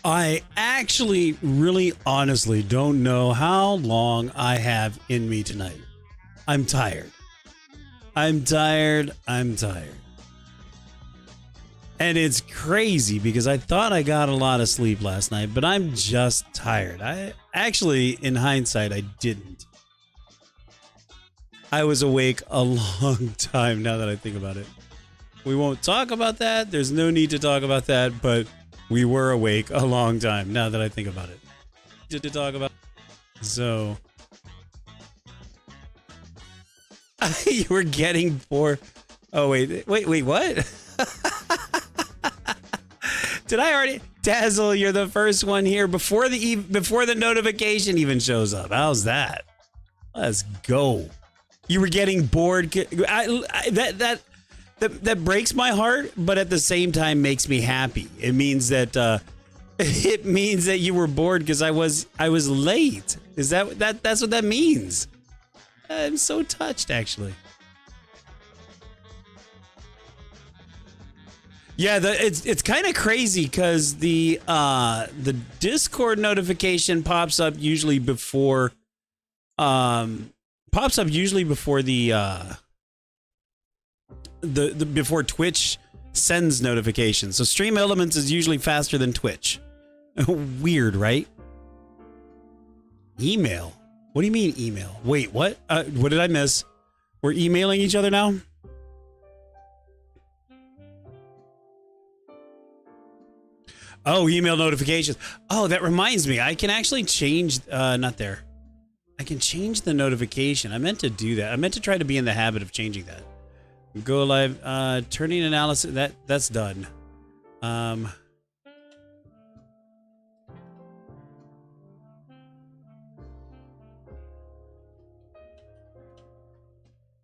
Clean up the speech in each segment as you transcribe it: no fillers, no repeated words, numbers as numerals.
I actually really honestly don't know how long I have in me tonight. I'm tired. I'm tired. I'm tired. And it's crazy because I thought I got a lot of sleep last night, but I'm just tired. I actually, in hindsight, I didn't. I was awake a long time now that I think about it. We won't talk about that. There's no need to talk about that, but we were awake a long time now that I think about it. To talk about. So. You were getting bored. Oh, wait, what? Did I already? Dazzle, you're the first one here before the notification even shows up. How's that? Let's go. You were getting bored. That breaks my heart, but at the same time makes me happy. It means that you were bored because I was late. Is that's what that means? I'm so touched, actually. Yeah, it's kind of crazy because the Discord notification pops up usually before before Twitch sends notifications. So Stream Elements is usually faster than Twitch. Weird, right? Email. What do you mean email? Wait, what? What did I miss? We're emailing each other now? Oh, email notifications. Oh, that reminds me. I can actually change, not there. I can change the notification. I meant to do that. I meant to try to be in the habit of changing that. Go live, turning analysis, that's done.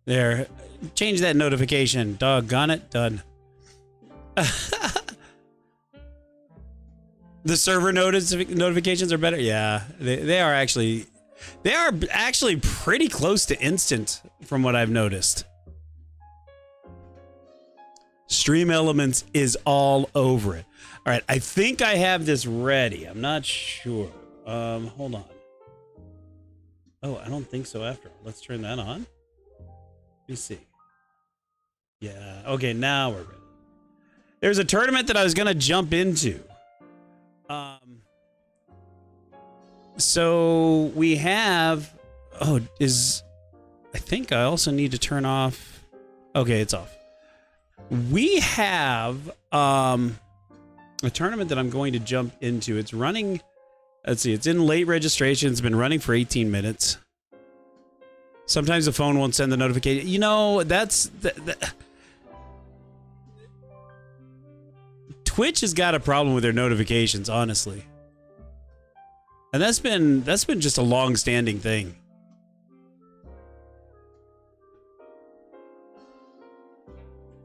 There, change that notification. Doggone it, done. The server notifications are better. Yeah, they are actually pretty close to instant from what I've noticed. Stream Elements is all over it. All right, I think I have this ready. I'm not sure. Hold on. Oh, I don't think so after all. Let's turn that on. Let me see. Yeah, okay, now we're ready. There's a tournament that I was going to jump into. So we have, I think I also need to turn off. Okay, it's off. We have a tournament that I'm going to jump into. It's running, let's see, it's in late registration. It's been running for 18 minutes. Sometimes the phone won't send the notification. You know, Twitch has got a problem with their notifications, honestly. And that's been just a long-standing thing.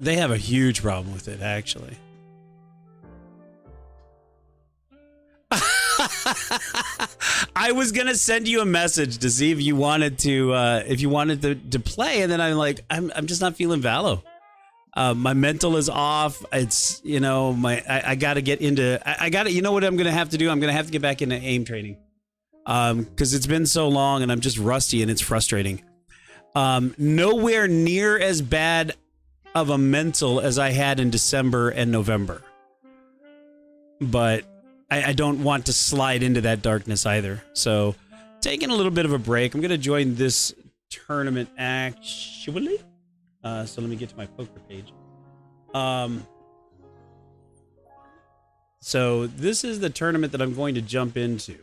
They have a huge problem with it, actually. I was gonna send you a message to see if you wanted to play, and then I'm like, I'm just not feeling Valo. My mental is off. It's, you know, I gotta get into, you know what I'm gonna have to do? I'm gonna have to get back into aim training. Because it's been so long and I'm just rusty and it's frustrating. Nowhere near as bad of a mental as I had in December and November. But I don't want to slide into that darkness either. So, taking a little bit of a break. I'm gonna join this tournament actually. So let me get to my poker page. So this is the tournament that I'm going to jump into.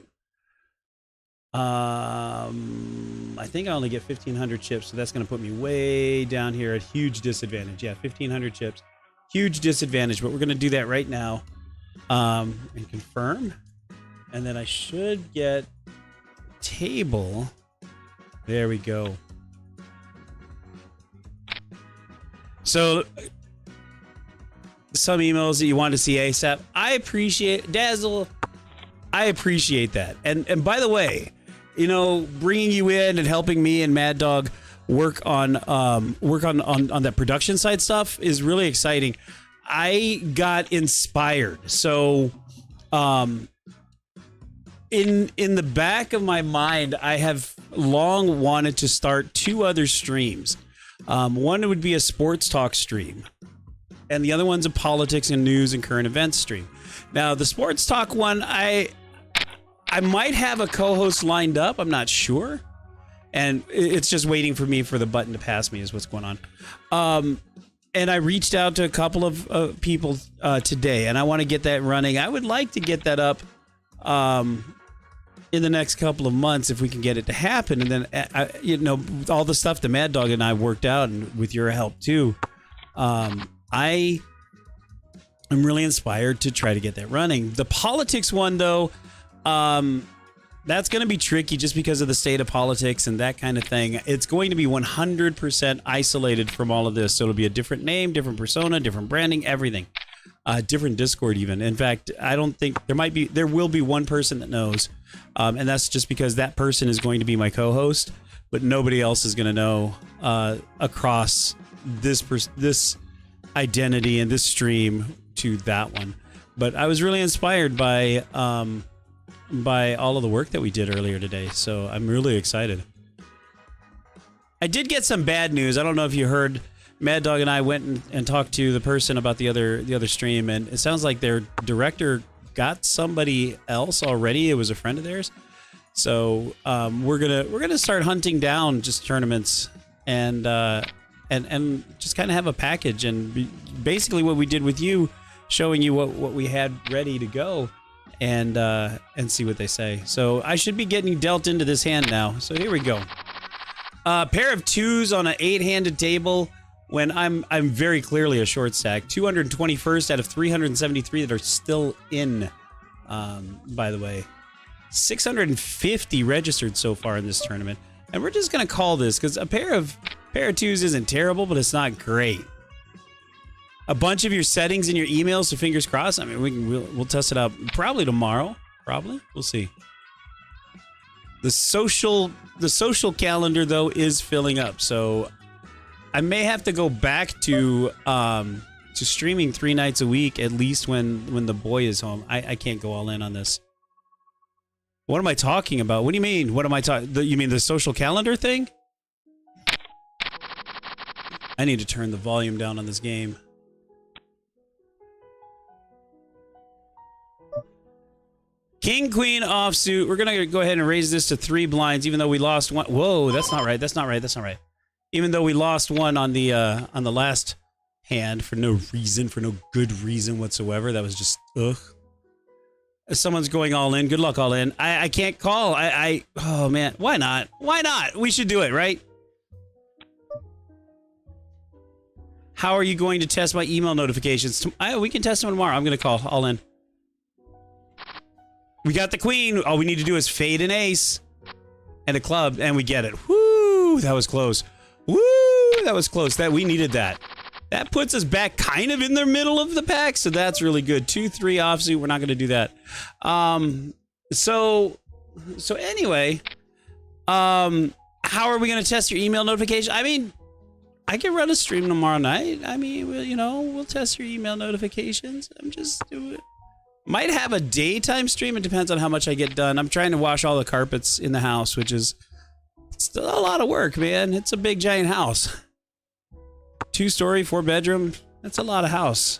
I think I only get 1,500 chips, so that's going to put me way down here at huge disadvantage. Yeah, 1,500 chips. Huge disadvantage, but we're going to do that right now. And confirm. And then I should get table. There we go. So some emails that you want to see ASAP. I appreciate Dazzle. I appreciate that. And by the way, you know, bringing you in and helping me and Mad Dog work on that production side stuff is really exciting. I got inspired. So in the back of my mind, I have long wanted to start 2 other streams. One would be a sports talk stream, and the other one's a politics and news and current events stream. Now, the sports talk one, I might have a co-host lined up. I'm not sure. And it's just waiting for me for the button to pass me is what's going on. And I reached out to a couple of people today, and I want to get that running. I would like to get that up in the next couple of months if we can get it to happen. And then, you know, all the stuff that Mad Dog and I worked out, and with your help too, I am really inspired to try to get that running. The politics one, though, that's going to be tricky just because of the state of politics and that kind of thing. It's going to be 100% isolated from all of this. So it'll be a different name, different persona, different branding, everything. Different Discord even. In fact, I don't think there will be one person that knows. And that's just because that person is going to be my co-host, but nobody else is going to know across this identity and this stream to that one. But I was really inspired by all of the work that we did earlier today, so I'm really excited. I did get some bad news. I don't know if you heard. Mad Dog and I went and talked to the person about the other stream, and it sounds like their director got somebody else already. It was a friend of theirs, so we're gonna start hunting down just tournaments and just kind of have a package, and basically what we did with you, showing you what we had ready to go. And see what they say. So I should be getting dealt into this hand now. So here we go. Pair of 2s on an 8-handed table when I'm very clearly a short stack. 221st out of 373 that are still in, by the way. 650 registered so far in this tournament. And we're just going to call this because a pair of 2s isn't terrible, but it's not great. A bunch of your settings in your emails, so fingers crossed. I mean, we'll test it out probably tomorrow. Probably, we'll see. The social calendar though is filling up, so I may have to go back to streaming 3 nights a week at least when the boy is home. I can't go all in on this. What am I talking about? What do you mean? What am I talking? You mean the social calendar thing? I need to turn the volume down on this game. King, queen, offsuit. We're going to go ahead and raise this to 3 blinds, even though we lost one. Whoa, that's not right. That's not right. That's not right. Even though we lost one on the last hand for no reason, for no good reason whatsoever. That was just, ugh. Someone's going all in. Good luck all in. I can't call. Oh, man. Why not? Why not? We should do it, right? How are you going to test my email notifications? We can test them tomorrow. I'm going to call all in. We got the queen. All we need to do is fade an ace and a club, and we get it. Woo! That was close. Woo! That was close. We needed that. That puts us back kind of in the middle of the pack, so that's really good. 2-3 offsuit. We're not going to do that. So anyway, how are we going to test your email notification? I mean, I can run a stream tomorrow night. I mean, we'll test your email notifications. I'm just doing it. Might have a daytime stream. It depends on how much I get done. I'm trying to wash all the carpets in the house, which is still a lot of work, man. It's a big, giant house. 2-story, 4-bedroom. That's a lot of house.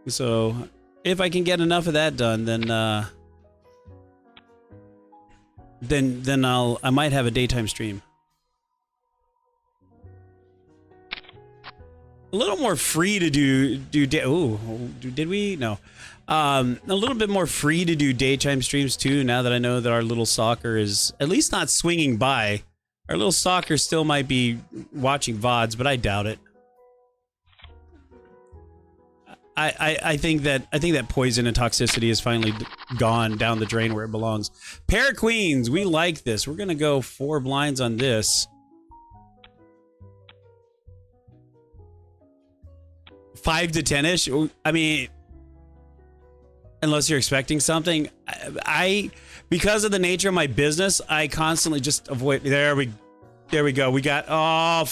So if I can get enough of that done, then I might have a daytime stream. A little more free to do did we? No. A little bit more free to do daytime streams too, now that I know that our little soccer is at least not swinging by Our little stalker still might be watching VODs, but I doubt it. I think that poison and toxicity is finally gone down the drain where it belongs. Pair of queens, we like this. We're gonna go 4 blinds on this. 5 to 10-ish. I mean, unless you're expecting something, I because of the nature of my business, I constantly just avoid. There we go. We got. Oh,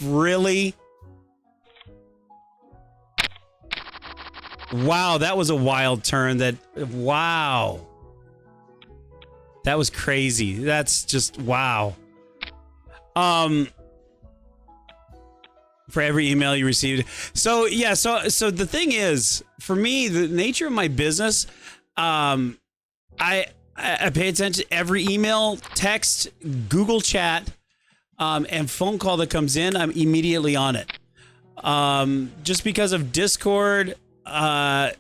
really? Wow, that was a wild turn. Wow. That was crazy. That's just wow. For every email you received. So yeah, so the thing is, for me, the nature of my business, I pay attention to every email, text, Google chat, and phone call that comes in. I'm immediately on it. Just because of Discord. While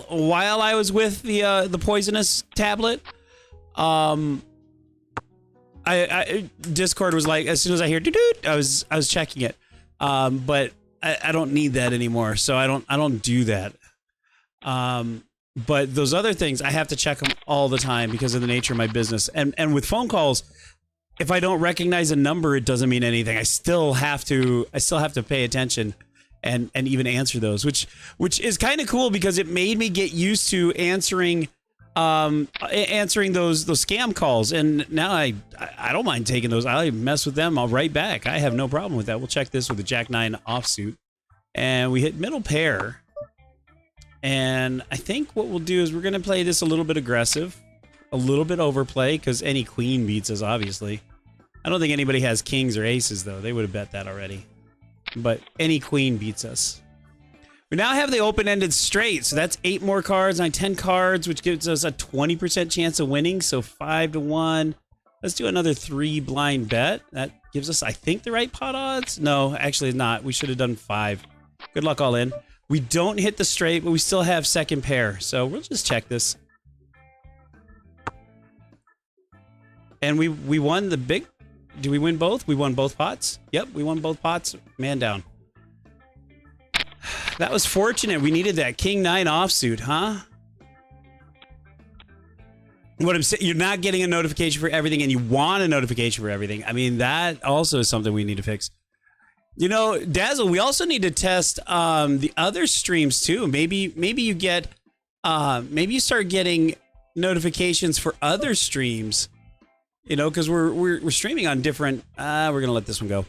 I was with the poisonous tablet, Discord was like, as soon as I hear doo-doo, I was checking it. But I don't need that anymore, so I don't do that. But those other things, I have to check them all the time because of the nature of my business. And with phone calls, if I don't recognize a number, it doesn't mean anything. I still have to pay attention and even answer those, which is kind of cool because it made me get used to answering those scam calls, and now I don't mind taking those. I mess with them. I'll write back. I have no problem with that. We'll check this with the Jack 9 offsuit, and we hit middle pair. And I think what we'll do is we're gonna play this a little bit aggressive, a little bit overplay, because any queen beats us, obviously. I don't think anybody has kings or aces though. They would have bet that already. But any queen beats us. We now have the open-ended straight, so that's 8 more cards on 10 cards, which gives us a 20% chance of winning, so 5 to 1. Let's do another 3 blind bet. That gives us, I think, the right pot odds. No, actually not. We should have done 5. Good luck all in. We don't hit the straight, but we still have second pair, so we'll just check this. And we won the big... Do we win both? We won both pots? Yep, we won both pots. Man down. That was fortunate. We needed that King 9 offsuit, huh? What I'm saying, you're not getting a notification for everything, and you want a notification for everything. I mean, that also is something we need to fix. You know, Dazzle, we also need to test the other streams too. Maybe you get, maybe you start getting notifications for other streams. You know, because we're streaming on different. We're gonna let this one go.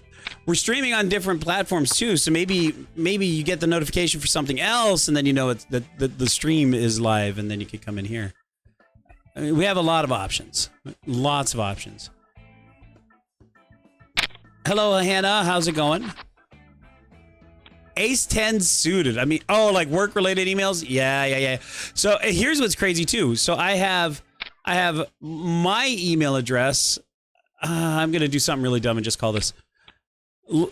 We're streaming on different platforms too, so maybe you get the notification for something else, and then you know it's the stream is live, and then you could come in here. I mean, we have a lot of options, lots of options. Hello, Hannah. How's it going? Ace 10 suited. I mean, oh, like work related emails. Yeah. So here's what's crazy too. So I have my email address. I'm gonna do something really dumb and just call this.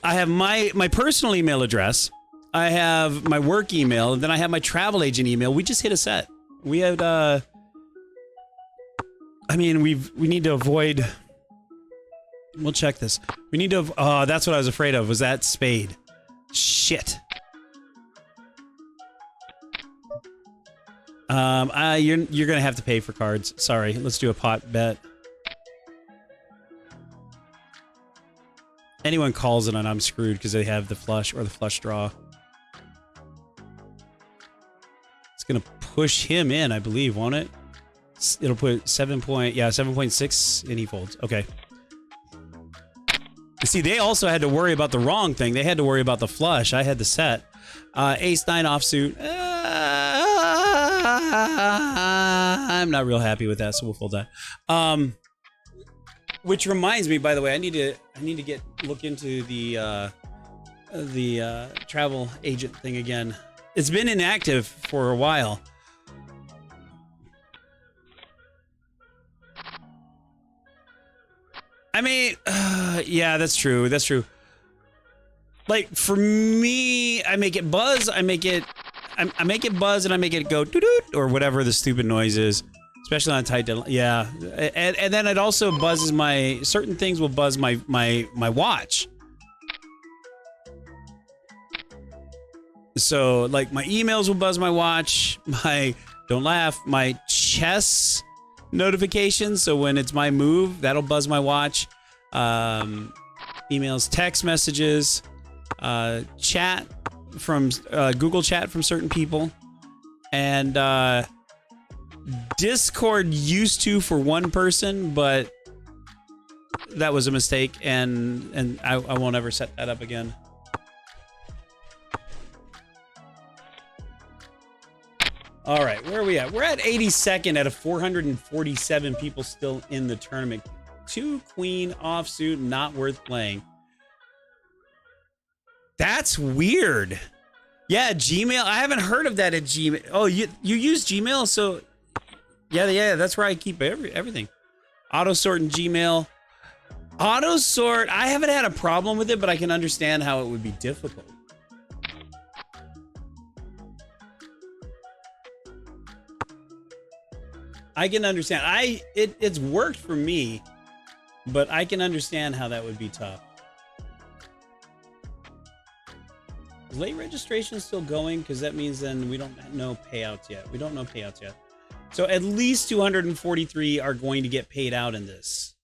I have my personal email address. I have my work email, and then I have my travel agent email. We just hit a set. We had. I mean, we need to avoid. We'll check this. We need to. Oh, that's what I was afraid of. Was that spade? Shit. You're gonna have to pay for cards. Sorry. Let's do a pot bet. Anyone calls it and I'm screwed because they have the flush or the flush draw. It's gonna push him in, I believe, won't it? It'll put 7.6 and he folds. Okay. You see, they also had to worry about the wrong thing. They had to worry about the flush. I had the set. Ace 9 offsuit. I'm not real happy with that, so we'll fold that. Which reminds me, by the way, I need to look into the travel agent thing again. It's been inactive for a while. I mean, yeah, that's true. That's true. Like for me, I make it buzz. I make it buzz, and I make it go doo-doo or whatever the stupid noise is. especially on a tight deadline. Yeah, and then it also buzzes my certain things will buzz my watch. So like my emails will buzz my watch. My don't laugh. My chess notifications. So when it's my move, that'll buzz my watch. Emails, text messages, chat from Google Chat from certain people, and Discord used to for one person, but that was a mistake, and I won't ever set that up again. All right, where are we at? We're at 82nd out of 447 people still in the tournament. 2 queen offsuit, not worth playing. That's weird. Yeah, Gmail. I haven't heard of that at Gmail. Oh, you use Gmail? So, yeah, that's where I keep everything. Auto sort in Gmail. Auto sort, I haven't had a problem with it, but I can understand how it would be difficult. I can understand. It's worked for me, but I can understand how that would be tough. Is late registration still going? Because that means then we don't know payouts yet. We don't know payouts yet. So at least 243 are going to get paid out in this,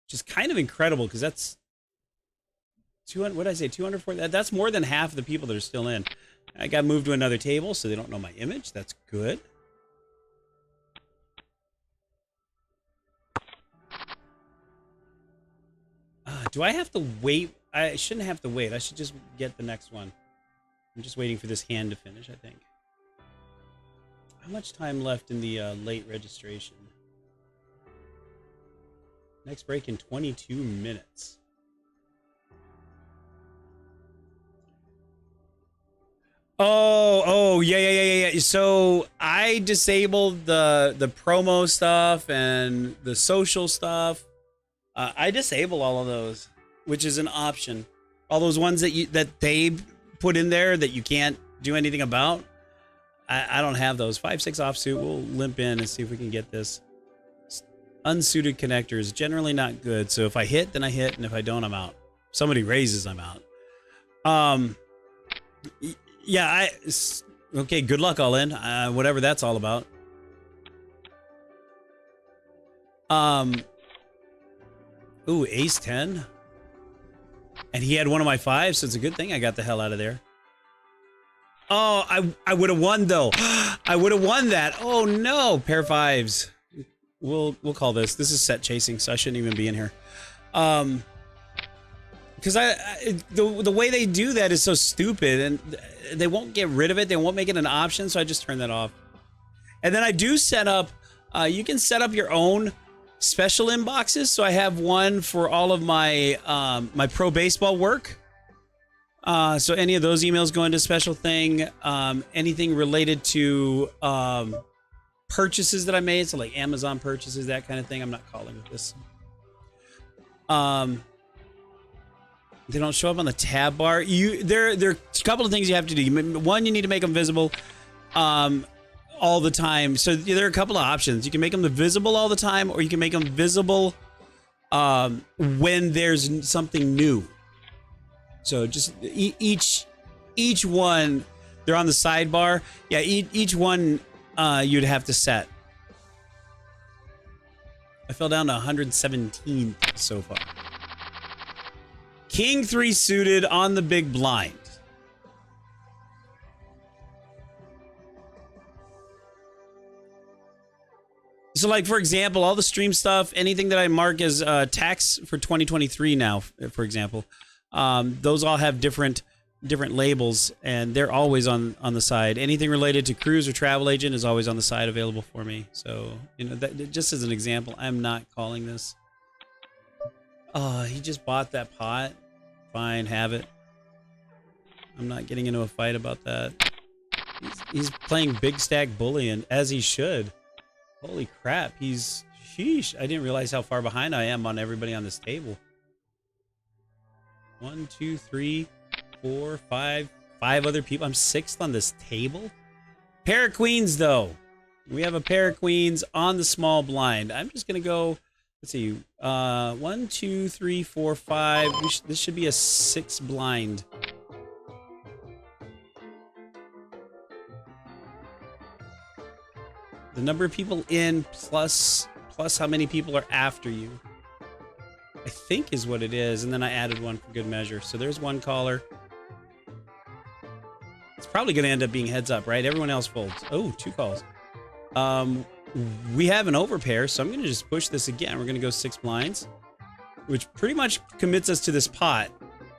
which is kind of incredible because that's 200. What did I say? 240. That's more than half of the people that are still in. I got moved to another table, so they don't know my image. That's good. Do I have to wait? I shouldn't have to wait. I should just get the next one. I'm just waiting for this hand to finish, I think. How much time left in the late registration? Next break in 22 minutes. Yeah. So I disabled the promo stuff and the social stuff. I disable all of those, which is an option. All those ones that they put in there that you can't do anything about. I don't have those. 5-6 offsuit. We'll limp in and see if we can get this. Unsuited connectors, generally not good. So if I hit, then I hit, and if I don't, I'm out. If somebody raises, I'm out. Yeah, okay, good luck, all in. Whatever that's all about. Ooh, ace 10. And he had one of my 5s, so it's a good thing I got the hell out of there. Oh, I would have won, though. I would have won that. Oh, no. Pair 5s. We'll call this. This is set chasing, so I shouldn't even be in here. Because the way they do that is so stupid, and they won't get rid of it. They won't make it an option, so I just turn that off. And then I do set up, you can set up your own special inboxes. So I have one for all of my my pro baseball work. So any of those emails go into special thing. Anything related to purchases that I made, so like Amazon purchases, that kind of thing, I'm not calling with this. They don't show up on the tab bar. There are a couple of things you have to do. One, you need to make them visible all the time. So there are a couple of options. You can make them visible all the time, or you can make them visible when there's something new. So just each one, they're on the sidebar. Yeah, each one you'd have to set. I fell down to 117 so far. King 3 suited on the big blind. So like, for example, all the stream stuff, anything that I mark as tax for 2023 now, for example, those all have different labels, and they're always on the side. Anything related to cruise or travel agent is always on the side available for me. So, you know, that, just as an example, I'm not calling this. He just bought that pot. Fine, have it. I'm not getting into a fight about that. He's playing big stack bully, and as he should. Holy crap, sheesh. I didn't realize how far behind I am on everybody on this table. 1, 2, 3, 4, 5 other people. I'm 6th on this table. Pair of queens, though. We have a pair of queens on the small blind. I'm just gonna go. Let's see. 1, 2, 3, 4, 5. This should be a 6 blind. The number of people in plus how many people are after you, I think is what it is. And then I added one for good measure. So there's one caller. It's probably going to end up being heads up, right? Everyone else folds. Oh, 2 calls. We have an overpair, so I'm going to just push this again. We're going to go 6 blinds, which pretty much commits us to this pot.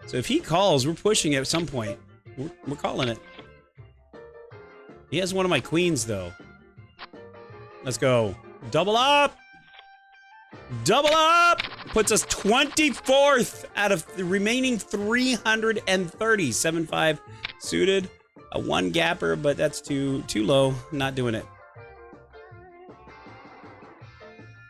So if he calls, we're pushing it at some point. We're calling it. He has one of my queens, though. Let's go. Double up! Double up! Puts us 24th out of the remaining 330. 7-5 suited. A 1 gapper, but that's too low. Not doing it.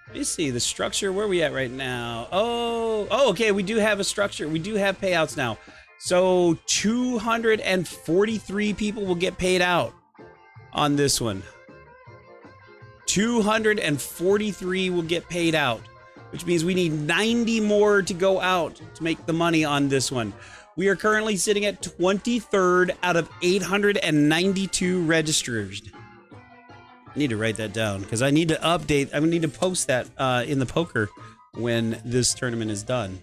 Let me see the structure. Where are we at right now? Oh, okay. We do have a structure. We do have payouts now. So 243 people will get paid out on this one. 243 will get paid out, which means we need 90 more to go out to make the money on this one. We are currently sitting at 23rd out of 892 registered. I need to write that down because I need to update. I need to post that in the poker when this tournament is done.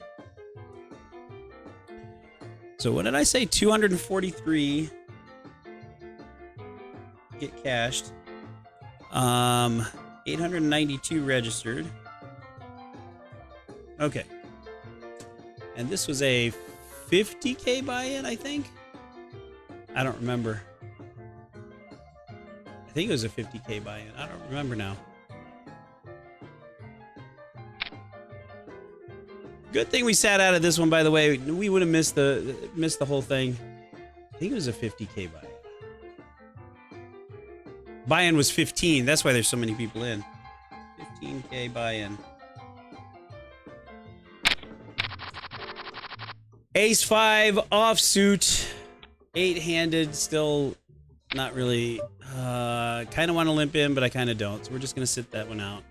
So what did I say? 243 get cashed. 892 registered. Okay. And this was a 50K buy-in, I think. I don't remember. I think it was a 50K buy-in. I don't remember now. Good thing we sat out of this one, by the way. We would have missed the whole thing. I think it was a 50K buy-in. Buy-in was 15. That's why there's so many people in. 15K buy-in. Ace 5 offsuit. 8-handed. Still not really. Kind of want to limp in, but I kind of don't. So we're just going to sit that one out.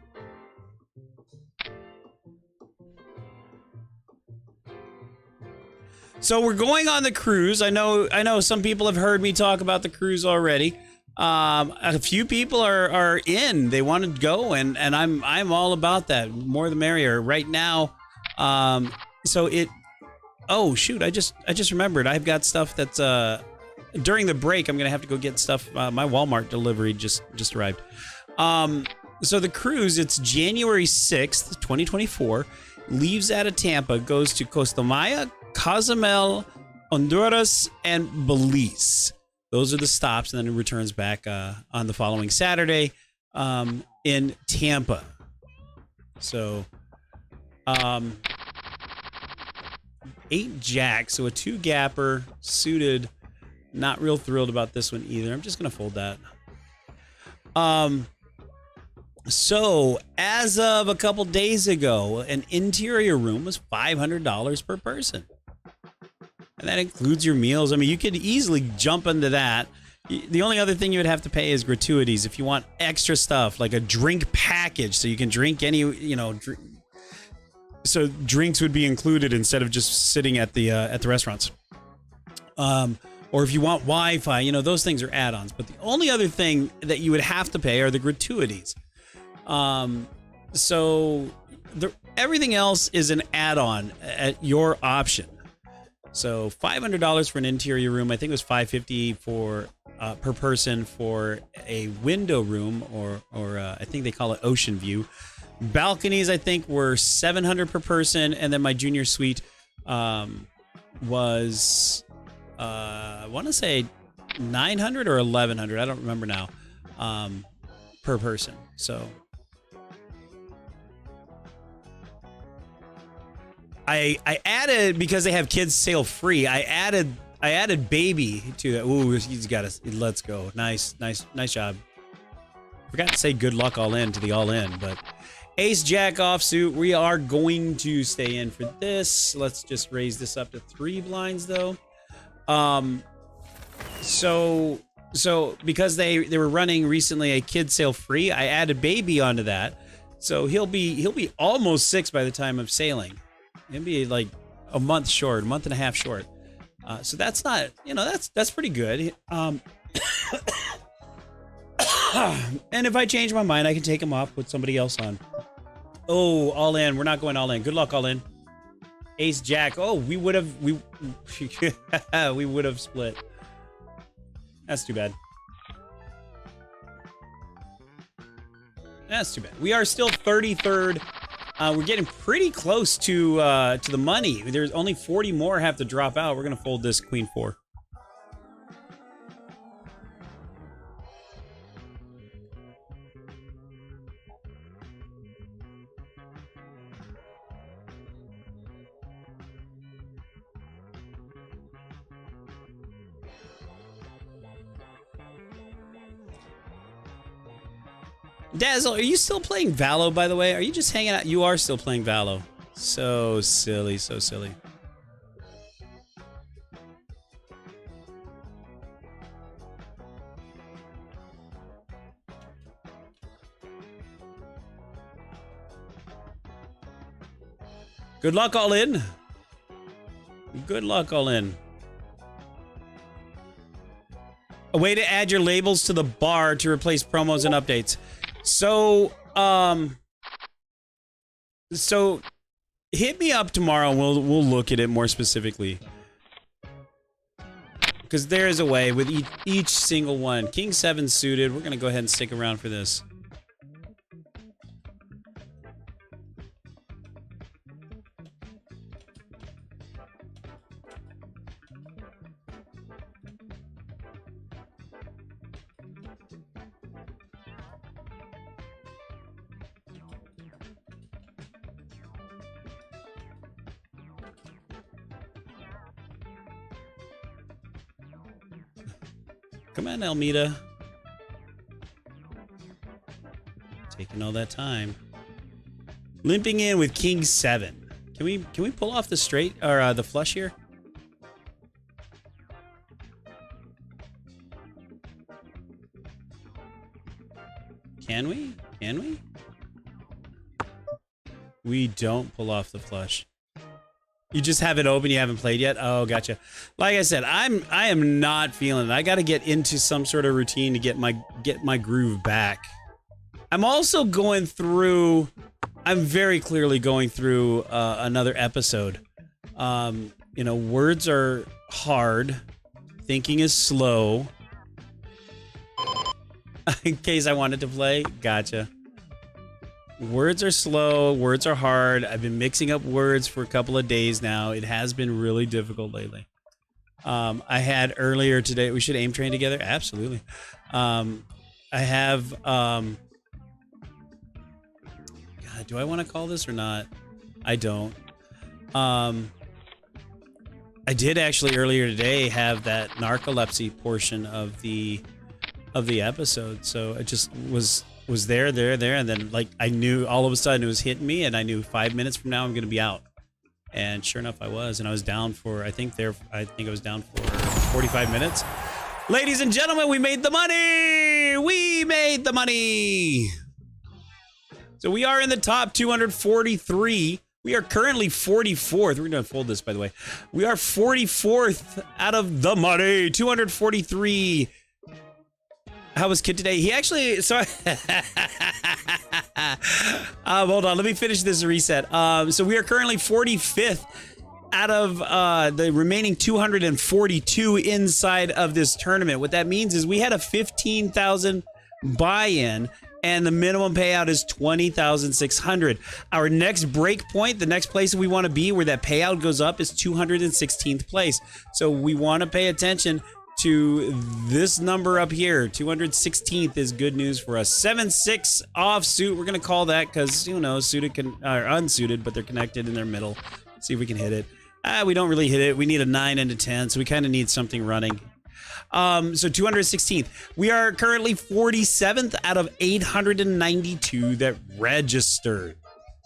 So we're going on the cruise. I know some people have heard me talk about the cruise already. A few people are in. They want to go, and I'm all about that. More the merrier. Right now, so it. Oh shoot! I just remembered. I've got stuff that's during the break. I'm gonna have to go get stuff. My Walmart delivery just arrived. So the cruise. It's January 6th, 2024. Leaves out of Tampa, goes to Costa Maya, Cozumel, Honduras, and Belize. Those are the stops, and then it returns back on the following Saturday in Tampa. So, 8 jack, so a 2 gapper, suited. Not real thrilled about this one either. I'm just gonna fold that. So as of a couple days ago, an interior room was $500 per person. And that includes your meals. I mean, you could easily jump into that. The only other thing you would have to pay is gratuities if you want extra stuff, like a drink package, so you can drink any, so drinks would be included instead of just sitting at the restaurants. Or if you want Wi-Fi, those things are add-ons. But the only other thing that you would have to pay are the gratuities. Everything else is an add-on at your option. So $500 for an interior room. I think it was $550 for per person for a window room, or I think they call it ocean view. Balconies, I think, were $700 per person, and then my junior suite was I want to say $900 or $1,100. I don't remember now per person. So I added, because they have kids sail free, I added baby to that. Ooh, he's got us. Let's go. Nice job. Forgot to say good luck all in to the all in, but ace jack offsuit. We are going to stay in for this. Let's just raise this up to 3 blinds though. So So because they were running recently a kid sale free, I added baby onto that. So he'll be almost 6 by the time of sailing. He'll be like a month short, a month and a half short. So that's not, that's pretty good. And if I change my mind, I can take him off, put somebody else on. Oh, all in. We're not going all in. Good luck, all in. Ace Jack. Oh, we would have split. That's too bad. That's too bad. We are still 33rd. We're getting pretty close to the money. There's only 40 more have to drop out. We're gonna fold this Queen 4. Dazzle, are you still playing Valo, by the way? Are you just hanging out? You are still playing Valo. So silly, so silly. Good luck, all in. Good luck, all in. A way to add your labels to the bar to replace promos and updates. So hit me up tomorrow and we'll look at it more specifically. Because there is a way with each single one. King 7 suited. We're going to go ahead and stick around for this. Come on, Almeida. Taking all that time. Limping in with King 7. Can we pull off the straight or the flush here? Can we? Can we? We don't pull off the flush. You just have it open, you haven't played yet? Oh, gotcha. Like I said, I am not feeling it. I got to get into some sort of routine to get my groove back. I'm also going through, I'm very clearly going through another episode. Words are hard. Thinking is slow. In case I wanted to play, gotcha. Words are slow, words are hard. I've been mixing up words for a couple of days now. It has been really difficult lately. I had earlier today, we should aim train together? Absolutely. I have, God, do I want to call this or not? I don't. I did actually earlier today have that narcolepsy portion of the episode. So it just was there, and then like I knew all of a sudden it was hitting me, and I knew 5 minutes from now I'm gonna be out. And sure enough, I was, and I was down for I think I was down for 45 minutes. Ladies and gentlemen, we made the money! We made the money! So we are in the top 243. We are currently 44th. We're gonna fold this, by the way. We are 44th out of the money. 243. How was Kid today? He actually, sorry. Hold on, let me finish this reset. So we are currently 45th out of the remaining 242 inside of this tournament. What that means is we had a 15,000 buy-in, and the minimum payout is 20,600. Our next break point, the next place we want to be where that payout goes up, is 216th place. So we want to pay attention to this number up here. 216th is good news for us. 7-6 offsuit. We're gonna call that because, you know, suited or unsuited, but they're connected in their middle. Let's see if we can hit it. We don't really hit it. We need a 9 and a 10, so we kind of need something running. So 216th. We are currently 47th out of 892 that registered.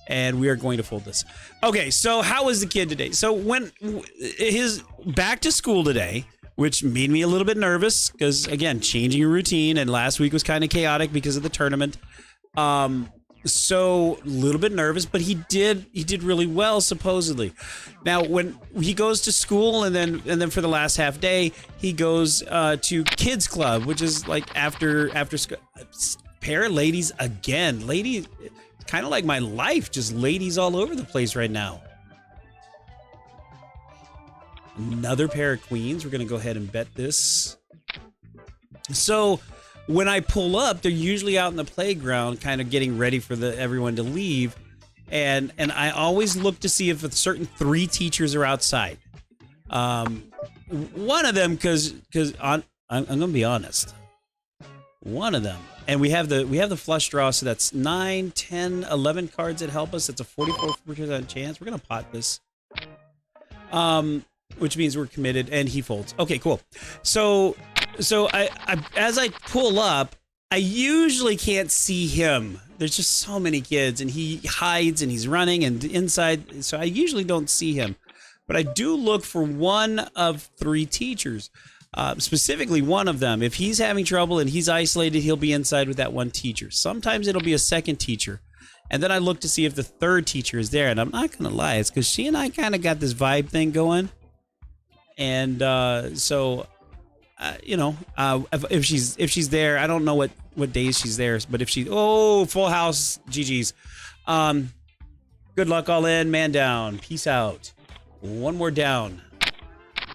And we are going to fold this. Okay, so how was the kid today? So when his back to school today, which made me a little bit nervous because, again, changing a routine, and last week was kind of chaotic because of the tournament. So a little bit nervous, but he did really well, supposedly. Now, when he goes to school and then for the last half day, he goes to kids club, which is like after school. Pair of ladies again. Ladies, kind of like my life, just ladies all over the place right now. Another pair of queens. We're going to go ahead and bet this. So when I pull up, they're usually out in the playground kind of getting ready for everyone to leave. And I always look to see if a certain 3 teachers are outside. One of them, because I'm going to be honest. One of them. And we have the flush draw, so that's 9, 10, 11 cards that help us. It's a 44% chance. We're going to pot this. Which means we're committed, and he folds. Okay, cool. So I as I pull up, I usually can't see him. There's just so many kids, and he hides, and he's running, and inside, so I usually don't see him. But I do look for one of 3 teachers, specifically one of them. If he's having trouble and he's isolated, he'll be inside with that one teacher. Sometimes it'll be a second teacher. And then I look to see if the 3rd teacher is there, and I'm not going to lie. It's because she and I kind of got this vibe thing going. And if she's there, I don't know what days she's there, but if she, full house, GG's. Good luck, all in, man down, peace out. One more down.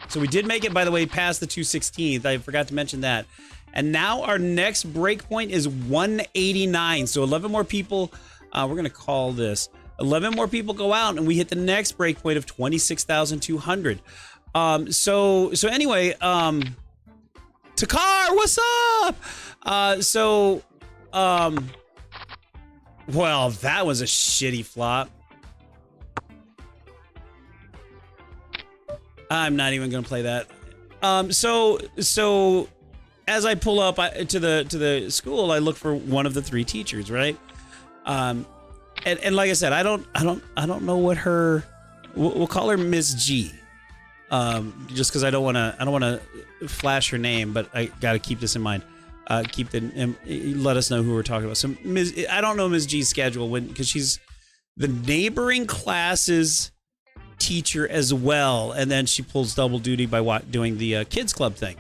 So we did make it, by the way, past the 216th. I forgot to mention that. And now our next break point is 189. So 11 more people. We're going to call this. 11 more people go out, and we hit the next break point of 26,200. So anyway, Takar, what's up? Well, that was a shitty flop. I'm not even gonna play that. So as I pull up to the school, I look for one of the 3 teachers, right? And like I said, I don't know what her. We'll call her Miss G. Just because I don't want to flash her name, but I got to keep this in mind. Let us know who we're talking about. So I don't know Ms. G's schedule because she's the neighboring class's teacher as well, and then she pulls double duty by doing the kids club thing.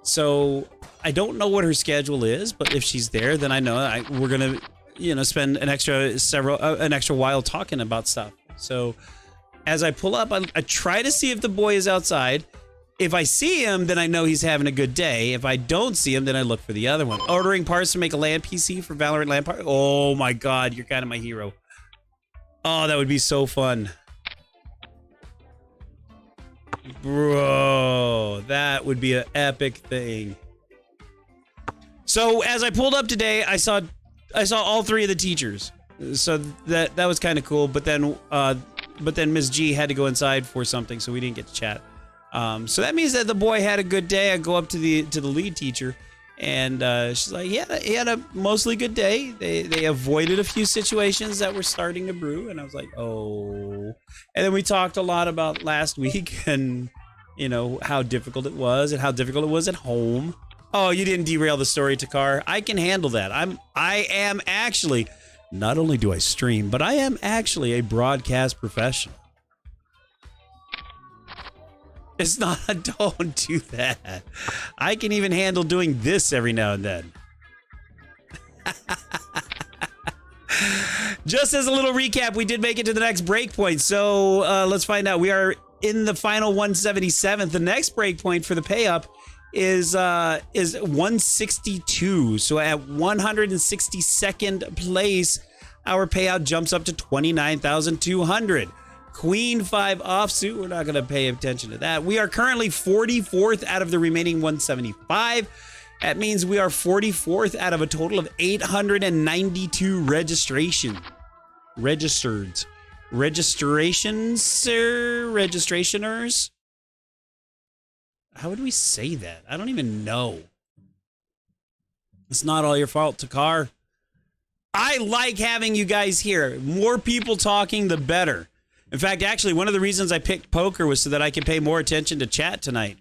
So I don't know what her schedule is, but if she's there, then I know we're gonna spend an extra while talking about stuff. So as I pull up, I try to see if the boy is outside. If I see him, then I know he's having a good day. If I don't see him, then I look for the other one. Ordering parts to make a LAN PC for Valorant LAN party. Oh my god, you're kind of my hero. Oh, that would be so fun. Bro, that would be an epic thing. So as I pulled up today, I saw all 3 of the teachers. So that was kind of cool, but then Ms. G had to go inside for something, so we didn't get to chat. So that means that the boy had a good day. I go up to the lead teacher, and she's like, he had a mostly good day. They avoided a few situations that were starting to brew, and I was like, oh. And then we talked a lot about last week and how difficult it was and how difficult it was at home. Oh, you didn't derail the story, Takar. I can handle that. I am actually. Not only do I stream, but I am actually a broadcast professional. It's not, don't do that. I can even handle doing this every now and then. Just as a little recap, we did make it to the next breakpoint. So let's find out. We are in the final 177th. The next breakpoint for the pay up is 162. So at 162nd place, our payout jumps up to 29,200. Queen 5 offsuit. We're not going to pay attention to that. We are currently 44th out of the remaining 175. That means we are 44th out of a total of 892 registrations. Registrationers? How would we say that? I don't even know. It's not all your fault, Takar. I like having you guys here. More people talking, the better. In fact, actually, one of the reasons I picked poker was so that I could pay more attention to chat tonight.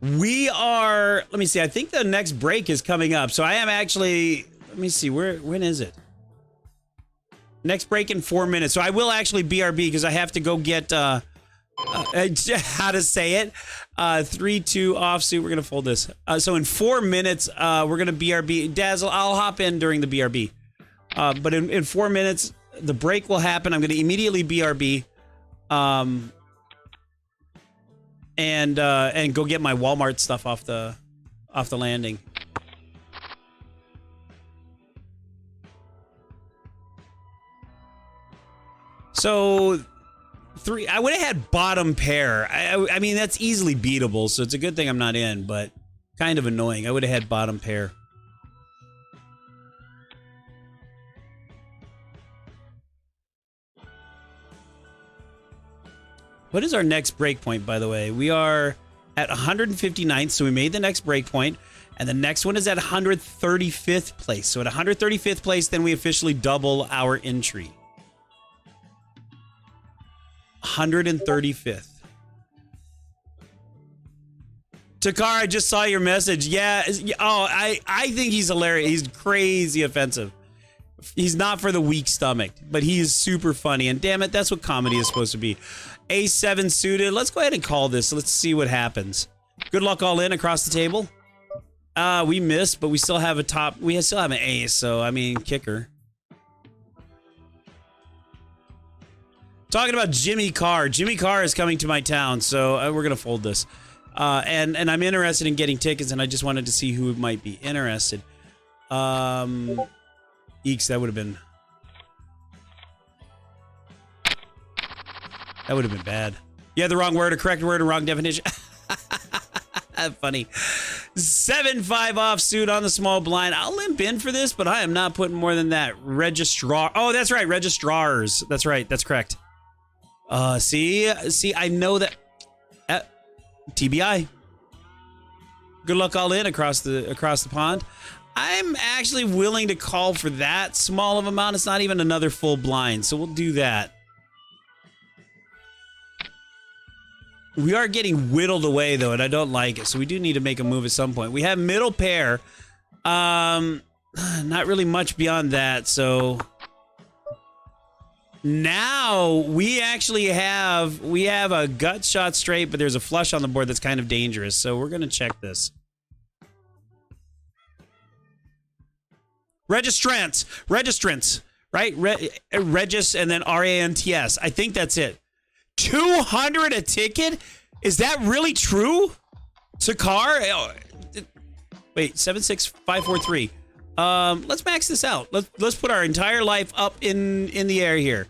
We are, let me see, I think the next break is coming up. So I am actually, let me see, when is it? Next break in 4 minutes. So I will actually BRB because I have to go get, how to say it? 3-2 offsuit. We're going to fold this. So in 4 minutes, we're going to BRB. Dazzle, I'll hop in during the BRB. But in 4 minutes, the break will happen. I'm going to immediately BRB. And go get my Walmart stuff off the landing. So I would have had bottom pair. I mean, that's easily beatable, so it's a good thing I'm not in, but kind of annoying. I would have had bottom pair. What is our next break point, by the way? We are at 159th, so we made the next break point, and the next one is at 135th place. So at 135th place, then we officially double our entry. 135th. Takar, I just saw your message. Yeah. Oh, I think he's hilarious. He's crazy offensive. He's not for the weak stomach, but he is super funny. And damn it, that's what comedy is supposed to be. A7 suited. Let's go ahead and call this. Let's see what happens. Good luck all in across the table. We missed, but we still have a top. We still have an ace, so I mean, kicker. Talking about Jimmy Carr. Jimmy Carr is coming to my town, so we're going to fold this. And I'm interested in getting tickets, and I just wanted to see who might be interested. Eeks, that would have been... That would have been bad. You had the wrong word, a correct word, a wrong definition. Funny. 7-5 offsuit on the small blind. I'll limp in for this, but I am not putting more than that. Registrar. Oh, that's right. Registrars. That's right. That's correct. See, I know that. TBI. Good luck all in across the pond. I'm actually willing to call for that small of amount. It's not even another full blind, so we'll do that. We are getting whittled away, though, and I don't like it, so we do need to make a move at some point. We have middle pair. Not really much beyond that, so... Now, we actually have a gut shot straight, but there's a flush on the board that's kind of dangerous, so we're going to check this. Registrants, right? Regis and then R-A-N-T-S. I think that's it. 200 a ticket? Is that really true? Takar? Wait, 76543. Let's max this out. Let's put our entire life up in the air here.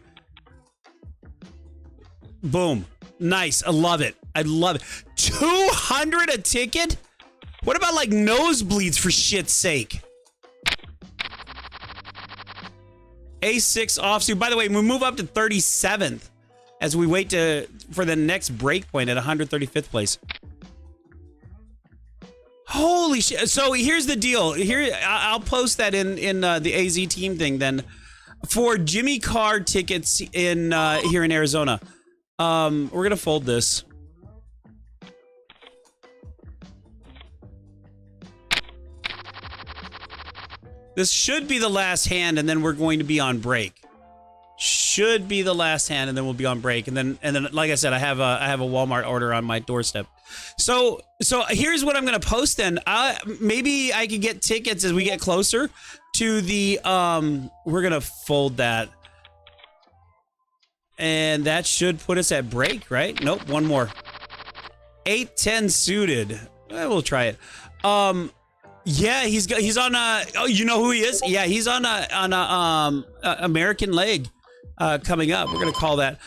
Boom. Nice. I love it. I love it. 200 a ticket? What about like nosebleeds for shit's sake? A6 offsuit. By the way, we move up to 37th as we wait for the next break point at 135th place. Holy shit. So here's the deal. Here, I'll post that in the AZ team thing then. For Jimmy Carr tickets in here in Arizona. We're going to fold this. This should be the last hand, and then we're going to be on break. Should be the last hand, and then we'll be on break. And then, like I said, I have a Walmart order on my doorstep. So here's what I'm gonna post then. Maybe I could get tickets as we get closer to the. We're gonna fold that, and that should put us at break, right? Nope, one more. 8-10 suited. We'll try it. Yeah, he's on a. Oh, you know who he is? Yeah, he's on a American leg coming up. We're gonna call that.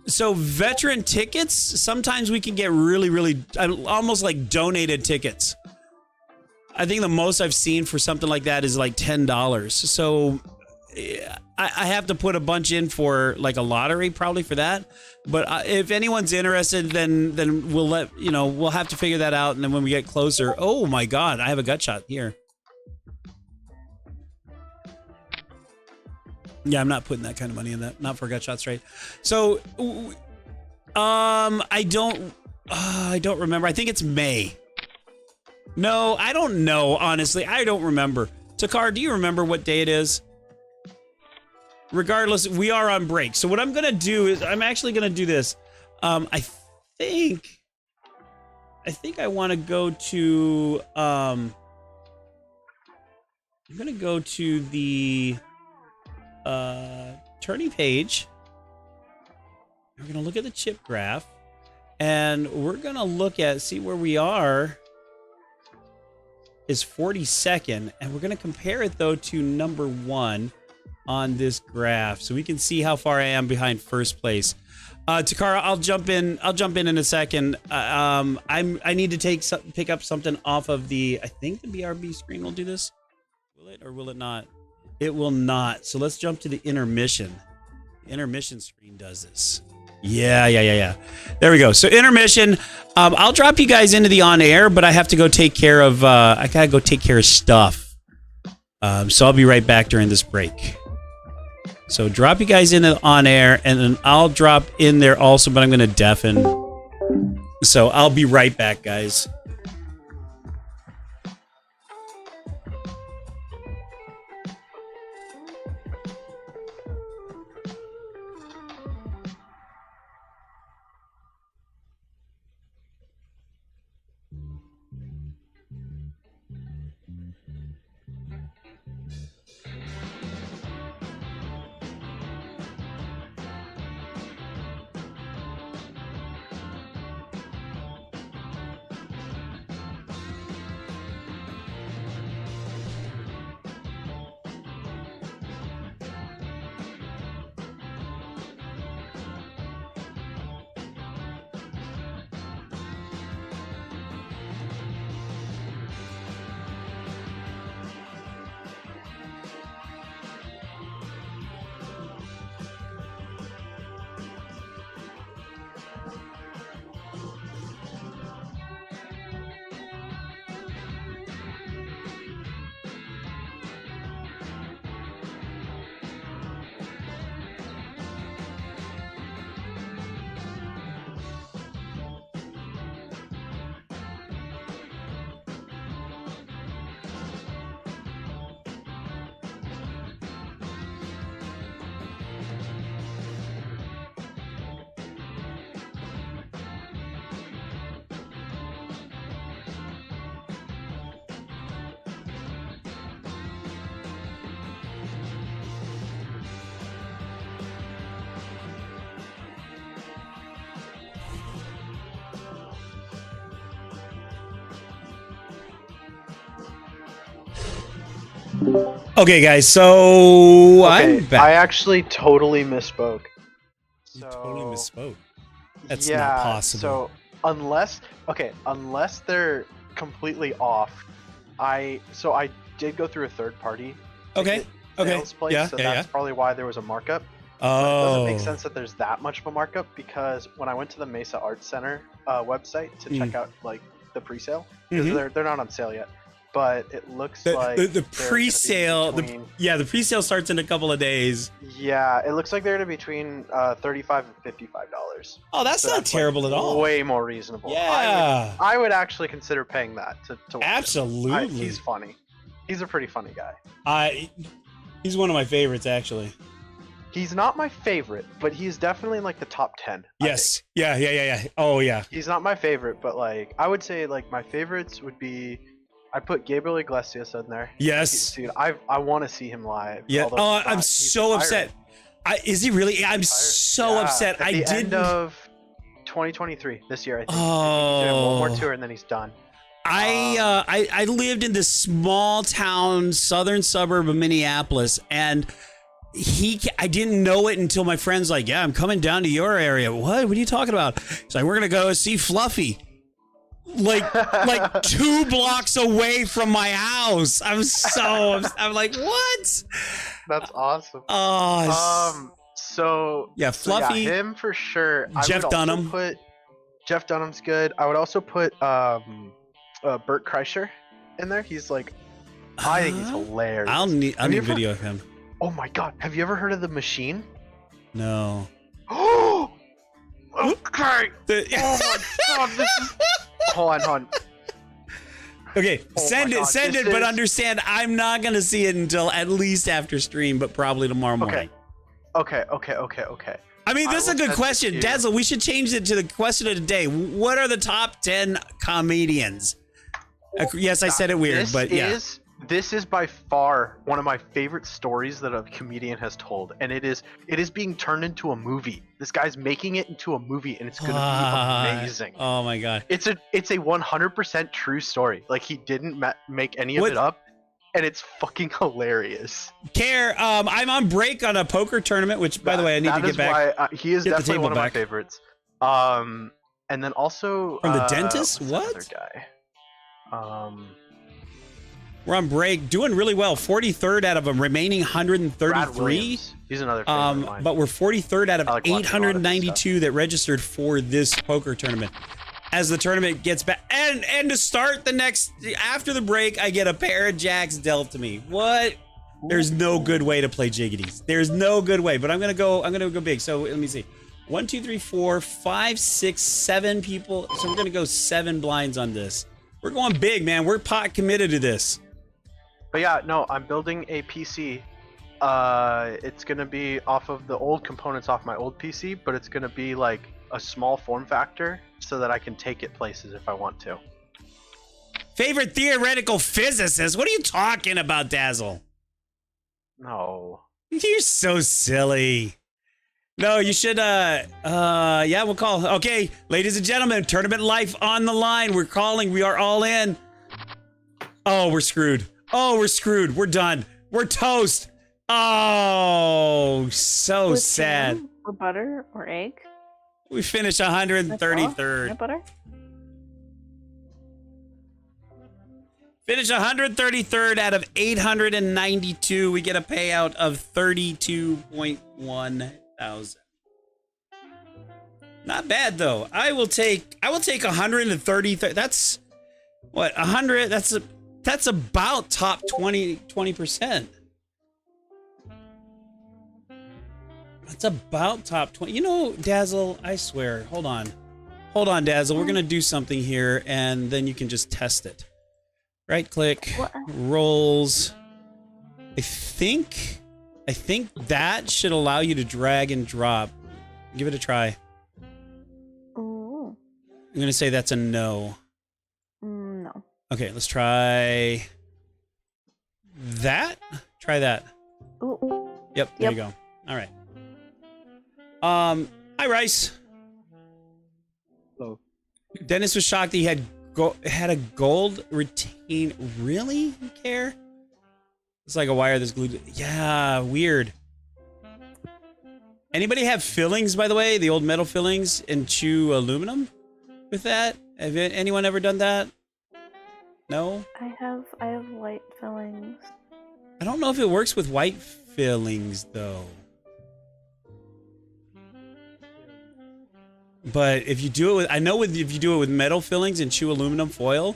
So veteran tickets. Sometimes we can get really almost like donated tickets. I think the most I've seen for something like that is like $10. So I have to put a bunch in for like a lottery probably for that. But if anyone's interested, then we'll we'll have to figure that out. And then when we get closer, oh my God, I have a gut shot here. Yeah, I'm not putting that kind of money in that. Not for a gut shot straight. So, I don't. I don't remember. I think it's May. No, I don't know. Honestly, I don't remember. Takar, do you remember what day it is? Regardless, we are on break. So what I'm gonna do is I'm actually gonna do this. I think I want to go to. I'm gonna go to the tourney page. We're gonna look at the chip graph, and we're gonna look at see where we are. Is 42nd, and we're gonna compare it though to number 1 on this graph, so we can see how far I am behind first place. Takara, I'll jump in a second. I need to pick up something off of the. I think the BRB screen will do this. Will it or will it not? It will not. So let's jump to the intermission. The intermission screen does this. Yeah. There we go. So intermission. I'll drop you guys into the on air, but I have to go take care of. I gotta go take care of stuff. So I'll be right back during this break. So drop you guys into on air, and then I'll drop in there also, but I'm gonna deafen. So I'll be right back, guys. Okay, guys, so okay, I'm back. I actually totally misspoke. You totally misspoke. That's yeah, not possible. So unless they're completely off, I did go through a third party. Okay. Sales place, Yeah. so Yeah. that's probably why there was a markup. Oh. But it doesn't make sense that there's that much of a markup because when I went to the Mesa Arts Center website to check out like the pre-sale, because they're not on sale yet. But it looks like the pre-sale, between, the pre-sale starts in a couple of days. Yeah, it looks like they're to between $35 and $55. Oh, that's not terrible like at all. Way more reasonable. Yeah, I would actually consider paying that to watch absolutely. he's funny. He's a pretty funny guy. He's one of my favorites actually. He's not my favorite, but he's definitely in like the top 10. Yes. Yeah. Oh yeah. He's not my favorite, but like I would say like my favorites would be. I put Gabriel Iglesias in there. Yes. Dude, I want to see him live. Yeah. Oh, I'm so upset. Is he really? I'm so upset. At the end of 2023, this year, I think. Oh. He's doing one more tour and then he's done. I lived in this small town, southern suburb of Minneapolis, and I didn't know it until my friend's like, yeah, I'm coming down to your area. What are you talking about? He's like, we're going to go see Fluffy. Like 2 blocks away from my house. I'm like, what? That's awesome. So yeah, Fluffy, yeah, him for sure. Jeff Dunham. Jeff Dunham's good. I would also put Bert Kreischer in there. He's like, I think he's hilarious. I'll need video of him. Oh my god, have you ever heard of The Machine? No. Oh Okay. Oh my god, this is. Hold on. Okay, Oh send my it, God, send it, this but is- understand I'm not gonna see it until at least after stream, but probably tomorrow morning. Okay. I mean, this is a will good send it question. to you. Dazzle, we should change it to the question of the day. What are the top 10 comedians? Yes, I said it weird, but yeah. This is by far one of my favorite stories that a comedian has told, and it is being turned into a movie. This guy's making it into a movie, and it's gonna be amazing. Oh my god. It's a 100% true story. Like, he didn't make any of it up, and it's fucking hilarious. I'm on break on a poker tournament, which, by the way, I need to get back. Why, he is Get the definitely table one of back. my favorites. And then also From the dentist? what's What? that other guy? We're on break, doing really well. 43rd out of a remaining Brad 133. Williams. He's another favorite of mine. But we're 43rd out of I like watching a lot of his 892 that registered for this poker tournament. As the tournament gets back, and to start the next after the break, I get a pair of jacks dealt to me. What? There's no good way to play jiggities. There's no good way. But I'm gonna go big. So let me see. 1, 2, 3, 4, 5, 6, 7 people. So we're gonna go 7 blinds on this. We're going big, man. We're pot committed to this. But yeah, no, I'm building a PC. It's gonna be off of the old components off my old PC, but it's gonna be like a small form factor so that I can take it places if I want to. Favorite theoretical physicist? What are you talking about, Dazzle? No. You're so silly. No, you should, yeah, we'll call. Okay, ladies and gentlemen, tournament life on the line. We're calling. We are all in. Oh, we're screwed. Oh, we're screwed. We're done. We're toast. Oh, so With sad. jam or butter or egg? We finished That's all? 133rd. Peanut butter? Finish 133rd out of 892. We get a payout of 32.1 thousand. Not bad though. I will take 130. That's what 100. That's about top 20%. That's about top 20. You know, Dazzle, I swear. Hold on, Dazzle. We're gonna do something here, and then you can just test it. Right click, What? rolls. I think that should allow you to drag and drop. Give it a try. Ooh. I'm gonna say that's a no. No. Okay, let's try that. Try that. Ooh. Yep, there you go. All right. Hi Rice. Hello. Dennis was shocked that he had a gold retain. Really? You care? It's like a wire that's glued. Yeah, weird. Anybody have fillings, by the way? The old metal fillings and chew aluminum with that? Have anyone ever done that? No? I have white fillings. I don't know if it works with white fillings, though. But if you do it with, if you do it with metal fillings and chew aluminum foil,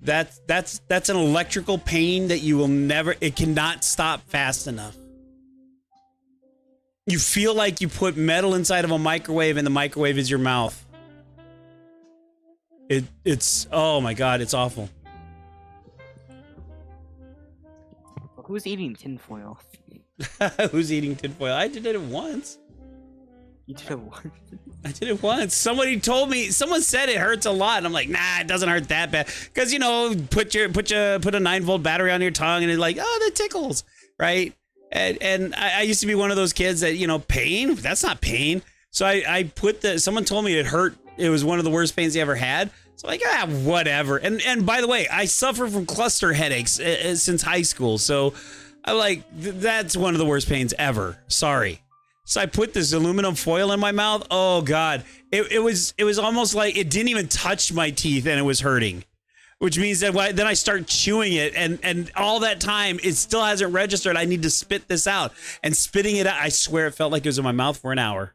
that's an electrical pain that you will never, it cannot stop fast enough. You feel like you put metal inside of a microwave and the microwave is your mouth. It's, oh my God, it's awful. Who's eating tinfoil? Who's eating tinfoil? I did it once. You did it once. I did it once. Somebody told me, someone said it hurts a lot. And I'm like, nah, it doesn't hurt that bad. Cause you know, put a 9-volt battery on your tongue and it's like, oh, that tickles. Right. And I used to be one of those kids that, you know, pain, that's not pain. So I put someone told me it hurt. It was one of the worst pains they ever had. So like, whatever. And by the way, I suffer from cluster headaches since high school. So I'm like, that's one of the worst pains ever. Sorry. So I put this aluminum foil in my mouth. Oh God. It was almost like it didn't even touch my teeth and it was hurting. Which means that then I start chewing it and all that time it still hasn't registered. I need to spit this out. And spitting it out, I swear it felt like it was in my mouth for an hour.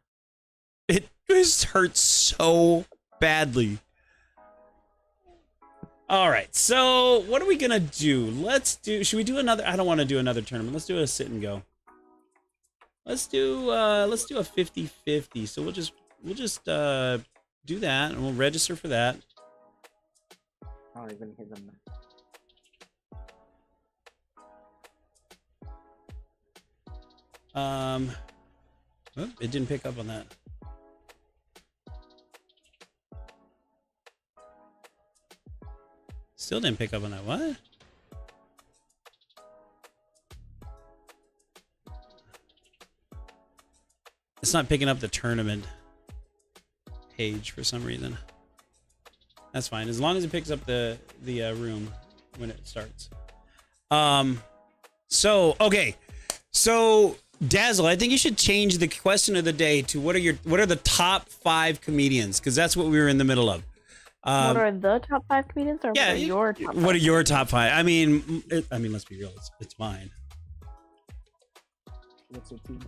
It just hurt so badly. All right, so what are we gonna do? Should we do another? I don't want to do another tournament. Let's do a sit and go. Let's do a 50-50. So we'll just we'll just do that, and we'll register for that. I don't even hear them. Oh, it didn't pick up on that. Still didn't pick up on that. What? It's not picking up the tournament page for some reason. That's fine, as long as it picks up the room when it starts. So okay, so Dazzle, I think you should change the question of the day to what are the top 5 comedians, because that's what we were in the middle of. What are the top 5 comedians, or Yeah, what are your top? What are your top 5? I mean, let's be real. It's mine. What's your team?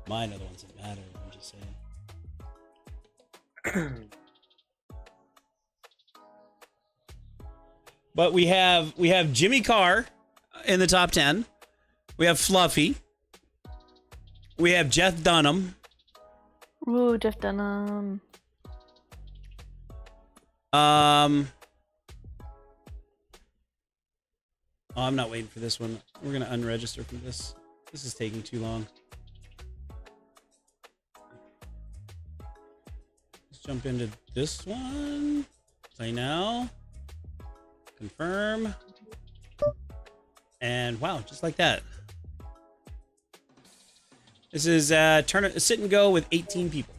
Mine are the ones that matter. I'm just saying. But we have Jimmy Carr in the top 10. We have Fluffy. We have Jeff Dunham. Ooh, Jeff Dunham. Oh, I'm not waiting for this one. We're gonna unregister from this. This is taking too long. Let's jump into this one. Play now. Confirm. And wow, just like that. This is sit and go with 18 people.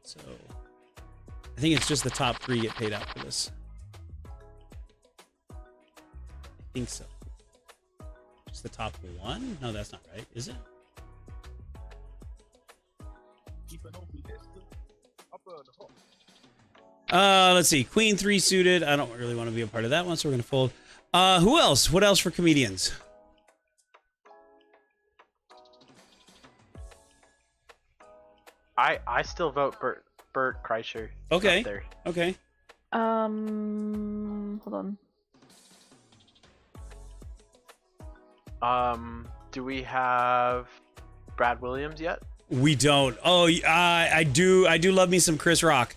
So I think it's just the top 3 get paid out for this. I think so. Just the top 1? No, that's not right, is it? Let's see. Queen 3 suited. I don't really want to be a part of that one, so we're gonna fold. Who else? What else for comedians? I still vote Bert Kreischer. Okay. Up there. Okay. Hold on. Do we have Brad Williams yet? We don't. Oh, I do love me some Chris Rock.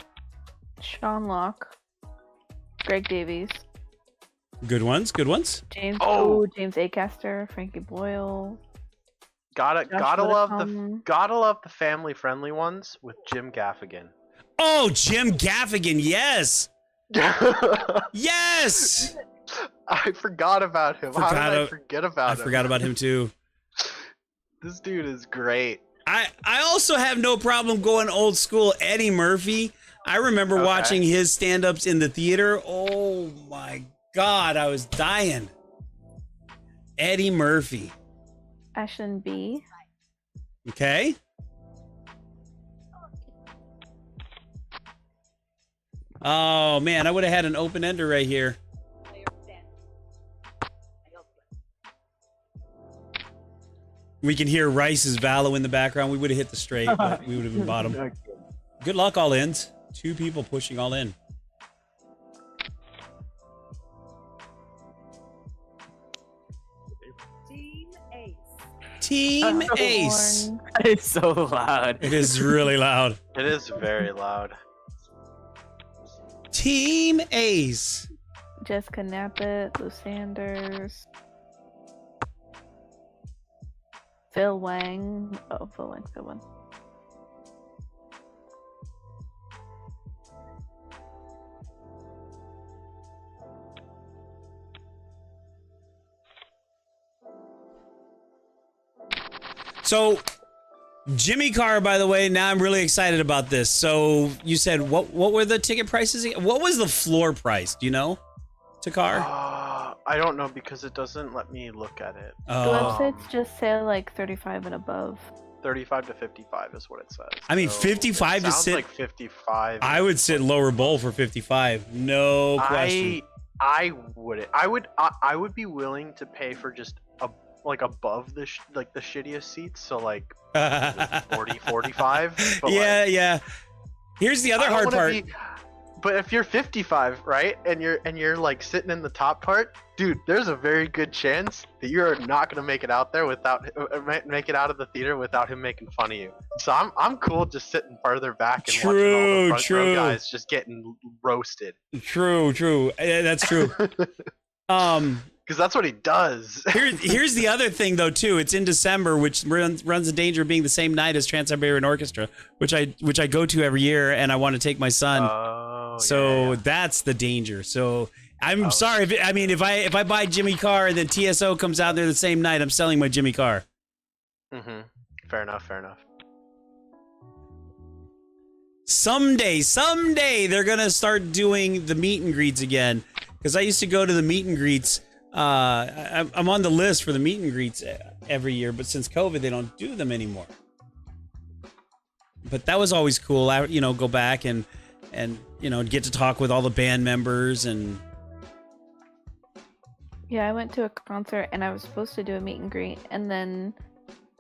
Sean Locke. Greg Davies. Good ones. Good ones. James. Oh. James Acaster. Frankie Boyle. Gotta love Widdicombe. the family friendly ones with Jim Gaffigan. Oh, Jim Gaffigan. Yes. Yes. I forgot about him. How did I forget about him? I forgot about him too. This dude is great. I also have no problem going old school. Eddie Murphy. I remember watching his stand-ups in the theater. Oh my God, I was dying. Eddie Murphy. Ashton B. Okay. Oh man, I would have had an open ender right here. We can hear Rice's Valo in the background. We would have hit the straight, but we would have been bottom. Good luck, all ins. 2 people pushing all in. Team Ace. It's so loud. It is really loud. It is very loud. Team Ace. Jessica Knappett. Lou Sanders. Phil Wang. Oh, Phil Wang's a good one. So, Jimmy Carr, by the way, now I'm really excited about this. So, you said, what were the ticket prices? What was the floor price? Do you know? To Carr? I don't know because it doesn't let me look at it. The websites just say like 35 and above. 35 to 55 is what it says. I mean, So 55 it to sounds sit. like 55. I would sit lower bowl for 55. No question. I would be willing to pay for just like above the like the shittiest seats, so like 40 45. But Yeah. Here's the other hard part. But if you're 55, right, and you're like sitting in the top part, dude, there's a very good chance that you're not gonna make it out there without make it out of the theater without him making fun of you. So I'm cool just sitting farther back and watching all the front row guys just getting roasted. True. That's true. Because that's what he does. Here's the other thing though too. It's in December, which runs the danger of being the same night as Trans-Siberian Orchestra, which I go to every year, and I want to take my son. So that's the danger. So I'm sorry. If I buy Jimmy Carr and then TSO comes out there the same night, I'm selling my Jimmy Carr. Mm-hmm. Fair enough. Someday they're gonna start doing the meet and greets again. Because I used to go to the meet and greets. I'm on the list for the meet and greets every year, but since COVID, they don't do them anymore. But that was always cool. I, go back and get to talk with all the band members and. Yeah, I went to a concert and I was supposed to do a meet and greet, and then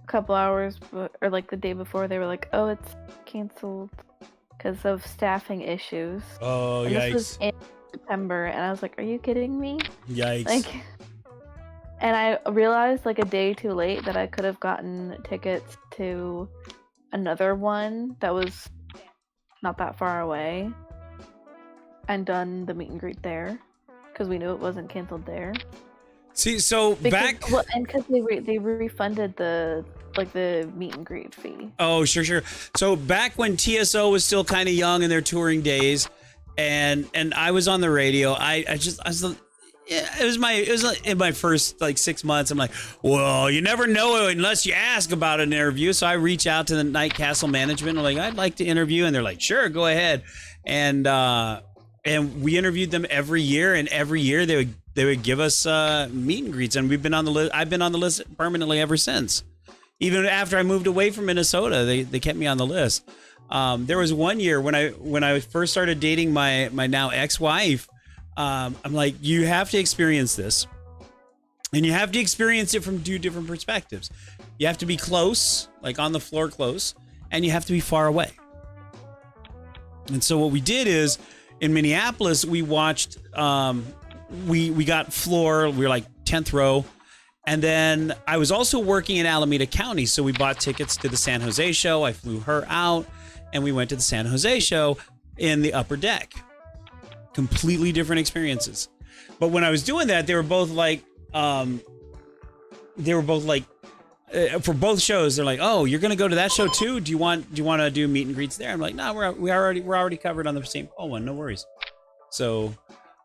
a couple hours or like the day before, they were like, "Oh, it's canceled because of staffing issues." Oh, and yikes! This was in September, and I was like, "Are you kidding me?" Yikes! And I realized like a day too late that I could have gotten tickets to another one that was not that far away and done the meet and greet there because we knew it wasn't canceled there. See, so and because they refunded the meet and greet fee. Oh, sure. So back when TSO was still kind of young in their touring days, and I was on the radio, it was in my first like 6 months. I'm like, well, you never know unless you ask about an interview. So I reach out to the Night Castle management. I'm like, I'd like to interview, and they're like, sure, go ahead. And we interviewed them every year, and every year they would give us meet and greets, and we've been on the list. I've been on the list permanently ever since. Even after I moved away from Minnesota, they kept me on the list. There was one year when I first started dating my now ex-wife. I'm like, you have to experience this, and you have to experience it from 2 different perspectives. You have to be close, like on the floor close, and you have to be far away. And so what we did is in Minneapolis, we watched, we got floor, we were like 10th row. And then I was also working in Alameda County. So we bought tickets to the San Jose show. I flew her out, and we went to the San Jose show in the upper deck. Completely different experiences. But when I was doing that, they were both like, for both shows, they're like, oh, you're going to go to that show too? Do you want to do meet and greets there? I'm like, no, we're already covered on the same one. No worries. So,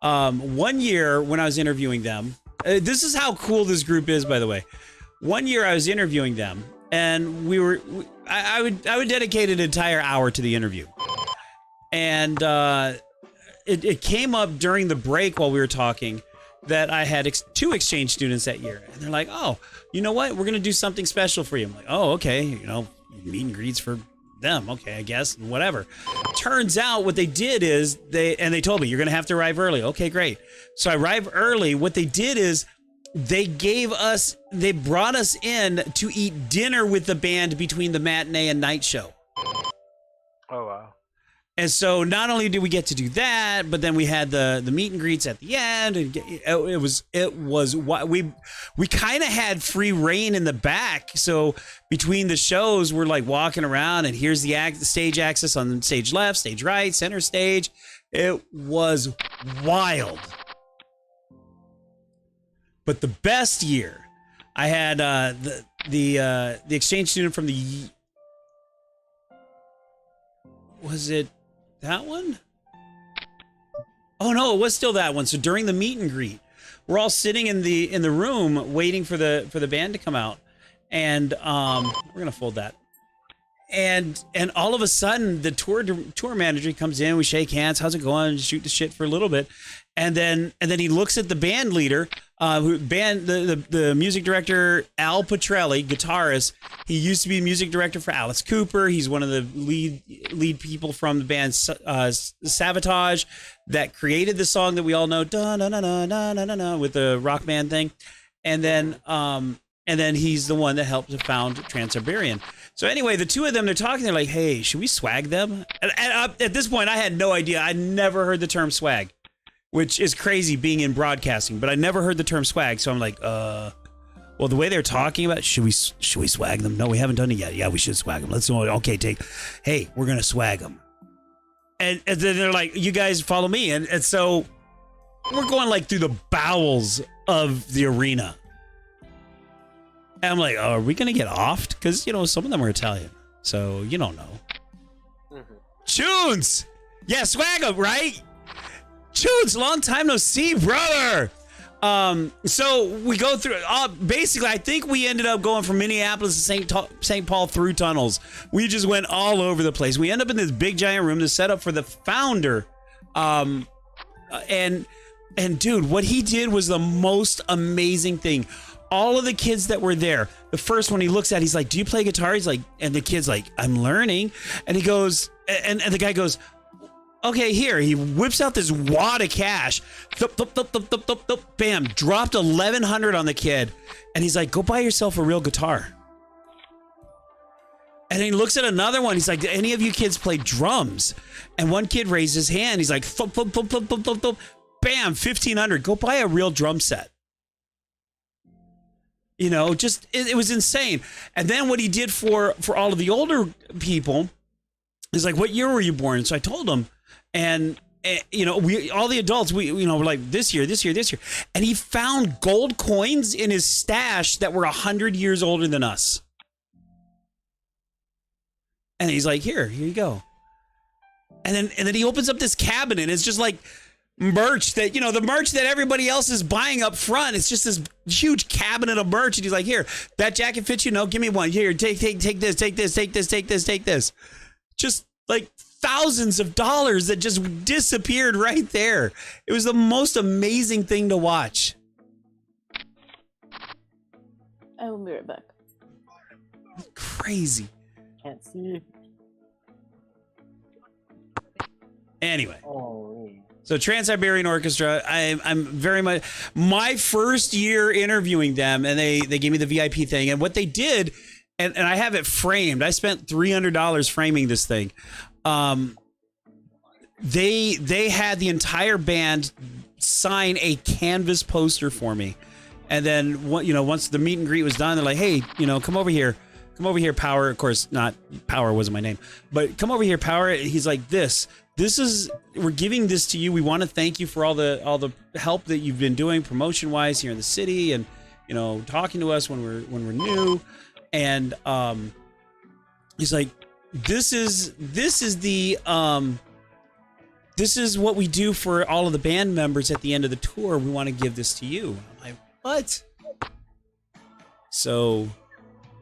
one year when I was interviewing them, this is how cool this group is, by the way. One year I was interviewing them, and I would dedicate an entire hour to the interview. And, it came up during the break while we were talking that I had 2 exchange students that year. And they're like, oh, you know what? We're going to do something special for you. I'm like, oh, okay. Meet and greets for them. Okay, I guess. Whatever. Turns out what they did is they told me, you're going to have to arrive early. Okay, great. So I arrived early. What they did is they brought us in to eat dinner with the band between the matinee and night show. Oh, wow. And so not only did we get to do that, but then we had the meet and greets at the end, and it was we kind of had free reign in the back. So between the shows, we're like walking around, and here's the stage access on stage left, stage right, center stage. It was wild. But the best year, I had the exchange student from the. Was it that one? Oh no, it was still that one. So during the meet and greet, we're all sitting in the room waiting for the band to come out, and we're gonna fold that. And all of a sudden, the tour manager comes in. We shake hands. How's it going? Shoot the shit for a little bit, and then he looks at the band leader, the music director Al Petrelli, guitarist. He used to be music director for Alice Cooper. He's one of the lead people from the band Sabotage that created the song that we all know, da na na na na na na, with the rock band thing. And then And then he's the one that helped to found Trans-Siberian. So anyway, the two of them, they're talking. They're like, hey, should we swag them? And at this point, I had no idea. I never heard the term swag, which is crazy being in broadcasting. But I never heard the term swag. So I'm like, well, the way they're talking about it, should we swag them? No, we haven't done it yet. Yeah, we should swag them. Let's do it. Okay, hey, we're going to swag them. And then they're like, you guys follow me. And so we're going like through the bowels of the arena. And I'm like, oh, are we going to get offed? Because, you know, some of them are Italian. So you don't know. Tunes! Yeah, swag them, right? Tunes, long time no see, brother. So we go through, basically, I think we ended up going from Minneapolis to St. Paul through tunnels. We just went all over the place. We end up in this big giant room that's set up for the founder. And dude, what he did was the most amazing thing. All of the kids that were there, the first one he looks at, he's like, do you play guitar? He's like, and the kid's like, I'm learning. And he goes, and the guy goes, okay, here. He whips out this wad of cash. Thup, thup, thup, thup, thup, thup, thup, bam, dropped 1,100 on the kid. And he's like, go buy yourself a real guitar. And then he looks at another one. He's like, do any of you kids play drums? And one kid raised his hand. He's like, thump, thump, thump, thump, thump, thump, thump. Bam, 1,500. Go buy a real drum set. You know, just, it was insane. And then what he did for all of the older people is like, what year were you born? So I told him, and you know, all the adults, you know, were like, this year. And he found gold coins in his stash that were 100 years older than us. And he's like, here you go. And then he opens up this cabinet, and it's just like merch that, you know, the merch that everybody else is buying up front. It's just this huge cabinet of merch. And he's like, here, that jacket fits you? No, give me one. Here, take this. Just like thousands of dollars that just disappeared right there. It was the most amazing thing to watch. I will be right back. Crazy. Can't see. Anyway. Oh, yeah. So Trans-Siberian Orchestra, I'm very much, my first year interviewing them, and they gave me the VIP thing, and what they did, and I have it framed. I spent $300 framing this thing. They had the entire band sign a canvas poster for me, and then once the meet and greet was done, they're like, hey, you know, come over here, Power. Of course, not Power wasn't my name, but come over here, Power. He's like, we're giving this to you. We want to thank you for all the help that you've been doing promotion wise here in the city, and you know, talking to us when we're new. And he's like, this is what we do for all of the band members at the end of the tour. We want to give this to you. I'm like, what? So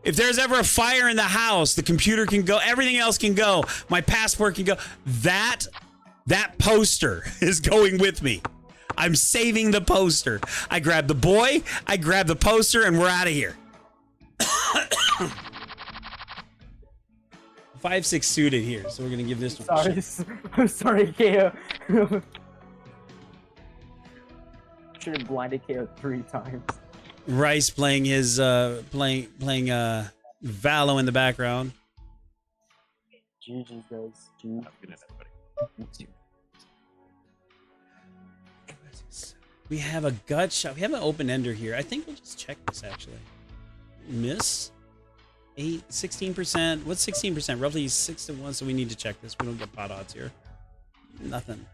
if there's ever a fire in the house, the computer can go, everything else can go, my passport can go. That poster is going with me. I'm saving the poster. I grab the boy, I grab the poster, and we're out of here. 5'6" suited here, so we're gonna give this one. Sorry, I'm sorry, KO. Should have blinded KO 3 times. Rice playing his playing Valo in the background. GG guys. GG. We have a gut shot. We have an open ender here. I think we'll just check this actually. Miss 16%. What's 16%? Roughly 6 to 1. So we need to check this. We don't get pot odds here. Nothing.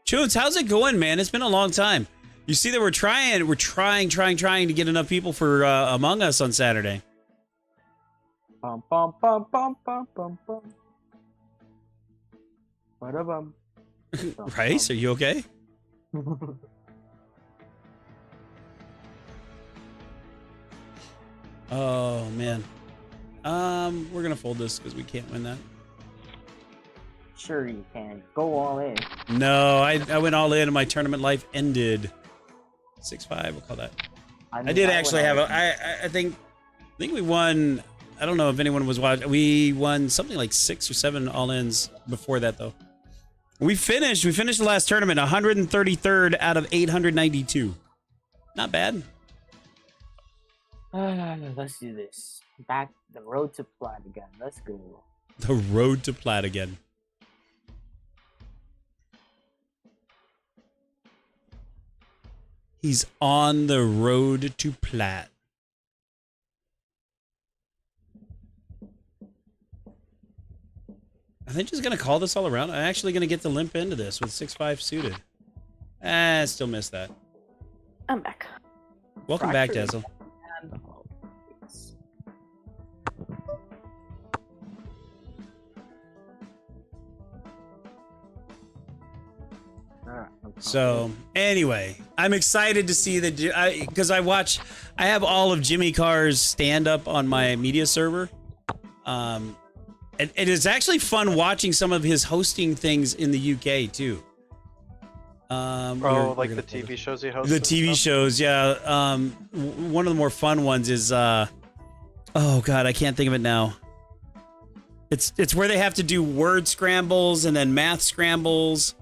Tunes, how's it going, man? It's been a long time. You see that we're trying to get enough people for Among Us on Saturday. Bum bum bum bum bum bum bum. Ba-da-bum. Rice, are you okay? Oh man. We're gonna fold this because we can't win that. Sure you can. Go all in. No, I went all in and my tournament life ended. 6-5, we'll call that. I did actually have I think we won. I don't know if anyone was watching. We won something like 6 or 7 all-ins before that though. We finished the last tournament 133rd out of 892. Not bad. Let's do this. Back the road to plat again. Let's go. The road to plat again. He's on the road to plat. Are they just going to call this all around? I'm actually going to get to limp into this with 6-5 suited. Still missed that. I'm back. Welcome back, Dazzle. So anyway, I'm excited to see that because I have all of Jimmy Carr's stand up on my media server. It is actually fun watching some of his hosting things in the UK too. Like the TV shows he hosts. The TV shows, yeah. One of the more fun ones is oh god, I can't think of it now. It's where they have to do word scrambles and then math scrambles.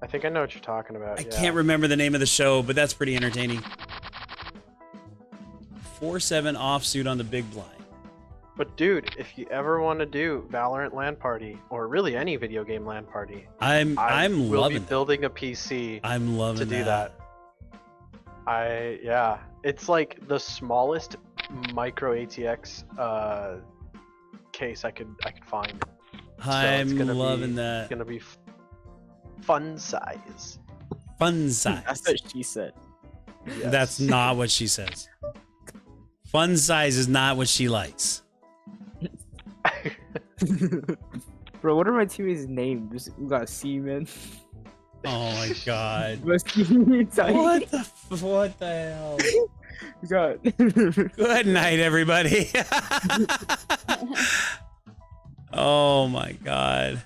I think I know what you're talking about. I can't remember the name of the show, but that's pretty entertaining. 4-7 offsuit on the big blind. But dude, if you ever want to do Valorant LAN party or really any video game LAN party, I'm will loving be building a PC. I'm loving to do that. It's like the smallest micro ATX case I could find. I'm loving that. It's gonna be fun size. Fun size. That's what she said. Yes. That's not what she says. Fun size is not what she likes. Bro, what are my teammates' names? We got Seaman. Oh my god. What What the hell? We got Good night, everybody. Oh my god.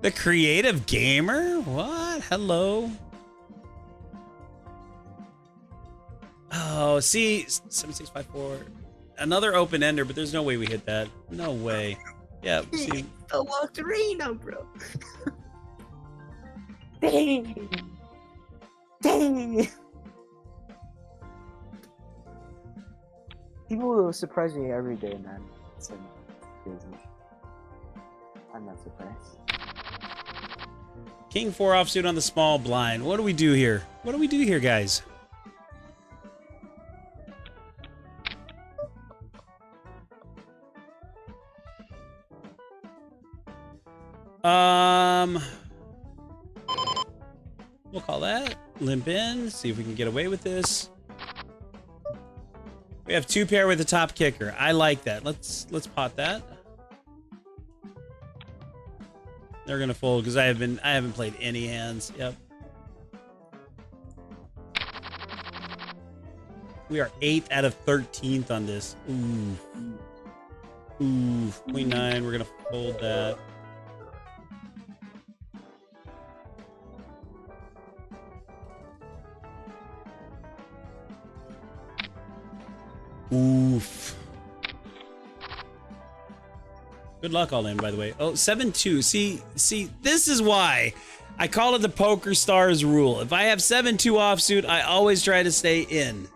The creative gamer? What? Hello? Oh, see, 7654. Another open ender, but there's no way we hit that. No way. Yeah, see. the Arena, bro. Dang. Dang. People will surprise me every day, man. It's like crazy. I'm not surprised. King 4 offsuit on the small blind. What do we do here? What do we do here, guys? We'll call that. Limp in. See if we can get away with this. We have 2 pair with the top kicker. I like that. Let's pot that. They're gonna fold because I haven't played any hands. Yep. We are 8th out of 13th on this. Ooh. Ooh. Queen 9. We're gonna fold that. Oof. Good luck all in, by the way. Oh, 7-2. See, this is why I call it the Poker Stars rule. If I have 7-2 offsuit, I always try to stay in.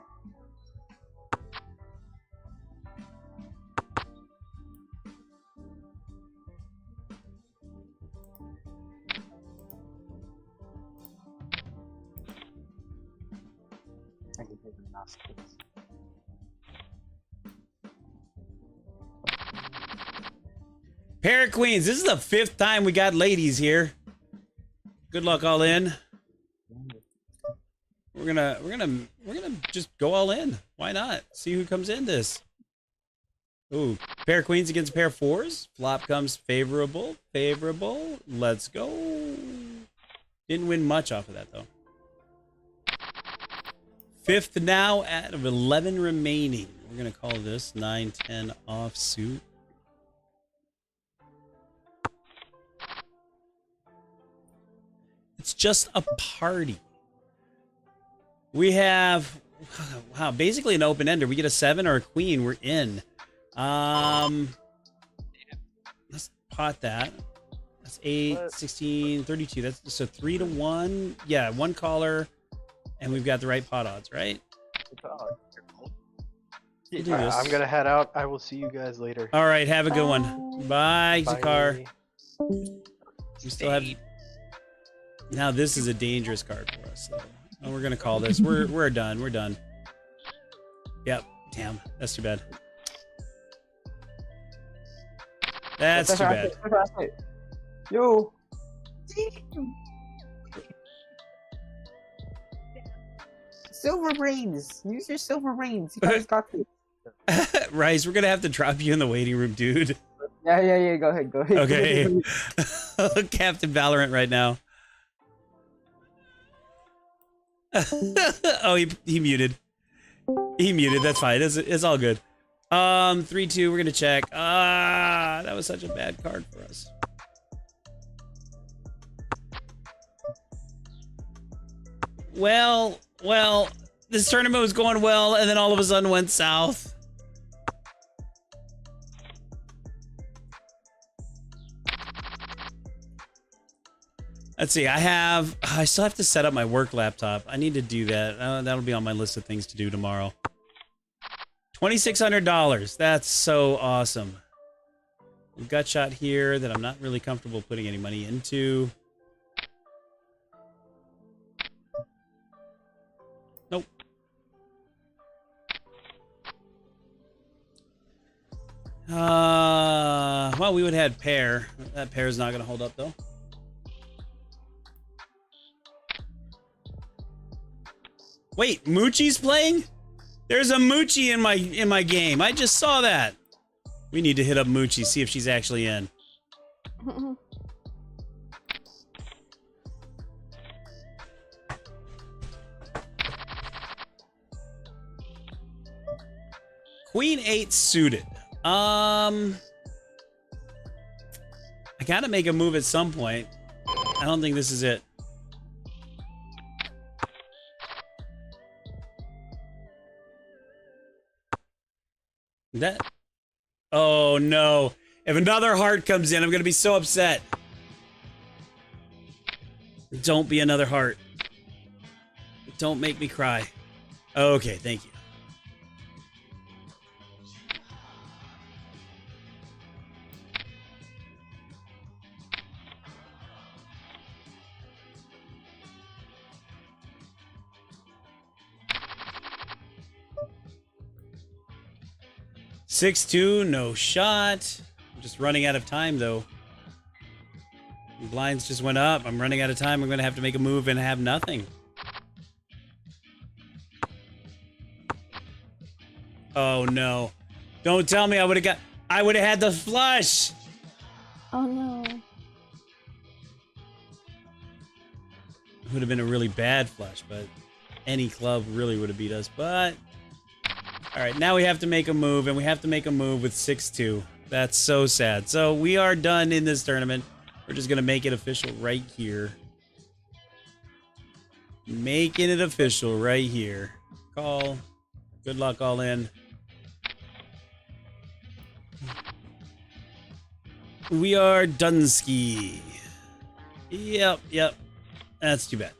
I can take the mouse, please. Pair of queens. This is the 5th time we got ladies here. Good luck all in. We're gonna just go all in. Why not? See who comes in this. Ooh, pair of queens against pair of 4s. Flop comes favorable. Favorable. Let's go. Didn't win much off of that though. 5th now out of 11 remaining. We're gonna call this 9-10 offsuit. It's just a party. We have, wow, basically an open ender. We get a 7 or a queen, we're in. Let's pot that. That's 8, What? 16, 32. That's so 3 to 1. Yeah, 1 caller, and we've got the right pot odds, right? We'll do Alright, this. I'm gonna head out. I will see you guys later. All right, have a good one. Bye, Zakar. Bye. We still have. Now this is a dangerous card for us. So. Oh, we're gonna call this. We're done. We're done. Yep. Damn. That's too bad. That's too bad. Yo. Silver brains. Use your silver brains. You guys got this. Rice, we're gonna have to drop you in the waiting room, dude. Yeah. Go ahead. Okay. Captain Valorant right now. Oh, he muted. He muted. That's fine. It's all good. 3-2. We're gonna check. That was such a bad card for us. Well, this tournament was going well, and then all of a sudden went south. Let's see. I still have to set up my work laptop. I need to do that. That'll be on my list of things to do tomorrow. $2,600. That's so awesome. We've got shot here that I'm not really comfortable putting any money into. Nope. Well, we would have had pair. That pair is not going to hold up though. Wait, Moochie's playing? There's a Moochie in my game. I just saw that. We need to hit up Moochie, see if she's actually in. Queen 8 suited. I gotta make a move at some point. I don't think this is it. That. Oh no. If another heart comes in, I'm gonna be so upset. Don't be another heart. Don't make me cry. Okay, thank you. (6-2), no shot. I'm just running out of time though. Blinds just went up. I'm running out of time. I'm gonna have to make a move and have nothing. Oh no. Don't tell me I would have had the flush. Oh no. It would have been a really bad flush, but any club really would have beat us. But all right, now we have to make a move, and we have to make a move with 6-2. That's so sad. So we are done in this tournament. We're just gonna make it official right here. Making it official right here. Call. Good luck all in. We are Dunsky. Yep. That's too bad.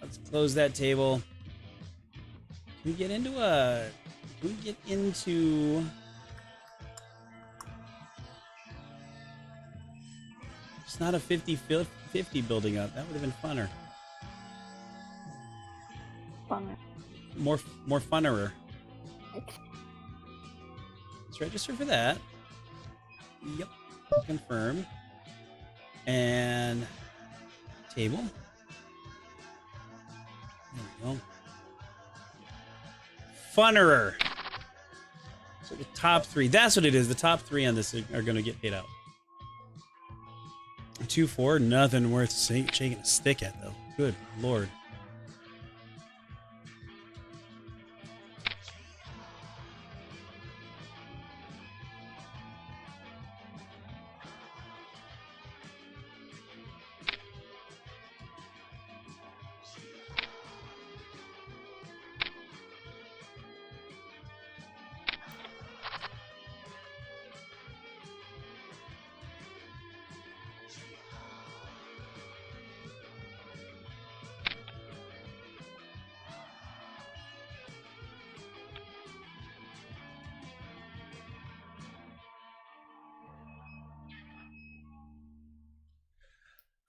Let's close that table. Can we get into it's not a 50-50 building up. That would have been funner. Bummer. More funnerer. Let's register for that. Yep. Confirm. And table. There we go. Funnerer. So the top 3. That's what it is. The top 3 on this are going to get paid out. 2-4. Nothing worth shaking a stick at, though. Good lord.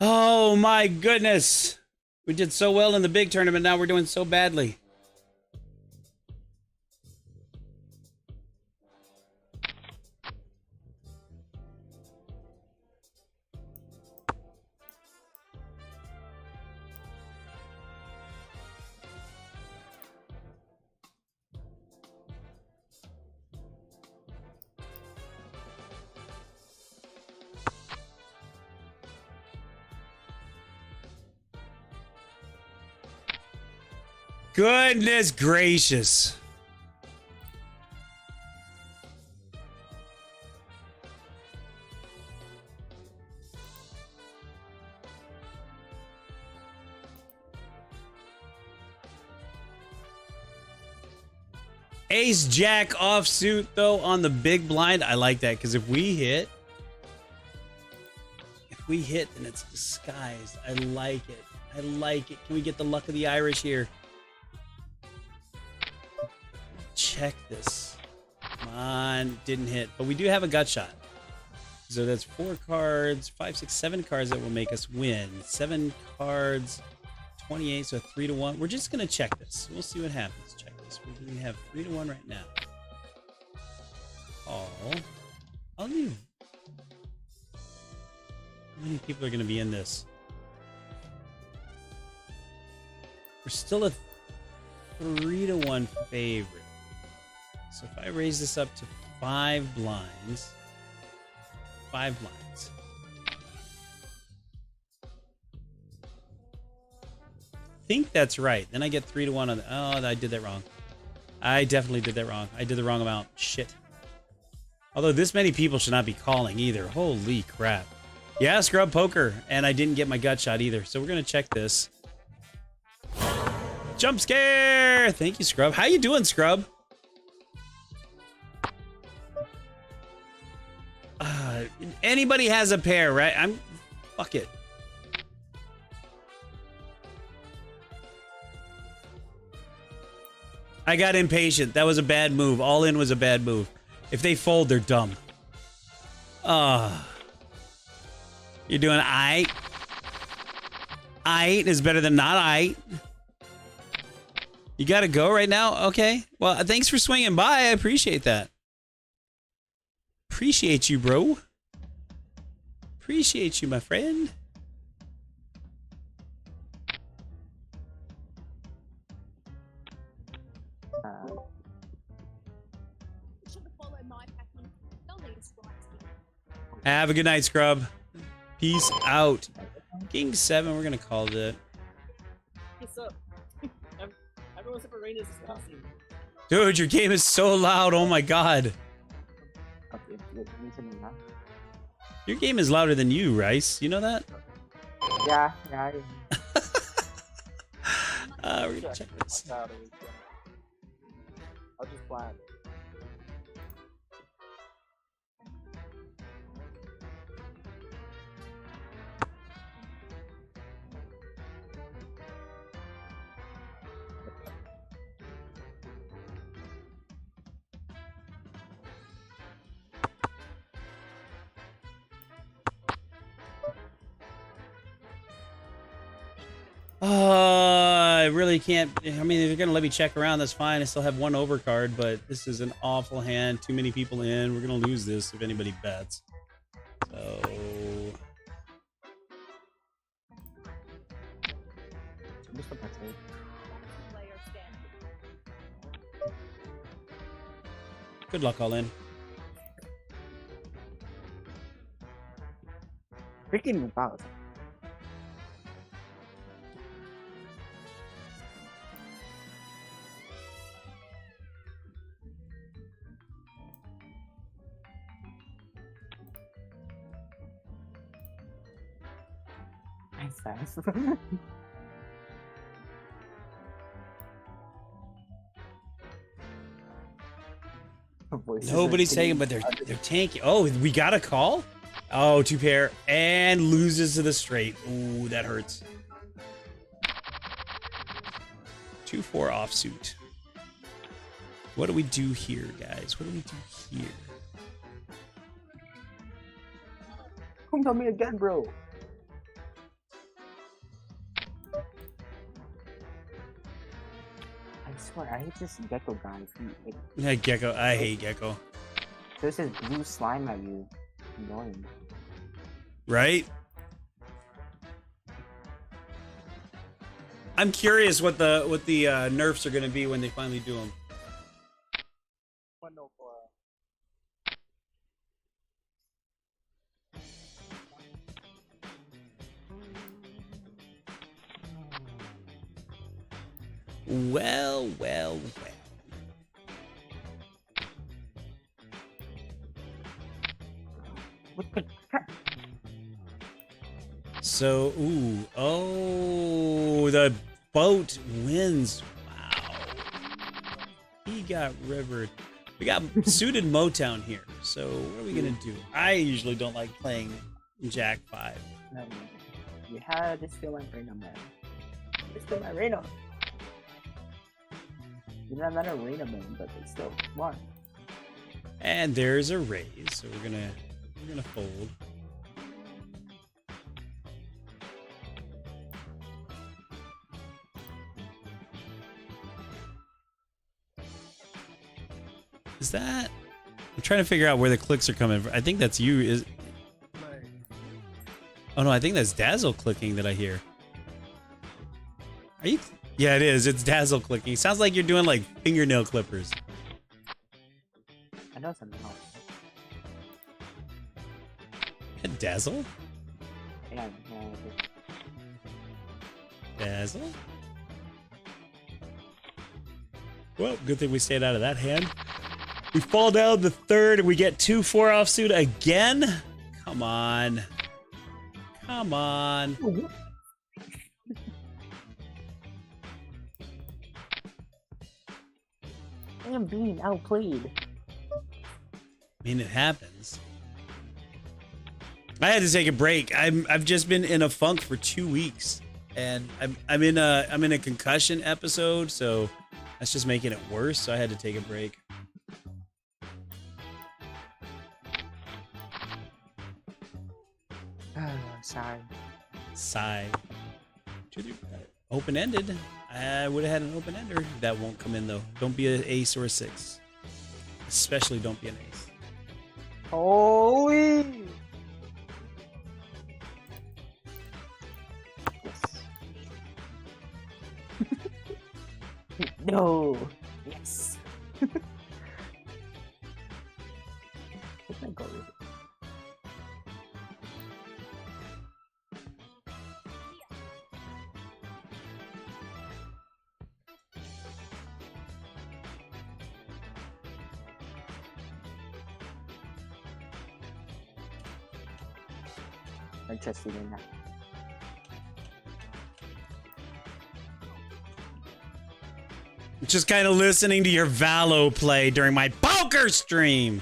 Oh my goodness. We did so well in the big tournament. Now we're doing so badly. Goodness gracious. Ace Jack offsuit though on the big blind. I like that because if we hit, then it's disguised. I like it. I like it. Can we get the luck of the Irish here? Check this. Come on, didn't hit, but we do have a gut shot. So that's 4 cards, 5, 6, 7 cards that will make us win. 7 cards, 28, so 3 to 1. We're just gonna check this. We'll see what happens. Check this. We have 3 to 1 right now. Oh, I'll leave. How many people are gonna be in this? We're still a 3 to 1 favorite. So if I raise this up to 5 blinds, 5 blinds. I think that's right. Then I get 3 to 1 on the, oh, I did that wrong. I definitely did that wrong. I did the wrong amount. Shit. Although this many people should not be calling either. Holy crap. Yeah, scrub poker. And I didn't get my gut shot either. So we're going to check this. Jump scare. Thank you, Scrub. How you doing, Scrub? Anybody has a pair, right? Fuck it. I got impatient. That was a bad move. All in was a bad move. If they fold, they're dumb. You're doing aight. Aight is better than not aight. You gotta go right now? Okay. Well, thanks for swinging by. I appreciate that. Appreciate you, bro. Appreciate you, my friend. Have a good night, Scrub. Peace out. King 7, we're gonna call it. What's up? Everyone except for Rain is discussing. Dude, your game is so loud. Oh my god. Okay, listen now. Your game is louder than you, Rice. You know that? Yeah. We're gonna check this. I'll just plan. I really can't. I mean, if you're gonna let me check around, that's fine. I still have 1 overcard, but this is an awful hand. Too many people in. We're gonna lose this if anybody bets. So good luck, all in. Freaking wow. Fast. Nobody's taking, but they're tanking. Oh, we got a call? Oh, 2 pair and loses to the straight. Ooh, that hurts. 2-4 offsuit. What do we do here, guys? What do we do here? Don't tell me again, bro. swear, I hate this gecko guy. Like, Yeah, Gecko. I hate Gecko. there's this blue slime at you. Annoying. Right? I'm curious what the nerfs are going to be when they finally do them. 104. Well. What the crap? So, the boat wins. Wow. He got rivered. We got suited Motown here. So, what are we going to do? I usually don't like playing Jack 5. No, you had this feel like Reno, man. This feel like Reno. You're not a Reno man, but it's still one. And there's a raise, so we're gonna fold. Is that? I'm trying to figure out where the clicks are coming from. I think that's you. Is? Oh no, I think that's Dazzle clicking that I hear. Are you? Yeah, it is. It's Dazzle clicking. Sounds like you're doing like fingernail clippers. I know something else. Dazzle? Yeah. Dazzle? Well, good thing we stayed out of that hand. We fall down the third and we get 2-4 offsuit again? Come on. Come on. I am being outplayed. I mean, it happens. I had to take a break. I've just been in a funk for 2 weeks, and I'm in a concussion episode, so that's just making it worse. So I had to take a break. Sorry. Sigh. Open ended. I would have had an open ender. That won't come in though. Don't be an ace or a 6. Especially don't be an ace. Holy! Yes. No. Yes. Where'd I go with it? Interested in that. Just kind of listening to your Valo play during my poker stream.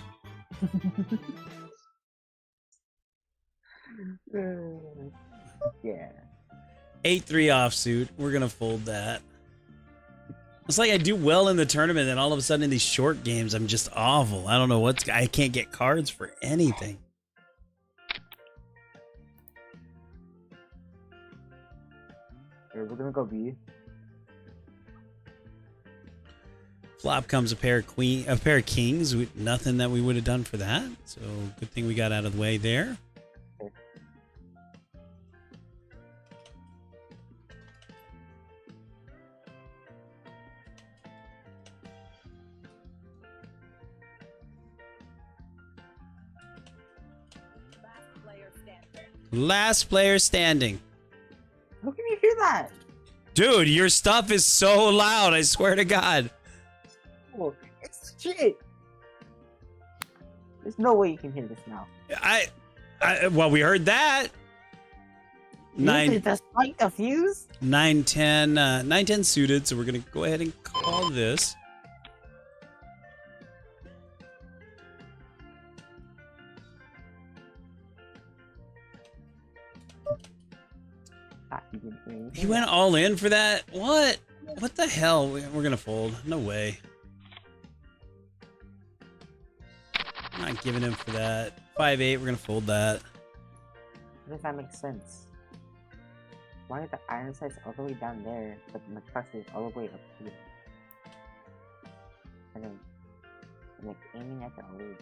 Yeah. 8-3 offsuit. We're gonna fold that. It's like I do well in the tournament, and all of a sudden in these short games, I'm just awful. I don't know what's. I can't get cards for anything. Here, we're gonna go B. Flop comes a pair of kings. Nothing that we would have done for that. So good thing we got out of the way there. Okay. Last player standing. How can you hear that? Dude, your stuff is so loud. I swear to God. Oh, it's shit. There's no way you can hear this now. Well, we heard that. Usually the spike the fuse? 9-10 suited, so we're gonna go ahead and call this. He went all in for that? What? What the hell? We're gonna fold. No way. I'm not giving him for that. 5-8, we're gonna fold that. What if that makes sense? Why are the iron sights all the way down there, but the crux is all the way up here? I'm like aiming at the lead.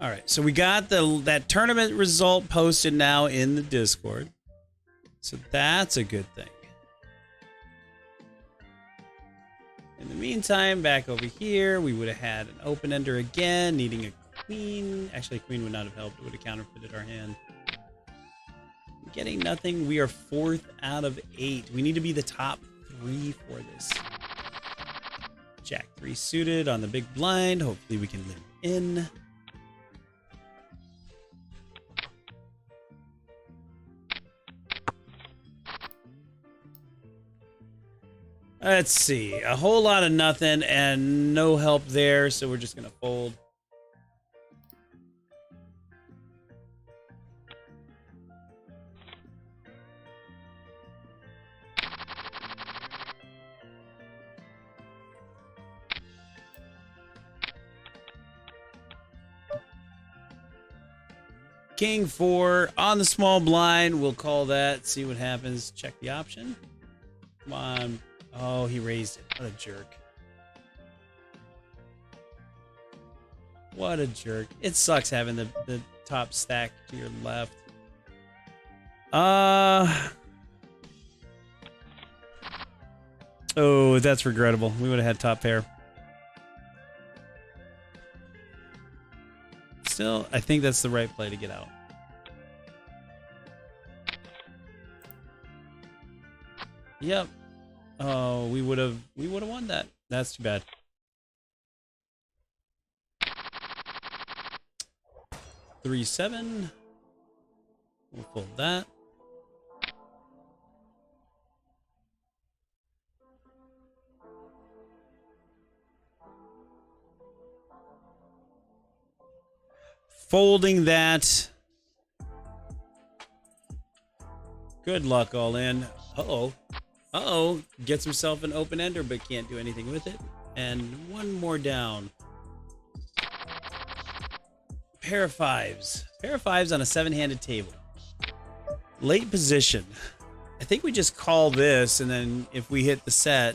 All right, so we got that tournament result posted now in the Discord. So that's a good thing. In the meantime, back over here, we would have had an open-ender again, needing a queen. Actually, a queen would not have helped. It would have counterfeited our hand. Getting nothing. We are 4th out of 8. We need to be the top 3 for this. Jack 3 suited on the big blind. Hopefully we can live in. Let's see. A whole lot of nothing and no help there, so we're just going to fold. King 4 on the small blind. We'll call that. See what happens. Check the option. Come on. Oh, he raised it. What a jerk. What a jerk. It sucks having the top stack to your left. Oh, that's regrettable. We would have had top pair. Still, I think that's the right play to get out. Yep. Oh, we would have won that. That's too bad. Three, 7. We'll fold that. Folding that. Good luck all in. Uh-oh. Uh-oh. Gets himself an open ender, but can't do anything with it. And one more down. Pair of 5s. Pair of 5s on a 7-handed table. Late position. I think we just call this, and then if we hit the set...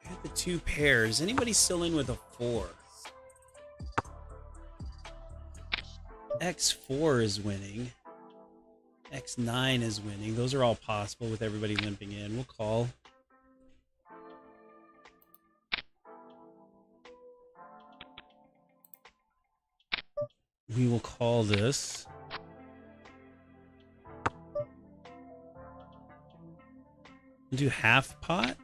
hit the 2 pairs. Anybody still in with a 4? X4 is winning. X9 is winning. Those are all possible with everybody limping in. We'll call. We will call this. We'll do half pot.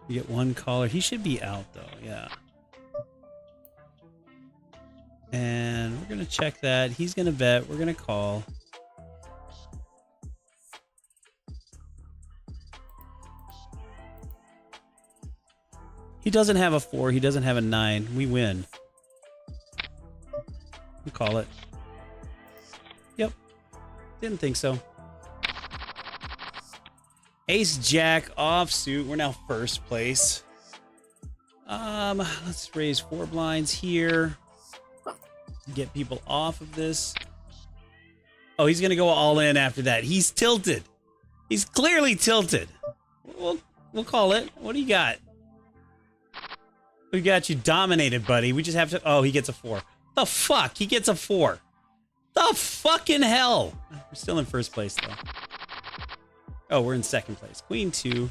You get 1 caller. He should be out though, yeah. And we're going to check that. He's going to bet. We're going to call. He doesn't have a 4. He doesn't have a 9. We win. We call it. Yep. Didn't think so. Ace Jack offsuit. We're now 1st place. Let's raise 4 blinds here. Get people off of this. Oh, he's gonna go all in after that. He's tilted. He's clearly tilted. We'll call it. What do you got? We got you dominated, buddy. We just have to... Oh, he gets a 4. The fuck? He gets a 4. The fucking hell? We're still in 1st place, though. Oh, we're in 2nd place. Queen 2.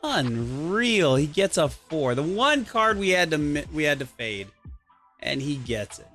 Unreal. He gets a 4. The one card we had to fade, and he gets it.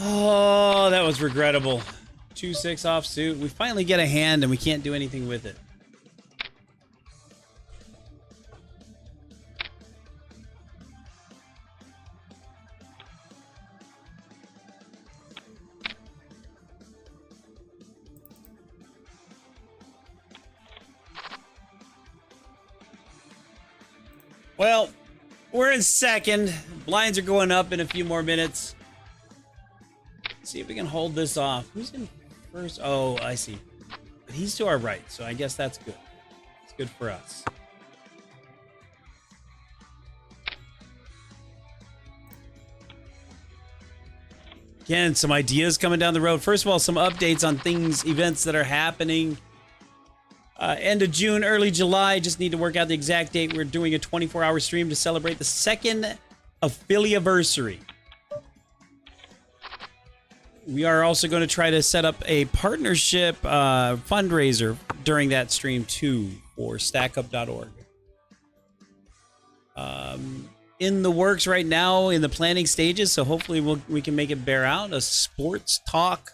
Oh, that was regrettable. 2-6 offsuit. We finally get a hand and we can't do anything with it. Well, we're in second. Blinds are going up in a few more minutes. Let's see if we can hold this off. Who's in first? Oh, I see. But he's to our right, so I guess that's good. It's good for us. Again, some ideas coming down the road. First of all, some updates on things, events that are happening. End of June, early July. Just need to work out the exact date. We're doing a 24-hour stream to celebrate the second affiliaversary. We are also going to try to set up a partnership fundraiser during that stream too for stackup.org. In the works right now, in the planning stages, so hopefully we can make it bear out, a sports talk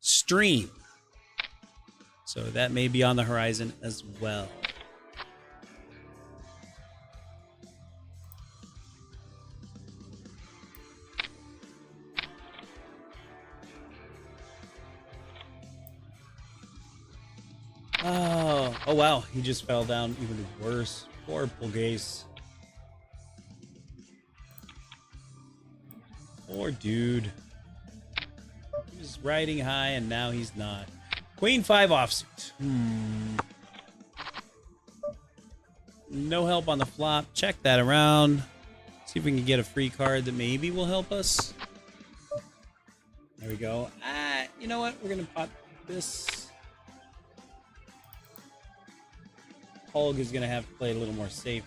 stream. So that may be on the horizon as well. Oh wow, he just fell down even worse. Poor Pulgase. Poor dude. He was riding high and now he's not. Queen 5 offsuit. No help on the flop. Check that around. See if we can get a free card that maybe will help us. There we go. You know what? We're going to pot this. Hulk is going to have to play a little more safe.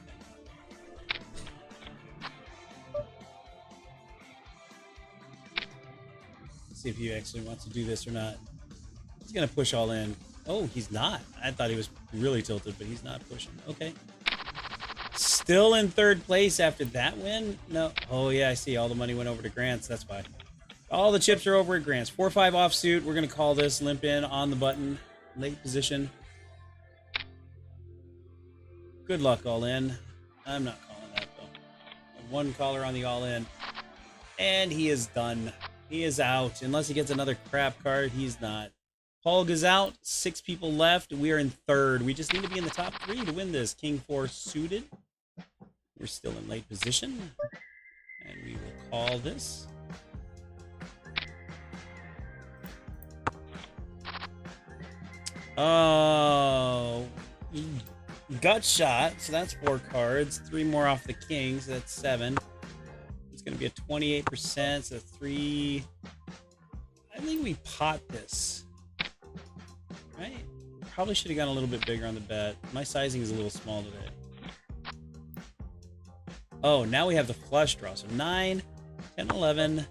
See if he actually wants to do this or not. He's gonna push all in. Oh, he's not. I thought he was really tilted, but he's not pushing. Okay. Still in third place after that win? No. Oh yeah, I see. All the money went over to Grants. That's why. All the chips are over at Grants. 4-5 offsuit. We're gonna call this limp in on the button. Late position. Good luck all in. I'm not calling that though. One caller on the all in. And he is done. He is out. Unless he gets another crap card, he's not. Hulk is out. 6 people left. We are in third. We just need to be in the top 3 to win this. King 4 suited. We're still in late position. And we will call this. Oh. Gut shot. So that's 4 cards. 3 more off the king. So that's 7. Going to be a 28%, so 3. I think we pot this, right? Probably should have gone a little bit bigger on the bet. My sizing is a little small today. Oh, now we have the flush draw. So 9, 10, 11,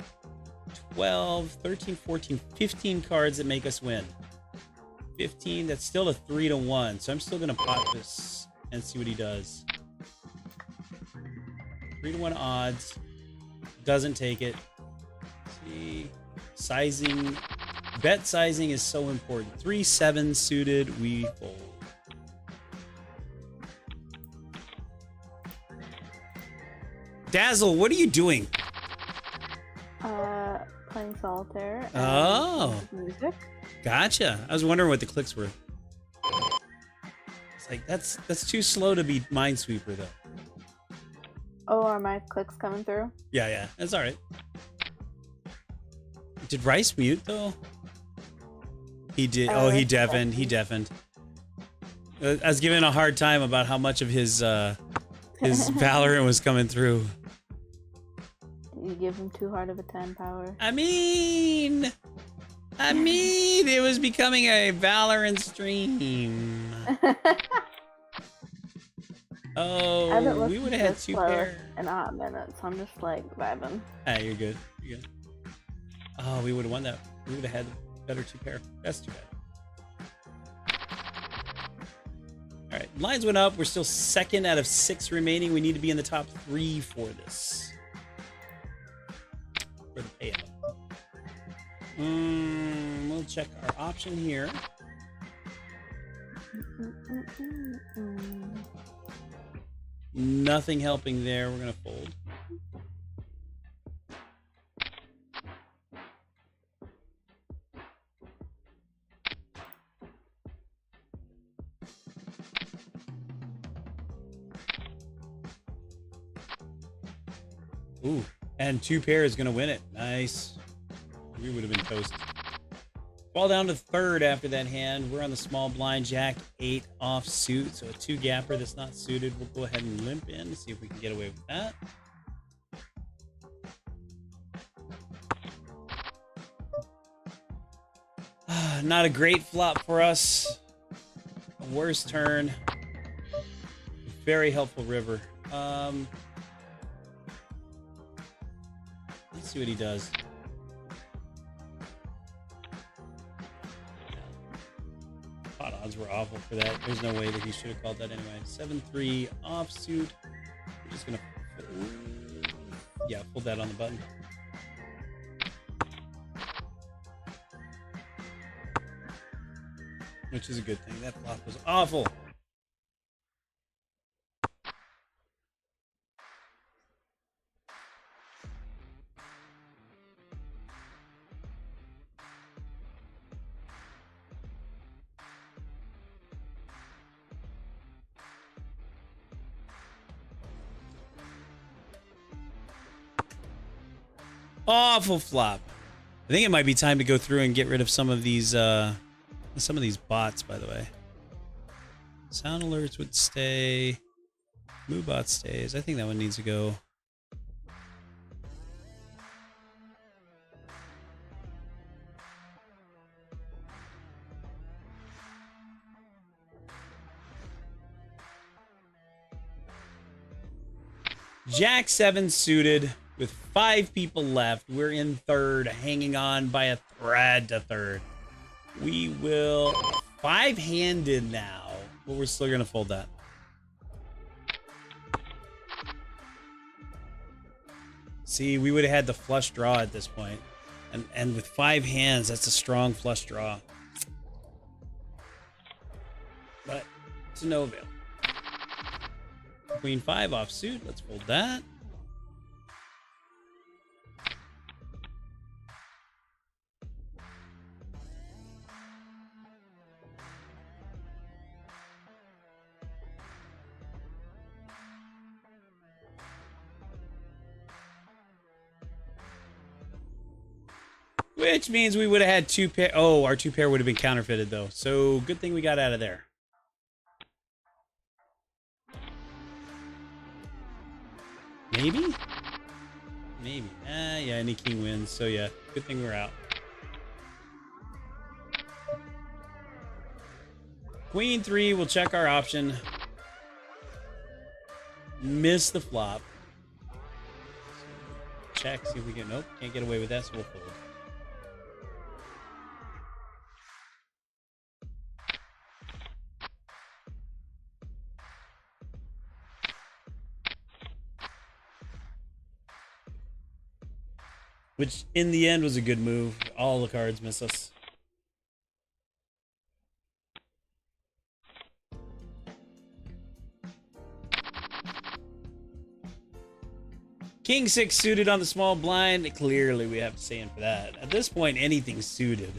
12, 13, 14, 15 cards that make us win. 15, that's still a 3-1. So I'm still going to pot this and see what he does. 3-1 odds. Doesn't take it. See, sizing, bet sizing is so important. 3-7 suited, we fold. Dazzle, what are you doing? Playing solitaire. And Oh, music. gotcha. I was wondering what the clicks were. It's like that's too slow to be Minesweeper though. Oh, are my clicks coming through? Yeah, that's all right. Did Rice mute though? He did. Oh, he deafened. He deafened. I was giving a hard time about how much of his Valorant was coming through. You give him too hard of a 10 power. I mean, it was becoming a Valorant stream. Oh, we would have had 2 pair. In a hot minute, so I'm just like vibing. Ah, you're good. You're good. Oh, we would have won that. We would have had better 2 pair. That's too bad. All right, lines went up. We're still second out of 6 remaining. We need to be in the top 3 for this. For the payout. We'll check our option here. Nothing helping there. We're gonna fold. Ooh, and 2 pair is going to win it. Nice. We would have been toast. Fall down to third after that hand. We're on the small blind, jack 8 offsuit. So a 2 gapper that's not suited. We'll go ahead and limp in to see if we can get away with that. Not a great flop for us. A worse turn. Very helpful river. Let's see what he does. Pot odds were awful for that. There's no way that he should have called that anyway. 7-3 offsuit. We're just gonna, yeah, pull that on the button. Which is a good thing. That flop was awful. Awful flop. I think it might be time to go through and get rid of some of these bots, by the way. Sound alerts would stay. MooBot stays. I think that one needs to go. Jack 7 suited with 5 people left. We're in third, hanging on by a thread to third. We will 5-handed now, but we're still gonna fold that. See, we would have had the flush draw at this point. And with 5 hands, that's a strong flush draw. But to no avail. Queen 5 offsuit. Let's fold that. Which means we would have had 2 pair. Oh, our 2 pair would have been counterfeited though. So good thing we got out of there. Maybe? Maybe. Yeah, any king wins. So yeah, good thing we're out. Queen 3, we'll check our option. Miss the flop. Check, see if we can. Nope, can't get away with that, so we'll fold. Which, in the end, was a good move. All the cards miss us. King 6 suited on the small blind. Clearly, we have to stay in for that. At this point, anything's suited.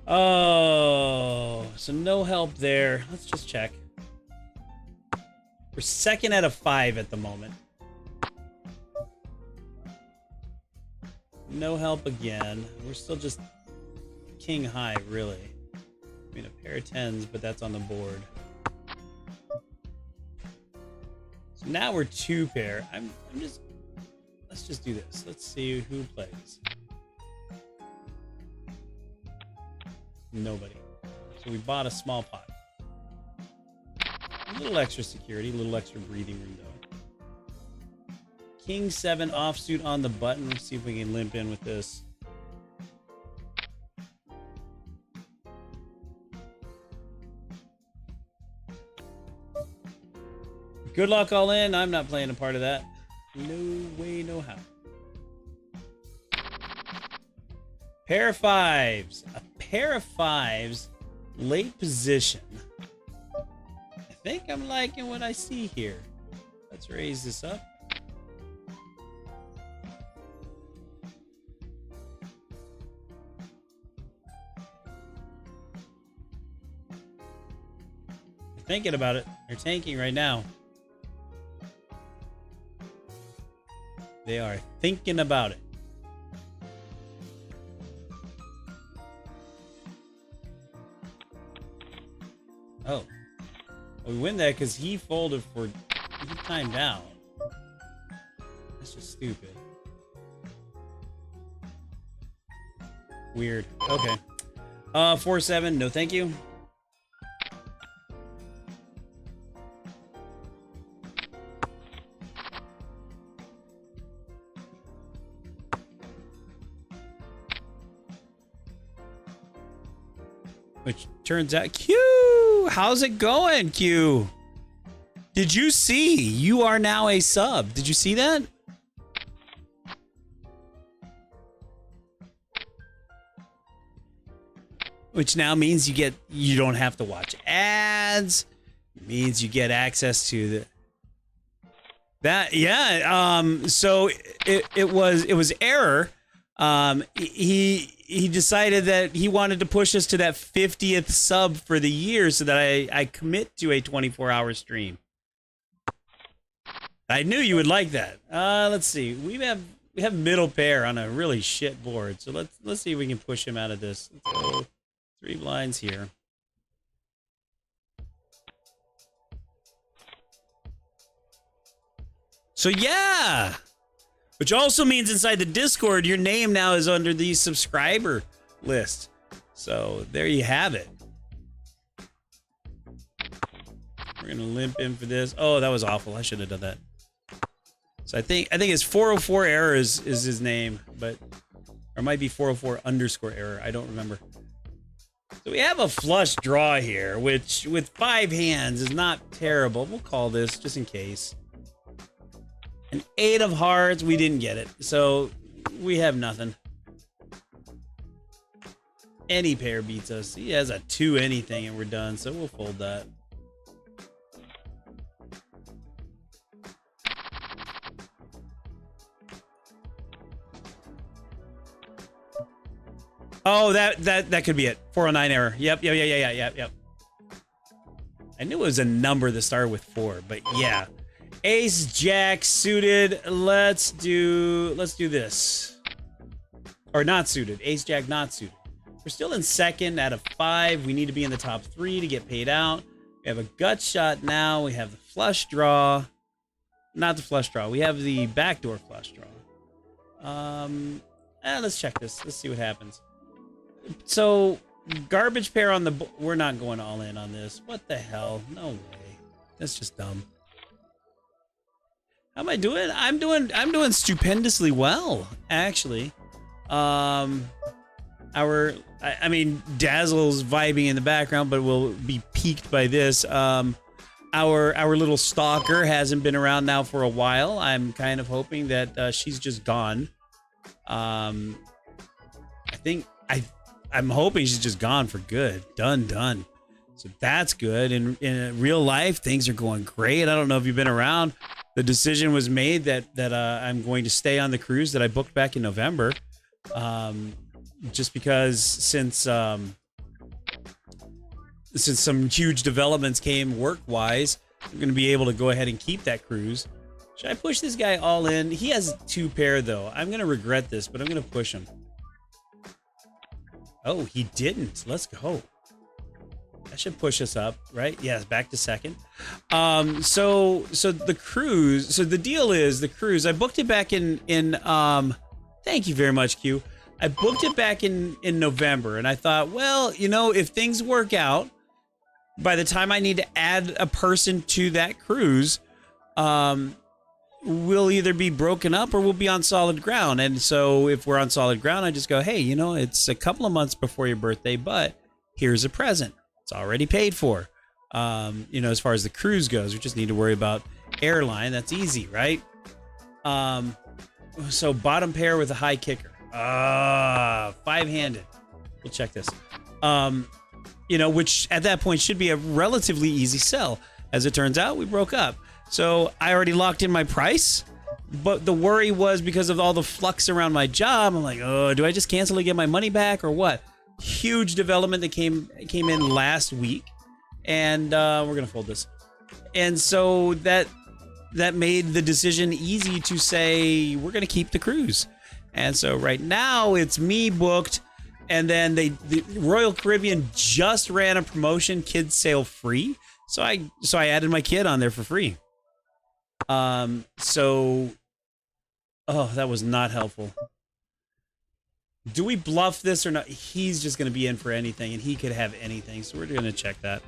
Oh, so no help there. Let's just check. We're second out of 5 at the moment. No help again. We're still just king high, really. I mean, a pair of 10s, but that's on the board. So now we're 2 pair. Let's just do this. Let's see who plays. Nobody. So we bought a small pot. A little extra security, a little extra breathing room though. King 7 offsuit on the button. Let's see if we can limp in with this. Good luck all in. I'm not playing a part of that. No way, no how. Pair of 5s. A pair of 5s. Late position. I think I'm liking what I see here. Let's raise this up. thinking about it. They're tanking right now. They are thinking about it. Oh. We win that because he folded for... He timed out. That's just stupid. Weird. Okay. 4-7. No thank you. Which turns out, Q, how's it going, Q? Did you see? You are now a sub. Did you see that? Which now means you don't have to watch ads. It means you get access to so it was error. He decided that he wanted to push us to that 50th sub for the year so that I commit to a 24-hour stream. I knew you would like that. Let's see. We have middle pair on a really shit board. So let's see if we can push him out of this. Let's go 3 blinds here. So yeah. Which also means inside the Discord, your name now is under the subscriber list. So there you have it. We're gonna limp in for this. Oh, that was awful. I should have done that. So I think his 404 error is his name, but or it might be 404 underscore error. I don't remember. So we have a flush draw here, which with 5 hands is not terrible. We'll call this just in case. An 8 of hearts, we didn't get it, so we have nothing. Any pair beats us. He has a 2 anything and we're done, so we'll fold that. Oh, that could be it. 409 error. Yep. I knew it was a number that started with 4, but yeah. Ace, Jack, suited. Let's do this. Or not suited. Ace, Jack, not suited. We're still in second out of 5. We need to be in the top 3 to get paid out. We have a gut shot now. We have the flush draw. Not the flush draw. We have the backdoor flush draw. Let's check this. Let's see what happens. So, garbage pair on the... We're not going all in on this. What the hell? No way. That's just dumb. How am I doing? I'm doing stupendously well, actually. I mean, Dazzle's vibing in the background, but we'll be peaked by this. Our little stalker hasn't been around now for a while. I'm kind of hoping that she's just gone. I'm hoping she's just gone for good. Done. So that's good. In real life, things are going great. I don't know if you've been around. The decision was made that I'm going to stay on the cruise that I booked back in November. Just because since some huge developments came work-wise, I'm going to be able to go ahead and keep that cruise. Should I push this guy all in? He has 2 pair, though. I'm going to regret this, but I'm going to push him. Oh, he didn't. Let's go. That should push us up, right? Yes, back to second. So the cruise. So the deal is the cruise. I booked it back in. Thank you very much, Q. I booked it back in November, and I thought, well, you know, if things work out, by the time I need to add a person to that cruise, we'll either be broken up or we'll be on solid ground. And so if we're on solid ground, I just go, hey, you know, it's a couple of months before your birthday, but here's a present. It's already paid for. You know, as far as the cruise goes, we just need to worry about airline. That's easy, right? So bottom pair with a high kicker. 5-handed. We'll check this. You know, which at that point should be a relatively easy sell. As it turns out, we broke up. So I already locked in my price, but the worry was because of all the flux around my job. I'm like, oh, do I just cancel to get my money back or what? Huge development that came in last week. and we're gonna fold this. And so that made the decision easy to say we're gonna keep the cruise. And so right now it's me booked, and then the Royal Caribbean just ran a promotion, kids sail free. So I added my kid on there for free. So, oh, that was not helpful. Do we bluff this or not? He's just going to be in for anything, and he could have anything. So we're going to check that.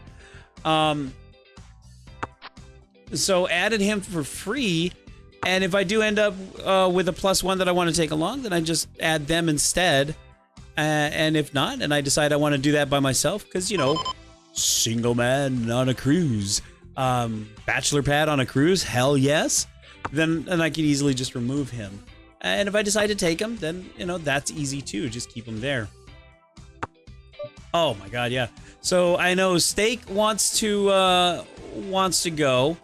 So added him for free. And if I do end up with a +1 that I want to take along, then I just add them instead. And if not, and I decide I want to do that by myself, because, you know, single man on a cruise, bachelor pad on a cruise, hell yes, then I could easily just remove him. And if I decide to take him, then, you know, that's easy too. Just keep him there. Oh my God, yeah. So I know Steak wants to go.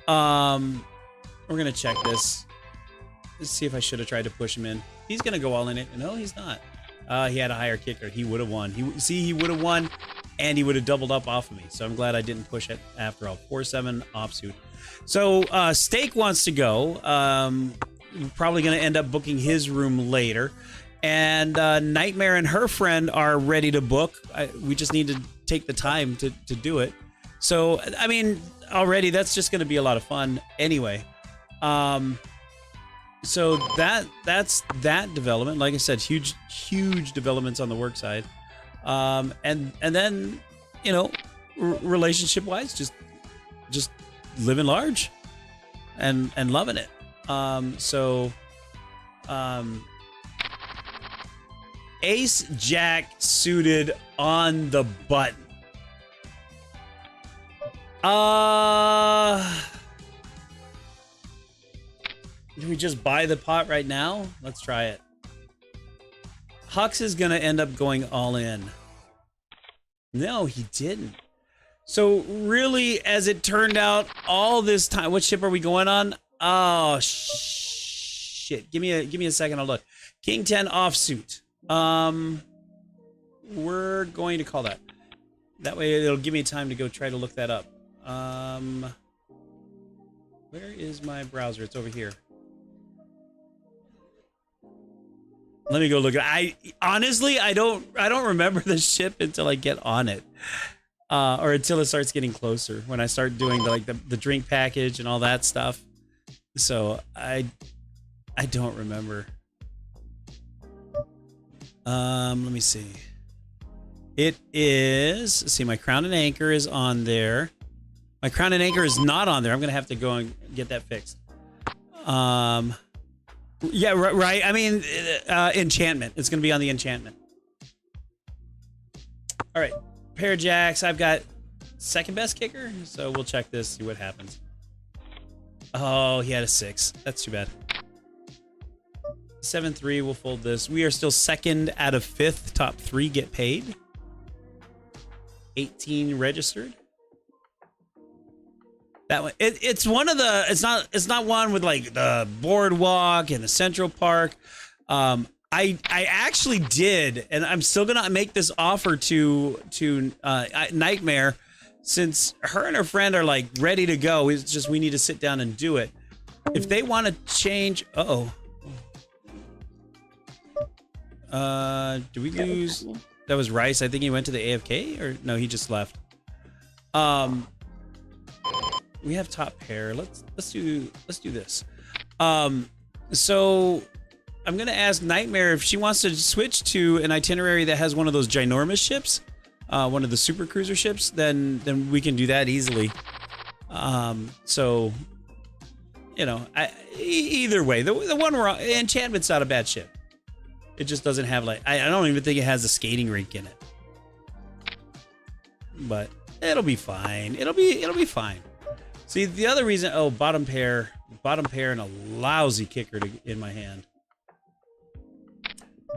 We're gonna check this. Let's see if I should have tried to push him in. He's gonna go all in it. No, he's not. He had a higher kicker. He would have won. He would have won, and he would have doubled up off of me. So I'm glad I didn't push it after all. 4-7 offsuit. So Steak wants to go. We're probably going to end up booking his room later. And Nightmare and her friend are ready to book. We just need to take the time to do it. So, I mean, already that's just going to be a lot of fun anyway. So that's that development. Like I said, huge developments on the work side. And then, you know, relationship wise, just living large and loving it. Ace Jack suited on the button. Do we just buy the pot right now? Let's try it. Hux is gonna end up going all in. No, he didn't. So really, as it turned out, all this time, what ship are we going on? Oh shit! Give me a second. I'll look. King 10 offsuit. We're going to call that. That way, it'll give me time to go try to look that up. Where is my browser? It's over here. Let me go look at it. Honestly, I don't remember the ship until I get on it. Or until it starts getting closer, when I start doing the drink package and all that stuff. So I don't remember. Let me see. It is, let's see, my Crown and Anchor is on there. My Crown and Anchor is not on there. I'm gonna have to go and get that fixed. Yeah, right. I mean, enchantment. It's gonna be on the enchantment. All right, pair of jacks. I've got second best kicker, so we'll check this, see what happens. Oh, he had a 6. That's too bad. 7-3. We'll fold this. We are still second out of 5th. Top 3 get paid. 18 registered. That one. It's one of the. It's not one with like the boardwalk and the Central Park. I actually did, and I'm still gonna make this offer to Nightmare, since her and her friend are like ready to go. It's just we need to sit down and do it. If they want to change, do we lose? That was Rice. I think he went to the AFK, or no, he just left. We have top pair. Let's do this. So I'm gonna ask Nightmare if she wants to switch to an itinerary that has one of those ginormous ships, one of the super cruiser ships. Then we can do that easily. So you know, either way, the one we're on, Enchantment's not a bad ship. It just doesn't have like I don't even think it has a skating rink in it. But it'll be fine. It'll be fine. See, the other reason, bottom pair and a lousy kicker in my hand.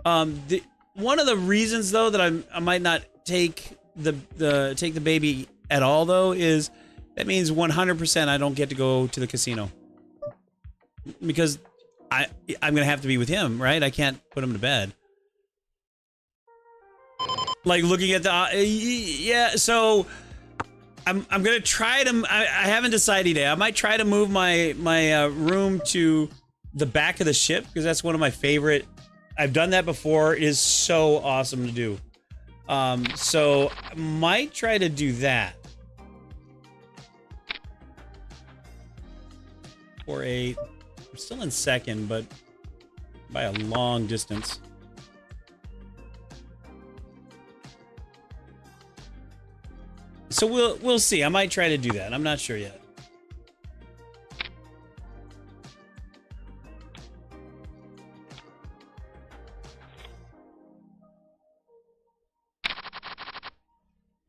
One of the reasons though that I might not take the baby at all though is that means 100% I don't get to go to the casino, because I'm gonna have to be with him, right? I can't put him to bed. Like looking at the yeah, so I'm gonna try to. I haven't decided yet. I might try to move my room to the back of the ship because that's one of my favorite. I've done that before. It is so awesome to do. So I might try to do that. 4-8. I'm still in second, but by a long distance. So we'll see. I might try to do that. I'm not sure yet.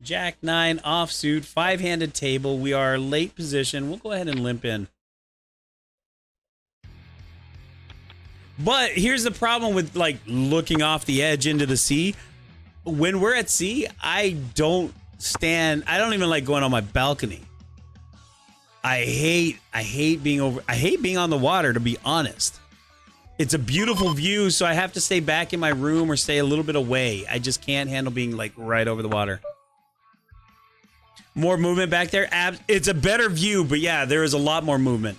Jack 9 offsuit, 5-handed table. We are late position. We'll go ahead and limp in. But here's the problem with like looking off the edge into the sea. When we're at sea, I don't even like going on my balcony. I hate being on the water, to be honest. It's a beautiful view, so I have to stay back in my room or stay a little bit away. I just can't handle being like right over the water. More movement back there. It's a better view, but yeah, there is a lot more movement.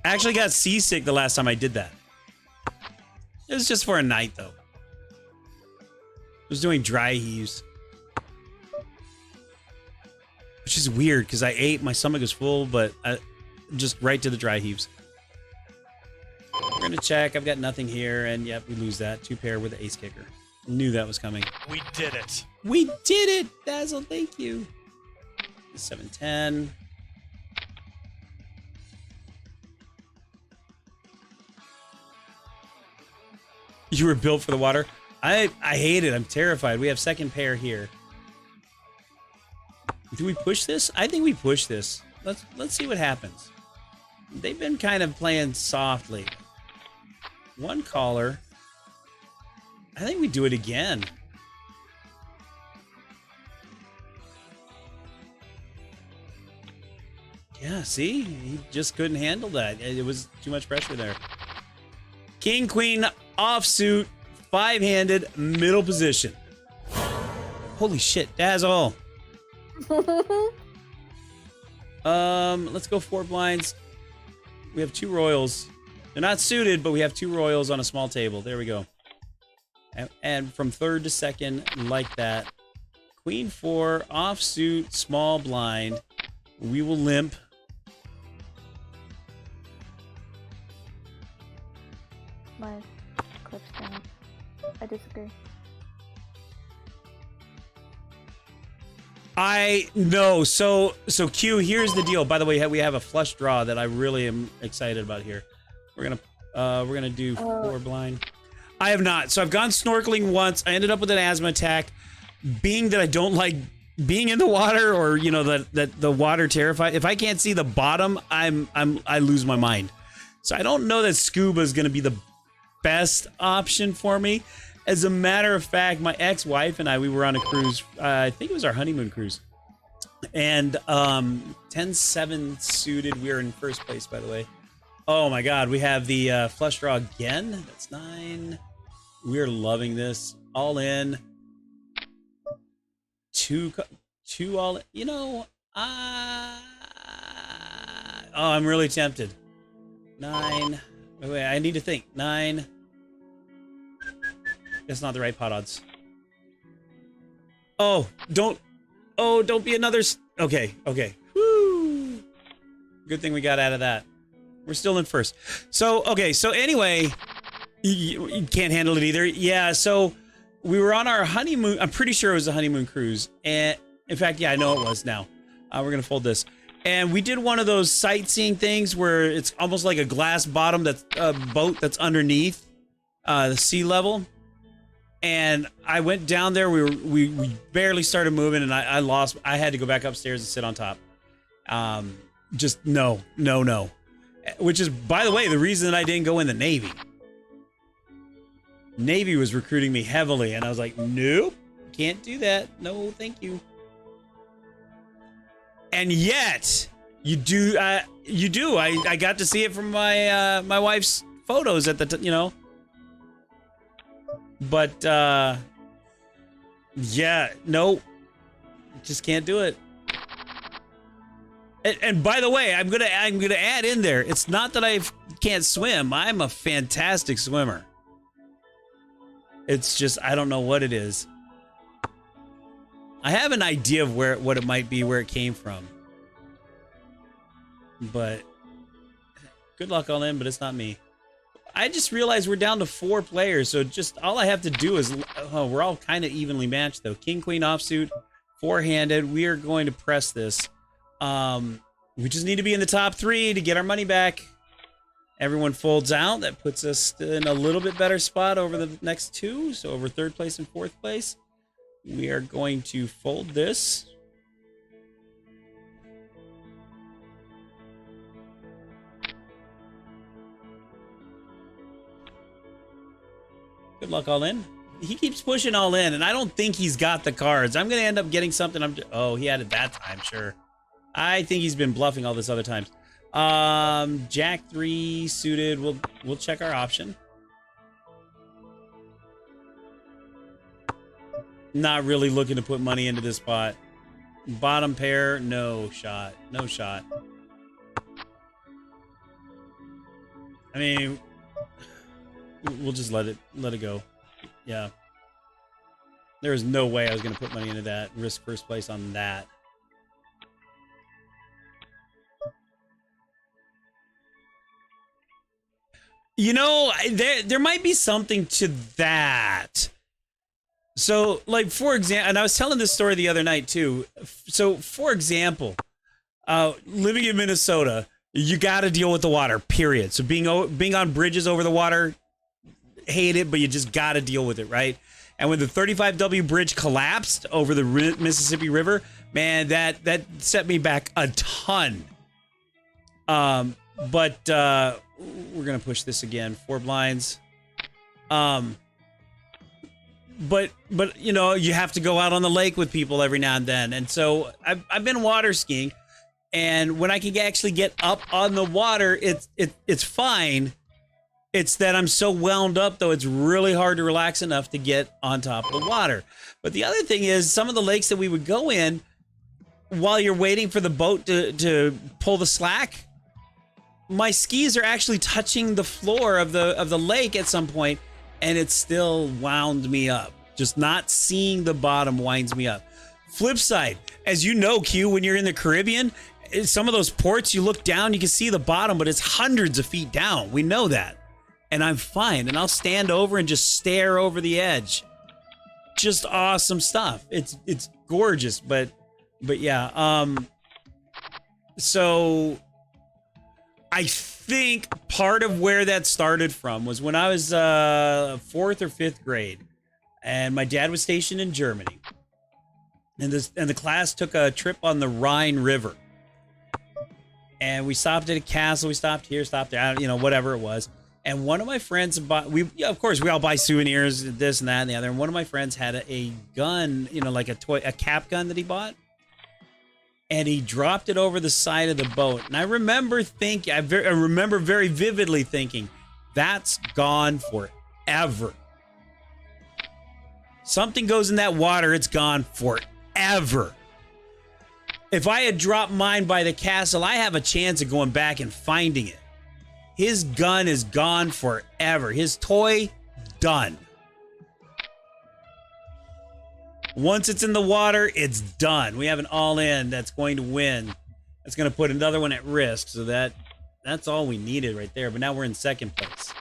I actually got seasick the last time I did that. It was just for a night, though. I was doing dry heaves. Which is weird, because I ate, my stomach is full, but just right to the dry heaves. We're going to check. I've got nothing here, and yep, we lose that. 2-pair with the ace kicker. Knew that was coming. We did it. We did it, Dazzle. Thank you. 7-10. You were built for the water. I hate it. I'm terrified. We have second pair here. Do we push this? I think we push this. Let's see what happens. They've been kind of playing softly. One caller. I think we do it again. Yeah, see? He just couldn't handle that. It was too much pressure there. King, queen, offsuit, 5-handed, middle position. Holy shit, Dazzle. Let's go 4 blinds. We have 2 royals. They're not suited, but we have 2 royals on a small table. There we go. And from third to second, like that. Queen 4, offsuit, small blind. We will limp. My clip's down. I disagree. I know. So Q, here's the deal. By the way, we have a flush draw that I really am excited about here. We're gonna do 4 blind. I have not. So I've gone snorkeling once. I ended up with an asthma attack. Being that I don't like being in the water, or you know that the water terrifies. If I can't see the bottom, I lose my mind. So I don't know that scuba is gonna be the best option for me. As a matter of fact, my ex-wife and we were on a cruise. I think it was our honeymoon cruise. And 10-7 suited. We were in first place, by the way. Oh my God, we have the flush draw again. That's 9. We're loving this. All in. 2 all in. You know, oh, I'm really tempted. 9. Wait, I need to think. 9. That's not the right pot odds. Oh, don't be another. Okay. Woo. Good thing we got out of that. We're still in first. So, okay. So anyway, you can't handle it either. Yeah. So we were on our honeymoon. I'm pretty sure it was a honeymoon cruise. And in fact, yeah, I know it was now. We're going to fold this. And we did one of those sightseeing things where it's almost like a glass bottom that's a boat that's underneath the sea level. And I went down there. We barely started moving, and I lost. I had to go back upstairs and sit on top. Just no. Which is, by the way, the reason that I didn't go in the Navy. Navy was recruiting me heavily, and I was like, nope, can't do that. No, thank you. And yet, you do. I got to see it from my my wife's photos at the you know. But yeah, no. Just can't do it. And by the way, I'm gonna add in there. It's not that I can't swim. I'm a fantastic swimmer. It's just I don't know what it is. I have an idea of what it might be, where it came from. But good luck all in, but it's not me. I just realized we're down to 4 players, so just all I have to do is we're all kind of evenly matched though. King Queen offsuit, 4-handed. We are going to press this. We just need to be in the top 3 to get our money back. Everyone folds out. That puts us in a little bit better spot over the next 2. So over 3rd place and 4th place. We are going to fold this. Good luck all in. He keeps pushing all in, and I don't think he's got the cards. I'm going to end up getting something. Oh, he had it that time, sure. I think he's been bluffing all this other times. Jack 3 suited. We'll check our option. Not really looking to put money into this spot. Bottom pair, no shot. No shot. I mean, we'll just let it go. Yeah. There is no way I was going to put money into that. Risk first place on that. You know, there might be something to that. So, like, for example, and I was telling this story the other night, too. So, for example, living in Minnesota, you got to deal with the water, period. So, being on bridges over the water, hate it, but you just got to deal with it, right? And when the 35W bridge collapsed over the Mississippi River, man, that set me back a ton. But we're going to push this again. 4 blinds. But you know, you have to go out on the lake with people every now and then. And so I've been water skiing, and when I can actually get up on the water, it's fine. It's that I'm so wound up, though, it's really hard to relax enough to get on top of the water. But the other thing is, some of the lakes that we would go in, while you're waiting for the boat to pull the slack, my skis are actually touching the floor of the lake at some point, and it still wound me up. Just not seeing the bottom winds me up. Flip side, as you know, Q, when you're in the Caribbean, some of those ports, you look down, you can see the bottom, but it's hundreds of feet down. We know that. And I'm fine, and I'll stand over and just stare over the edge. Just awesome stuff. It's gorgeous, but yeah. So I think part of where that started from was when I was 4th or 5th grade, and my dad was stationed in Germany, and the class took a trip on the Rhine River, and we stopped at a castle. We stopped here, stopped there, you know, whatever it was. And one of my friends bought, of course, we all buy souvenirs, this and that and the other. And one of my friends had a gun, you know, like a cap gun that he bought. And he dropped it over the side of the boat. And I remember thinking, I remember very vividly thinking, that's gone forever. Something goes in that water, it's gone forever. If I had dropped mine by the castle, I have a chance of going back and finding it. His gun is gone forever. His toy, done. Once it's in the water, it's done. We have an all-in that's going to win. That's going to put another one at risk. So that's all we needed right there. But now we're in 2nd place.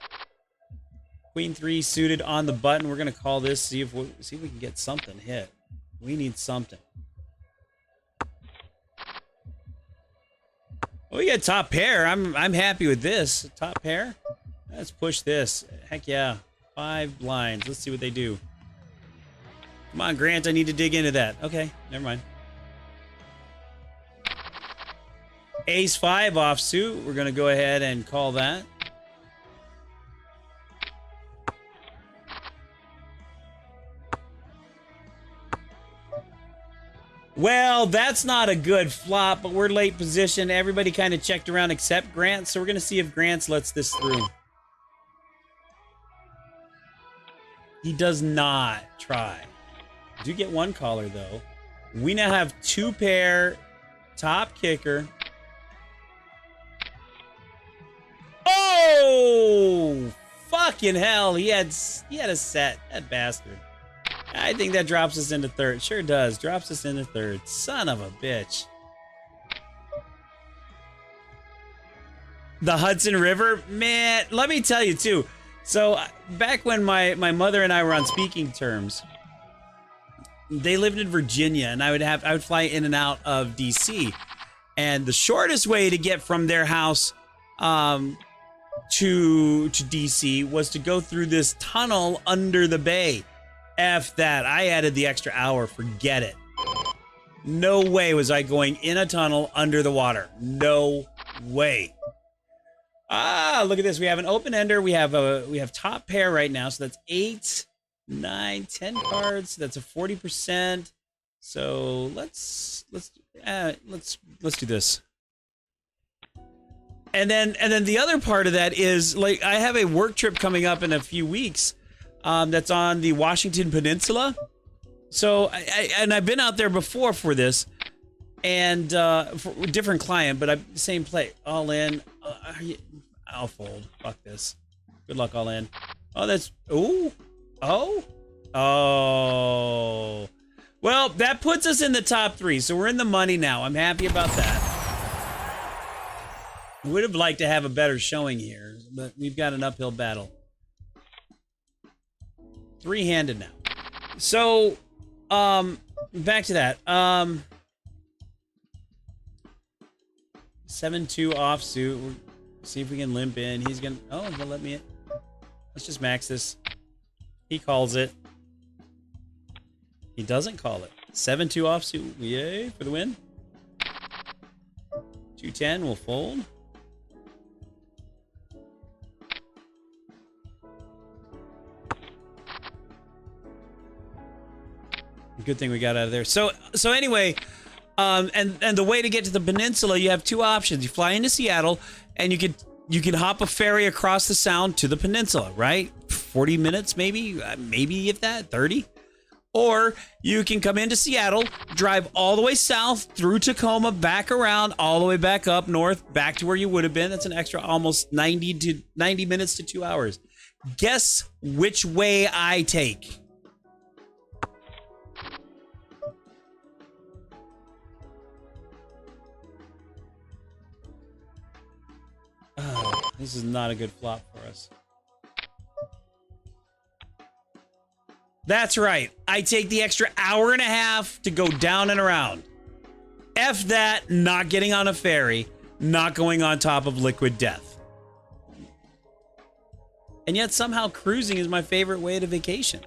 Queen 3 suited on the button. We're going to call this, see if we can get something hit. We need something. Well, we got top pair. I'm happy with this. Top pair. Let's push this. Heck yeah. 5 blinds. Let's see what they do. Come on, Grant. I need to dig into that. Okay, never mind. Ace 5 offsuit. We're going to go ahead and call that. Well, that's not a good flop, but we're late position. Everybody kind of checked around except Grant, so we're going to see if Grant lets this through. He does not try. Do get one caller, though. We now have 2 pair, top kicker. Oh, fucking hell! He had a set. That bastard. I think that drops us into third. Sure does. Drops us into third. Son of a bitch. The Hudson River, man. Let me tell you too. So back when my mother and I were on speaking terms, they lived in Virginia, and I would fly in and out of DC, and the shortest way to get from their house to DC was to go through this tunnel under the bay. F that. I added the extra hour. Forget it. No way was I going in a tunnel under the water. No way. Ah, look at this. We have an open ender. We have top pair right now, so that's 8, 9, 10 cards. That's a 40%. So let's do this. And then the other part of that is, like, I have a work trip coming up in a few weeks. That's on the Washington Peninsula. So I've been out there before for this, and for a different client, but same play. All in. I'll fold. Fuck this. Good luck, all in. Oh, that's oh. Well, that puts us in the top 3, so we're in the money now. I'm happy about that. Would have liked to have a better showing here, but we've got an uphill battle. 3-handed now. So, back to that. 7-2 offsuit. We'll see if we can limp in. He's gonna. Oh, he'll let me in. Let's just max this. He calls it. He doesn't call it. 7-2 offsuit. Yay for the win. 2-10 will fold. Good thing we got out of there. So anyway, and the way to get to the peninsula, you have 2 options. You fly into Seattle, and you can hop a ferry across the Sound to the peninsula, right? 40 minutes, maybe if that, 30. Or you can come into Seattle, drive all the way south through Tacoma, back around, all the way back up north, back to where you would have been. That's an extra almost 90 minutes to 2 hours. Guess which way I take. This is not a good flop for us. That's right. I take the extra hour and a half to go down and around. F that, not getting on a ferry, not going on top of liquid death. And yet somehow cruising is my favorite way to vacation.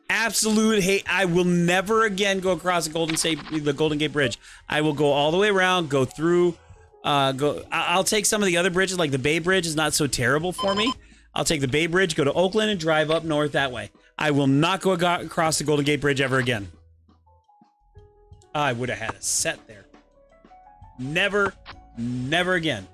Absolute hate. I will never again go across the Golden Gate Bridge. I will go all the way around, go through. I'll take some of the other bridges, like the Bay Bridge is not so terrible for me. I'll take the Bay Bridge, go to Oakland, and drive up north that way. I will not go across the Golden Gate Bridge ever again. I would have had a set there. Never again.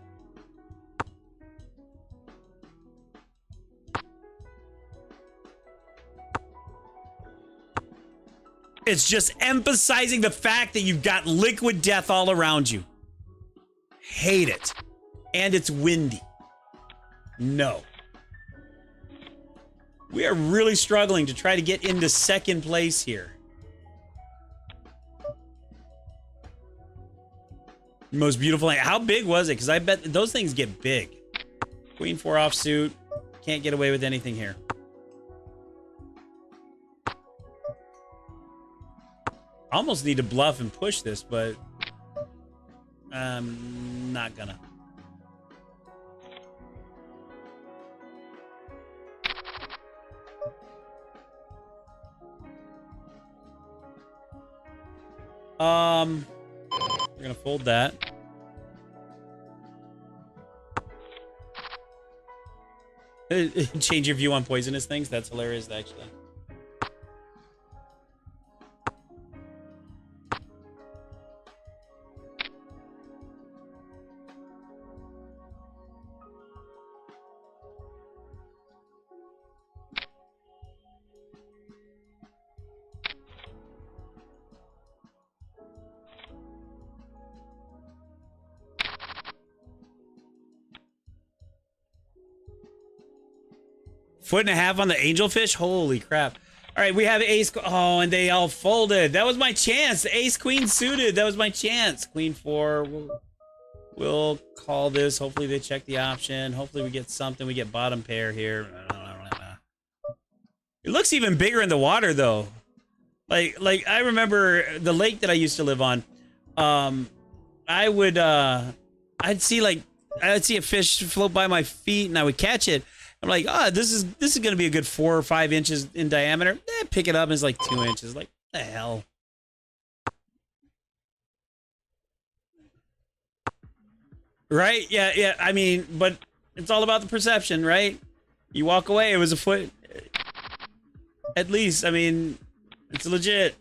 It's just emphasizing the fact that you've got liquid death all around you. Hate it. And it's windy. No. We are really struggling to try to get into second place here. Most beautiful thing. How big was it? Because I bet those things get big. Queen 4 offsuit. Can't get away with anything here. Almost need to bluff and push this, but I'm not gonna. We're gonna fold that. Change your view on poisonous things. That's hilarious, actually. Foot and a half on the angelfish? Holy crap. All right, we have ace. Oh, and they all folded. That was my chance. The ace queen suited. That was my chance. Queen 4. We'll call this. Hopefully they check the option. Hopefully we get something. We get bottom pair here. It looks even bigger in the water though. Like I remember the lake that I used to live on. I'd see a fish float by my feet and I would catch it. I'm like, oh, this is gonna be a good 4 or 5 inches in diameter. Pick it up and it's like 2 inches. Like, what the hell? Right? Yeah. I mean, but it's all about the perception, right? You walk away, it was a foot. At least, I mean, it's legit.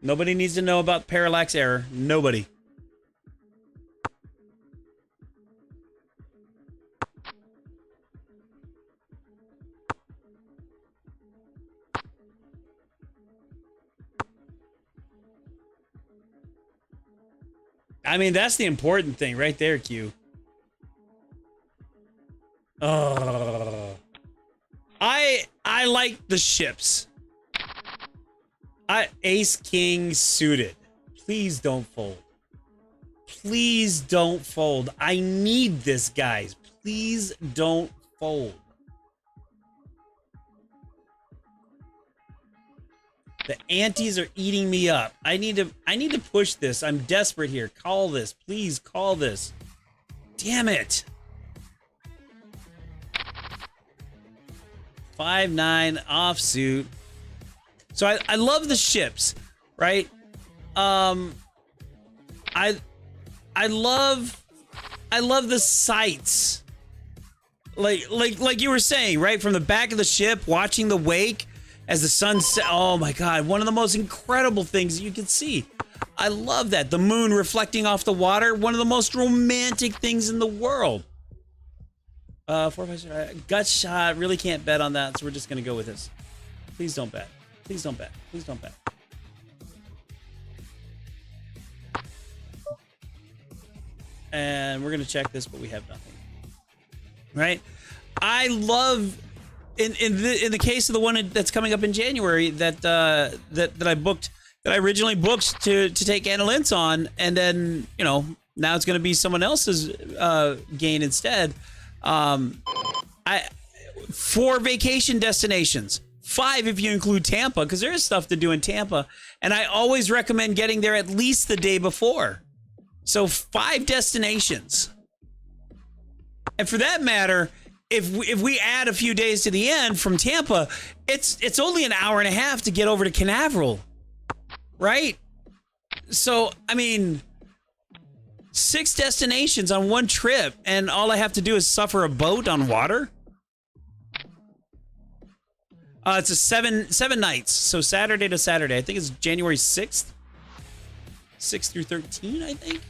Nobody needs to know about parallax error. Nobody. I mean, that's the important thing right there, Q. Oh. I like the ships. Ace king suited. Please don't fold. Please don't fold. I need this, guys. Please don't fold. The antes are eating me up. I need to push this. I'm desperate here. Call this. Please call this. Damn it. 5-9 offsuit. So I love the ships, right? I love the sights. Like you were saying, right? From the back of the ship, watching the wake as the sun set. Oh my God, one of the most incredible things you can see. I love that. The moon reflecting off the water, one of the most romantic things in the world. 4-5 gut shot. Really can't bet on that, so we're just gonna go with this. Please don't bet. Please don't bet. Please don't bet. And we're gonna check this, but we have nothing. Right? I love in the case of the one that's coming up in January that I booked, that I originally booked to take Anna Lintz on, and then now it's gonna be someone else's gain instead. 4 vacation destinations, 5 if you include Tampa, because there is stuff to do in Tampa, and I always recommend getting there at least the day before. So 5 destinations, and for that matter, if we add a few days to the end from Tampa, it's only an hour and a half to get over to Canaveral, right? So I mean, 6 destinations on one trip, and all I have to do is suffer a boat on water. It's a 7 nights, so Saturday to Saturday. I think it's January 6th, 6th through 13, I think.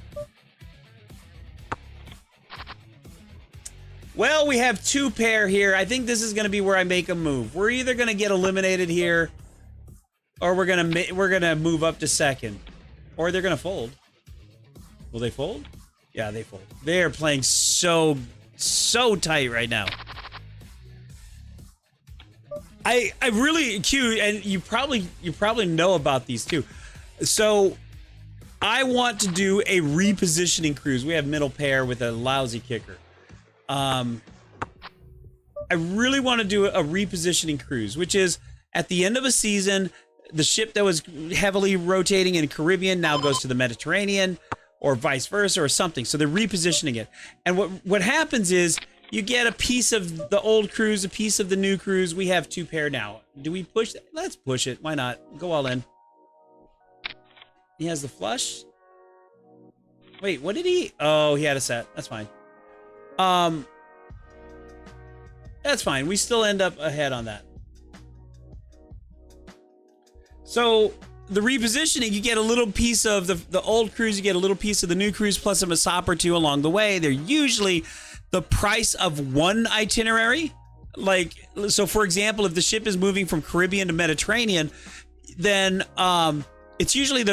Well, we have 2 pair here. I think this is going to be where I make a move. We're either going to get eliminated here, or we're gonna move up to second, or they're going to fold. Will they fold? Yeah, they fold. They are playing so tight right now. I really, Q, and you probably know about these too. So I want to do a repositioning cruise. We have middle pair with a lousy kicker. I really want to do a repositioning cruise, which is at the end of a season, the ship that was heavily rotating in Caribbean now goes to the Mediterranean, or vice versa, or something. So they're repositioning it. And what happens is you get a piece of the old cruise, a piece of the new cruise. We have 2 pair now. Do we push that? Let's push it. Why not? Go all in. He has the flush. Wait, what did he? Oh, he had a set. That's fine. That's fine. We still end up ahead on that. So the repositioning, you get a little piece of the old cruise, you get a little piece of the new cruise, plus a Masop or 2 along the way. They're usually the price of one itinerary. Like, so for example, if the ship is moving from Caribbean to Mediterranean, then it's usually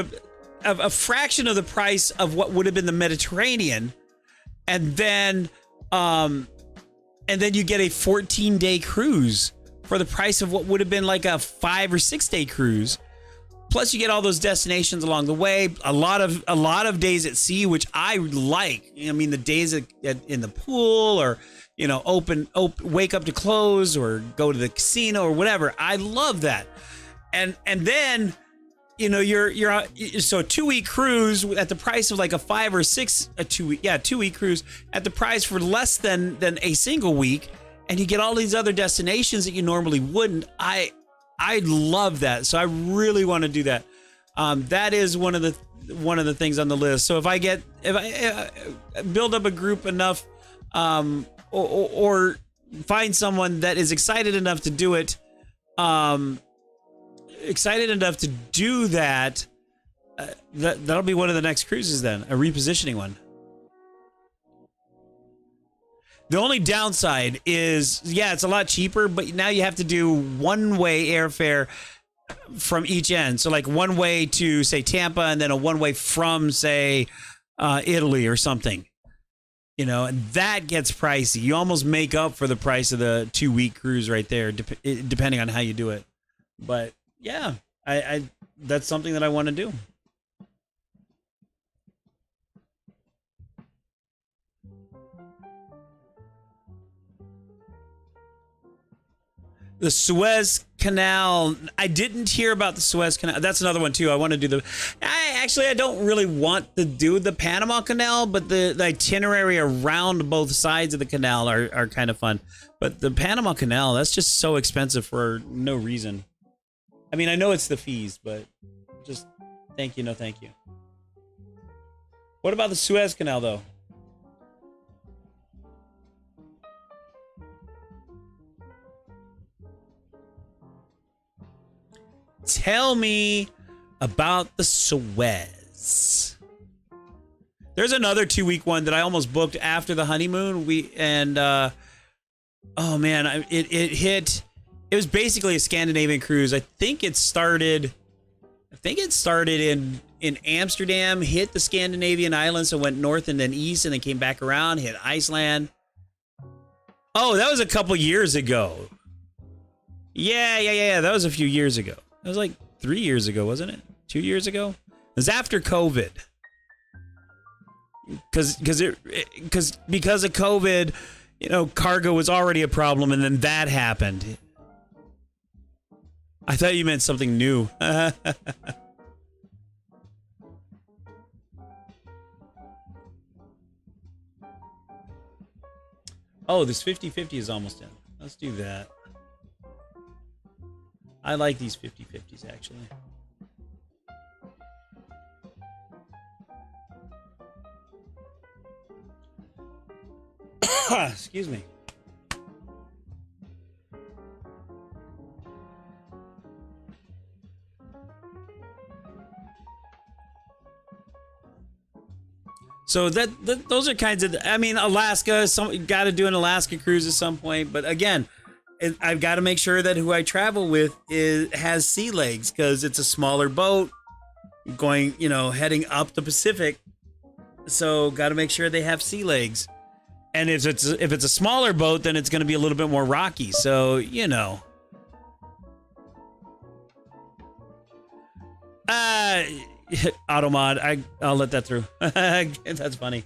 a fraction of the price of what would have been the Mediterranean. And then and then you get a 14-day cruise for the price of what would have been like a 5 or 6 day cruise. Plus, you get all those destinations along the way. A lot of days at sea, which I like. I mean, the days in the pool, or open, wake up to close, or go to the casino, or whatever. I love that. And then, you're so a 2-week cruise at the price of like a 5 or 6 a 2-week cruise at the price for less than a single week, and you get all these other destinations that you normally wouldn't. I love that. So I really want to do that. That is one of the things on the list. So if I build up a group enough, or find someone that is excited enough to do it, that'll be one of the next cruises then, a repositioning one. The only downside is, it's a lot cheaper, but now you have to do one-way airfare from each end. So like one way to, say, Tampa, and then a one-way from, say, Italy or something. And that gets pricey. You almost make up for the price of the 2-week cruise right there, depending on how you do it. But yeah, I that's something that I want to do. The Suez Canal. I didn't hear about the Suez Canal. That's another one too. I want to do I don't really want to do the Panama Canal, but the itinerary around both sides of the canal are kind of fun. But the Panama Canal, that's just so expensive for no reason. I mean, I know it's the fees, but just thank you, no thank you. What about the Suez Canal though? Tell me about the Suez. There's another 2-week one that I almost booked after the honeymoon. Oh man, it was basically a Scandinavian cruise. I think it started in Amsterdam, hit the Scandinavian islands, so went north and then east, and then came back around, hit Iceland. Oh, that was a couple years ago. Yeah. That was a few years ago. It was like 3 years ago, wasn't it? 2 years ago? It was after COVID. Because of COVID, cargo was already a problem, and then that happened. I thought you meant something new. Oh, this 50-50 is almost in. Let's do that. I like these 50-50s, actually. Excuse me. So those are kinds of, I mean, Alaska, got to do an Alaska cruise at some point. But again, I've got to make sure that who I travel with has sea legs, because it's a smaller boat going, heading up the Pacific. So got to make sure they have sea legs. And if it's a smaller boat, then it's going to be a little bit more rocky. So, Automod, I'll let that through. That's funny.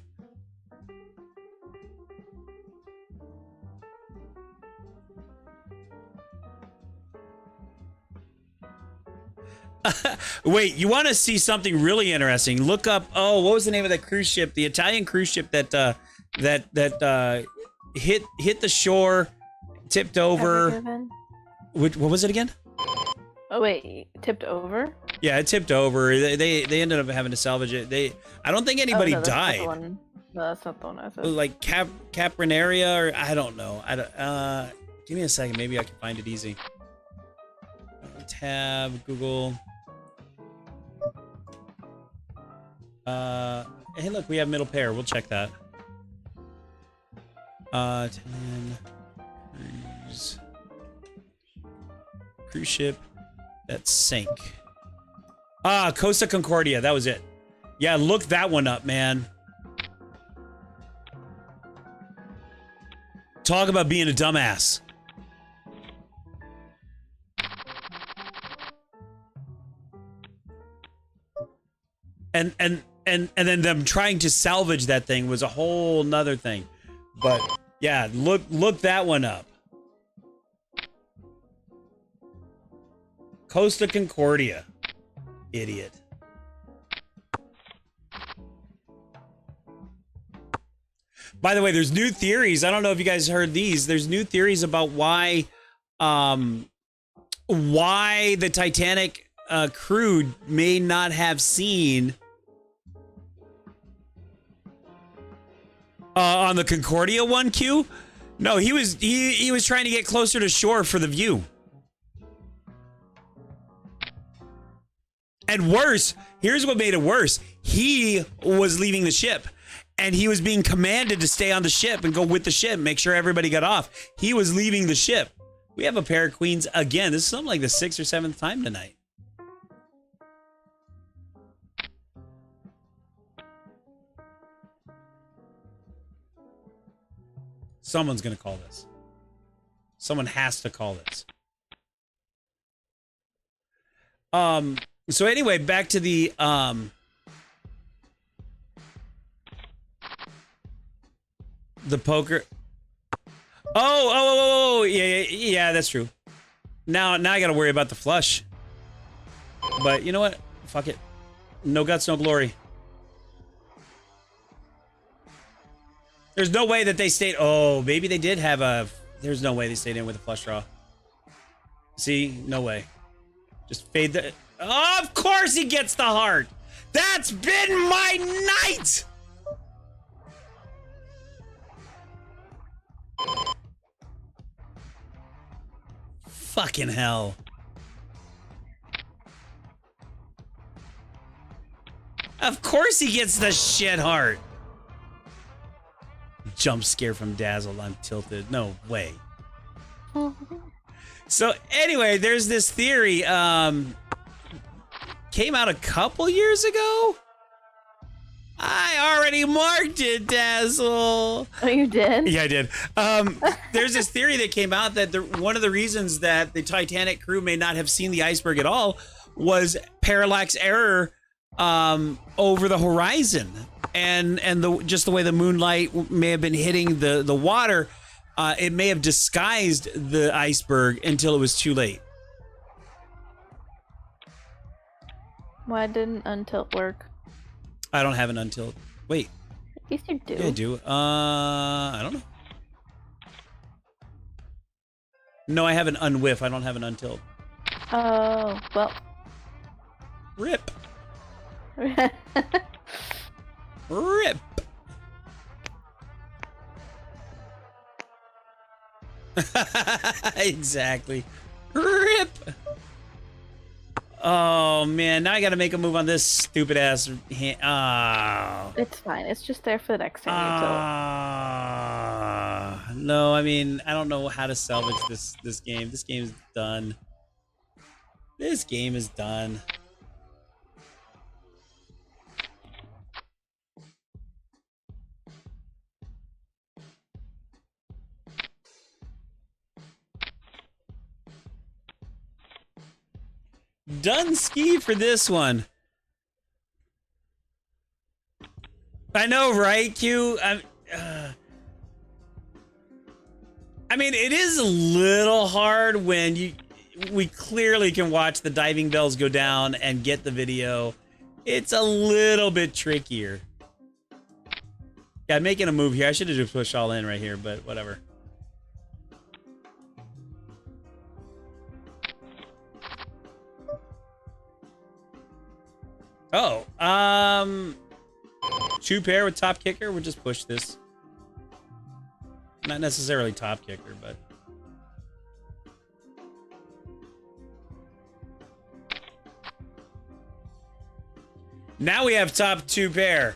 Wait, you want to see something really interesting? Look up. Oh, what was the name of that cruise ship? The Italian cruise ship that hit the shore, tipped over. What was it again? Oh wait, tipped over? Yeah, it tipped over. They ended up having to salvage it. I don't think anybody died. No, that's not the one I said. Like Caprinaria, or I don't know. Give me a second. Maybe I can find it easy. Tab Google. Hey, look, we have middle pair. We'll check that. 10 cruise ship that sank. Costa Concordia. That was it. Yeah, look that one up, man. Talk about being a dumbass. And then them trying to salvage that thing was a whole nother thing. But yeah, look that one up. Costa Concordia. Idiot. By the way, there's new theories. I don't know if you guys heard these. There's new theories about why the Titanic crew may not have seen on the Concordia one, Q. No, he was trying to get closer to shore for the view. And worse, here's what made it worse. He was leaving the ship. And he was being commanded to stay on the ship and go with the ship, make sure everybody got off. He was leaving the ship. We have a pair of queens again. This is something like the 6th or 7th time tonight. Someone's going to call this. Someone has to call this. So anyway, back to the poker. Oh, yeah, that's true. Now I gotta worry about the flush. But you know what? Fuck it. No guts, no glory. There's no way that they stayed. Oh, maybe they did have a. There's no way they stayed in with a flush draw. See, no way. Just fade the. Oh, of course he gets the heart. That's been my night. Fucking hell. Of course he gets the shit heart. Jump scare from Dazzle. I'm tilted. No way. So anyway, there's this theory. Came out a couple years ago. I already marked it, Dazzle. Oh, you did? Yeah, I did. There's this theory that came out that one of the reasons that the Titanic crew may not have seen the iceberg at all was parallax error over the horizon, and just the way the moonlight may have been hitting the water, it may have disguised the iceberg until it was too late. Why didn't untilt work? I don't have an untilt. Wait. Yes, you do. Yeah, I do. I don't know. No, I have an unwhiff. I don't have an untilt. Oh, well. Rip. Rip. Exactly. Rip. Oh man, now I gotta make a move on this stupid ass hand. Oh. It's fine. It's just there for the next time you tilt. No, I mean, I don't know how to salvage this game. This game is done. This game is done. Done ski for this one. I know, right, Q? I mean, it is a little hard when we clearly can watch the diving bells go down and get the video. It's a little bit trickier. Yeah, I'm making a move here. I should have just pushed all in right here, but whatever. Oh, 2 pair with top kicker. We'll just push this. Not necessarily top kicker, but. Now we have top 2 pair.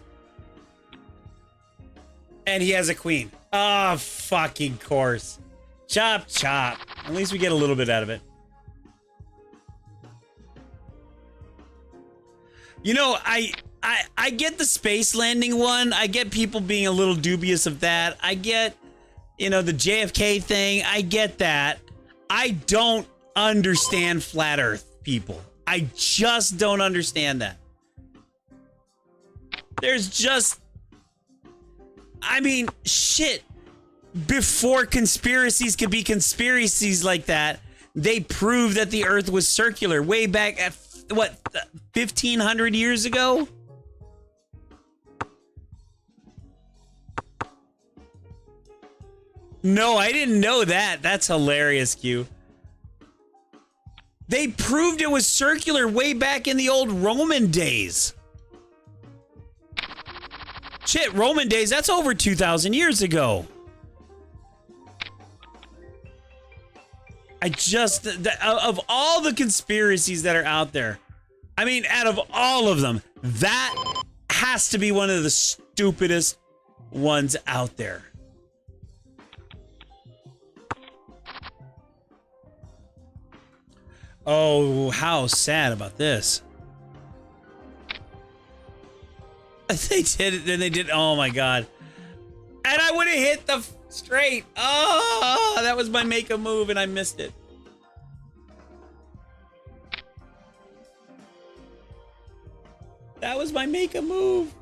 And he has a queen. Oh, fucking course. Chop, chop. At least we get a little bit out of it. You know, I get the space landing one. I get people being a little dubious of that. I get, you know, the JFK thing. I get that. I don't understand flat Earth people. I just don't understand that. There's just, I mean, shit. Before conspiracies could be conspiracies like that, they proved that the Earth was circular way back at, what, 1,500 years ago? No, I didn't know that. That's hilarious, Q. They proved it was circular way back in the old Roman days. Shit, Roman days, that's over 2,000 years ago. I just, of all the conspiracies that are out there, I mean, out of all of them, that has to be one of the stupidest ones out there. Oh, how sad about this. They did it, then they did, oh my god. And I would have hit the straight. Oh, that was my make a move and I missed it. That was my make a move.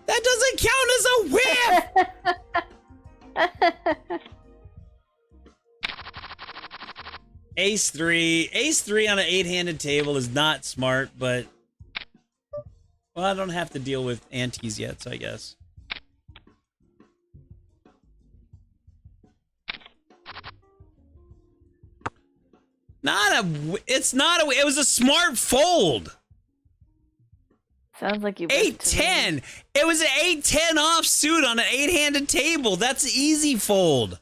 That doesn't count as a whiff. Ace 3. Ace 3 on an 8-handed table is not smart, but well, I don't have to deal with antes yet, so I guess. It's not a, it was a smart fold. Sounds like you. 8-10. It was an 8-10 offsuit on an 8-handed table. That's easy fold,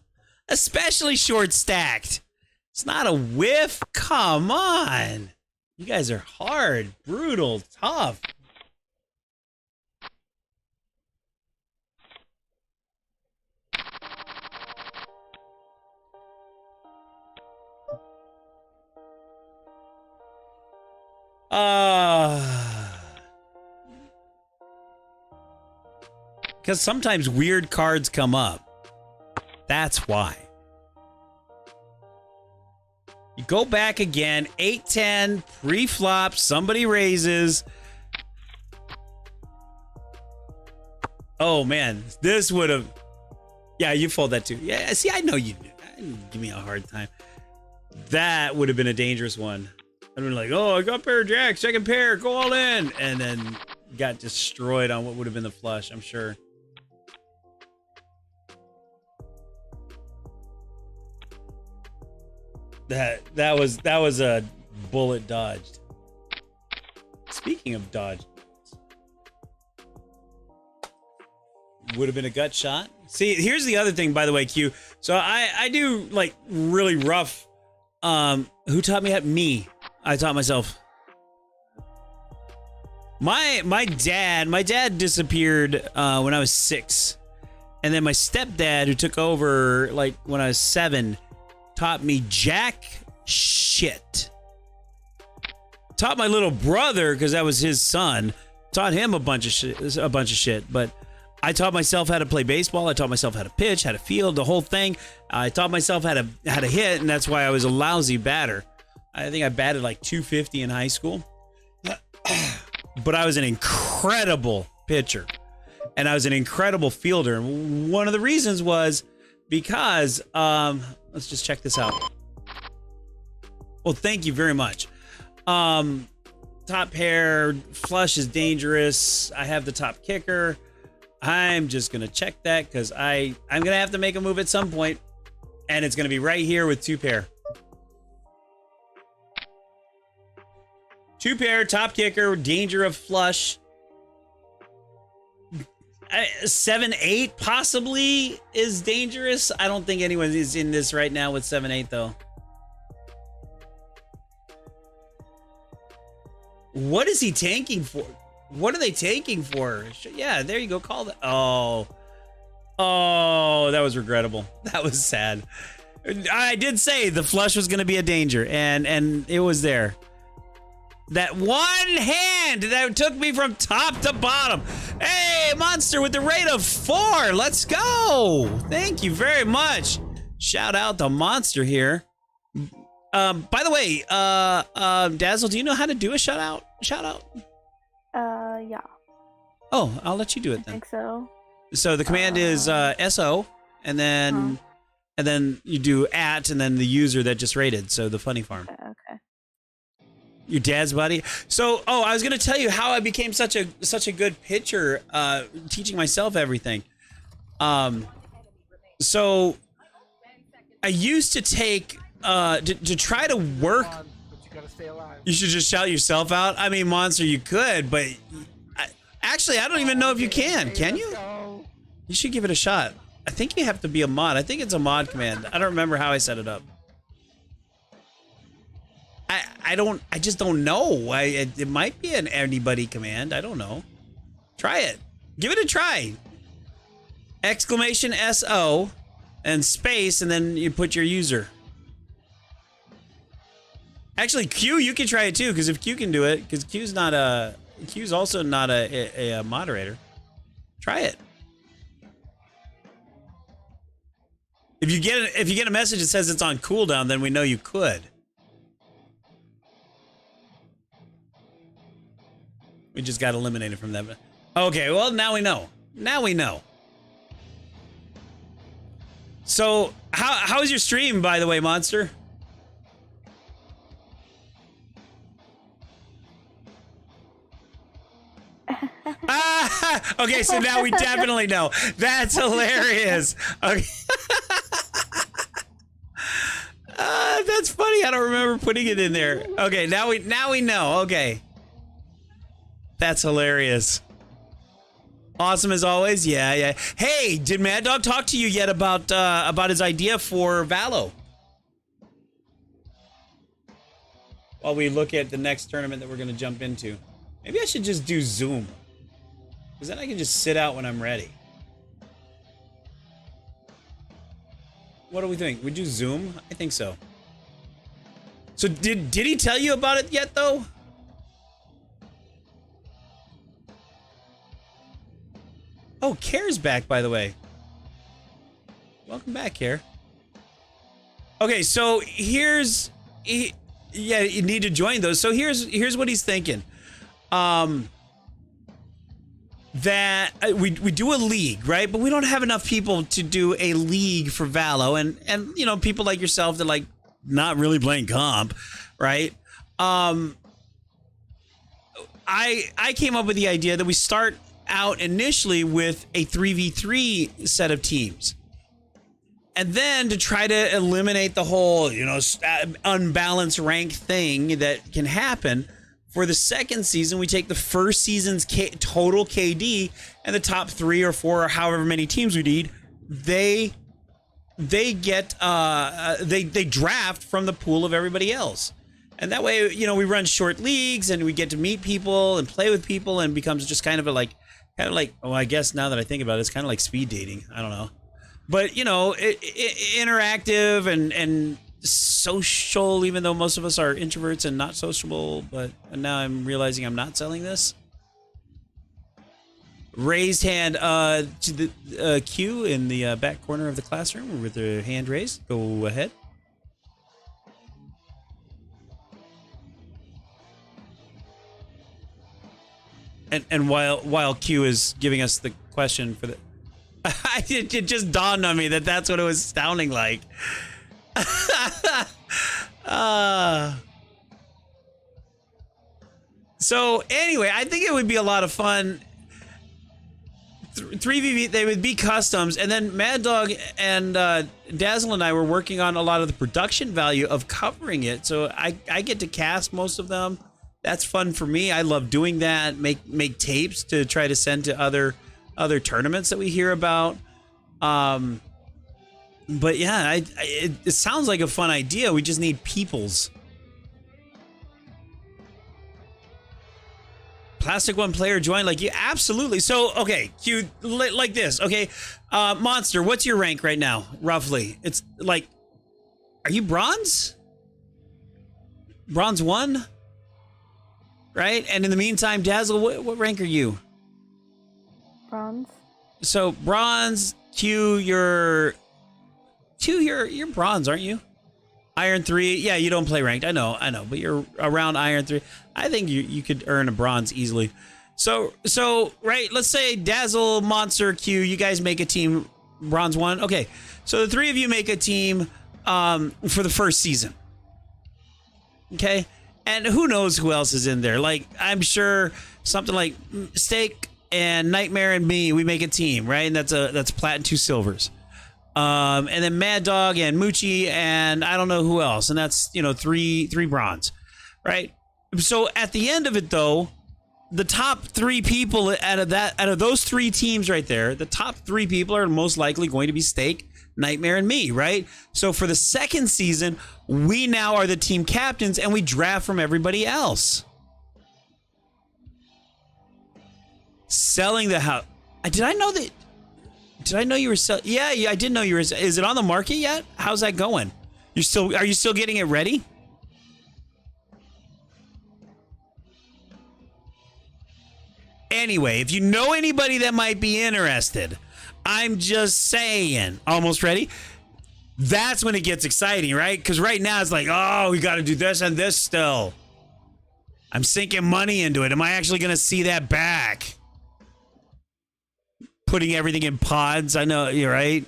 especially short stacked. It's not a whiff. Come on, you guys are hard, brutal, tough. Because sometimes weird cards come up. That's why. You go back again, 8-10, pre-flop, somebody raises. Oh man, this would have... Yeah, you fold that too. Yeah, see, I know you give me a hard time. That would have been a dangerous one. I'd been like, oh, I got pair of jacks, second pair, go all in. And then got destroyed on what would have been the flush, I'm sure. That was a bullet dodged. Speaking of dodged, would have been a gut shot. See, here's the other thing, by the way, Q. So I do like really rough. Who taught me that? Me. I taught myself. My dad disappeared when I was 6, and then my stepdad, who took over like when I was 7, taught me jack shit. Taught my little brother, because that was his son, taught him a bunch of shit. But I taught myself how to play baseball. I taught myself how to pitch, how to field, the whole thing. I taught myself how to hit, and that's why I was a lousy batter. I think I batted like 250 in high school. But I was an incredible pitcher, and I was an incredible fielder. And one of the reasons was because, let's just check this out. Well, thank you very much. Top pair, flush is dangerous. I have the top kicker. I'm just going to check that because I'm going to have to make a move at some point, and it's going to be right here with 2 pair. 2 pair, top kicker, danger of flush. 7-8 possibly is dangerous. I don't think anyone is in this right now with 7-8 though. What is he tanking for? What are they tanking for? Yeah, there you go. Call that. Oh, that was regrettable. That was sad. I did say the flush was going to be a danger, and it was there. That one hand that took me from top to bottom. Hey, Monster with the rate of 4. Let's go. Thank you very much. Shout out to Monster here. By the way, Dazzle, do you know how to do a shout out? Yeah. Oh, I'll let you do it I then. think so. So the command is SO, and then you do @ and then the user that just rated. So the Funny Farm. Okay. Your dad's buddy. So, I was gonna tell you how I became such a good pitcher, teaching myself everything. So I used to take to try to work. You should just shout yourself out. I mean, Monster, you could, but actually, I don't even know if you can. Can you? You should give it a shot. I think you have to be a mod. I think it's a mod command. I don't remember how I set it up. I just don't know. It might be an anybody command. I don't know. Try it. Give it a try. Exclamation SO and space, and then you put your user. Actually, Q, you can try it too, because if Q can do it, because Q's also not a moderator. Try it. If you get a message that says it's on cooldown, then we know you could. We just got eliminated from that. Okay, well, now we know. Now we know. So, how's your stream, by the way, Monster? Okay, so now we definitely know. That's hilarious. Okay. That's funny. I don't remember putting it in there. Okay, now we know. Okay. That's hilarious. Awesome as always. Yeah. Hey, did Mad Dog talk to you yet about his idea for Valo? While we look at the next tournament that we're going to jump into. Maybe I should just do Zoom. Because then I can just sit out when I'm ready. What do we think? We do Zoom? I think so. So did he tell you about it yet, though? Oh, Care's back, by the way. Welcome back, Care. Okay, so yeah, you need to join those. So here's what he's thinking. That we do a league, right? But we don't have enough people to do a league for Valo, and you know, people like yourself that like not really playing comp, right? I came up with the idea that we start out initially with a 3v3 set of teams. And then to try to eliminate the whole, you know, unbalanced rank thing that can happen, for the second season, we take the first season's total KD and the top 3 or 4 or however many teams we need. They get they draft from the pool of everybody else. And that way, you know, we run short leagues and we get to meet people and play with people, and becomes just kind of like, oh, I guess now that I think about it, it's kind of like speed dating. I don't know. But, you know, interactive and social, even though most of us are introverts and not sociable. But now I'm realizing I'm not selling this. Raised hand to the Q in the back corner of the classroom with the hand raised. Go ahead. And while Q is giving us the question for the, it just dawned on me that that's what it was sounding like. So anyway, I think it would be a lot of fun. 3v, they would be customs, and then Mad Dog and Dazzle and I were working on a lot of the production value of covering it. So I get to cast most of them. That's fun for me. I love doing that. Make tapes to try to send to other tournaments that we hear about. But yeah, it sounds like a fun idea. We just need peoples. Plastic One player join, like you, absolutely. So okay, Q, like this. Okay, Monster, what's your rank right now, roughly? It's like, are you bronze? Bronze 1? right? And in the meantime, Dazzle, what rank are you? Bronze. So bronze, Q, you're bronze, aren't you? Iron 3, yeah, you don't play ranked. I know, but you're around Iron 3. I think you could earn a bronze easily. So right, let's say Dazzle, Monster, Q, you guys make a team, bronze 1. Okay, so the 3 of you make a team for the first season. Okay, and who knows who else is in there? Like, I'm sure something like Steak and Nightmare and me, we make a team, right? And that's plat and 2 silvers. And then Mad Dog and Moochie and I don't know who else, and that's 3 bronze, right? So at the end of it, though, the top 3 people out of those 3 teams right there, the top 3 people are most likely going to be Steak, Nightmare, and me, right? So for the second season, we now are the team captains, and we draft from everybody else. Selling the house. Did I know you were selling? Yeah, I did know you were. Is it on the market yet? How's that going? Are you still getting it ready? Anyway, if you know anybody that might be interested, I'm just saying. Almost ready? That's when it gets exciting, right? Because right now it's like, oh, we got to do this and this still. I'm sinking money into it. Am I actually going to see that back? Putting everything in pods. I know, you're right.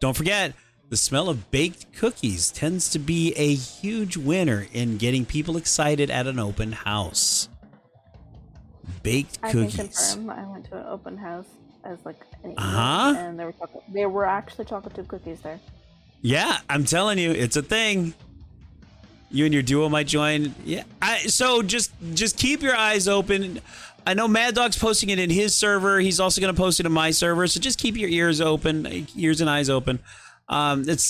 Don't forget, the smell of baked cookies tends to be a huge winner in getting people excited at an open house. Baked cookies. I can confirm. I went to an open house as like an and there were actually chocolate chip cookies there. Yeah, I'm telling you, it's a thing. You and your duo might join. Yeah. So just keep your eyes open. I know Mad Dog's posting it in his server. He's also going to post it in my server. So just keep your ears and eyes open.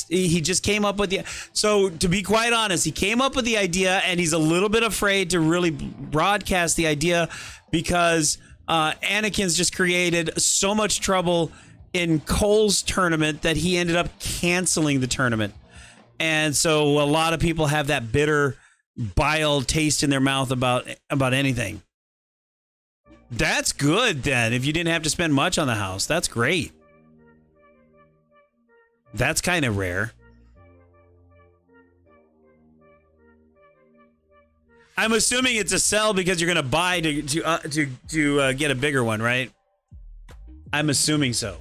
He just came up with so to be quite honest, he came up with the idea and he's a little bit afraid to really broadcast the idea because Anakin's just created so much trouble in Cole's tournament that he ended up canceling the tournament. And so a lot of people have that bitter bile taste in their mouth about anything. That's good then. If you didn't have to spend much on the house, that's great. That's kind of rare. I'm assuming it's a sell because you're going to buy to get a bigger one, right? I'm assuming so.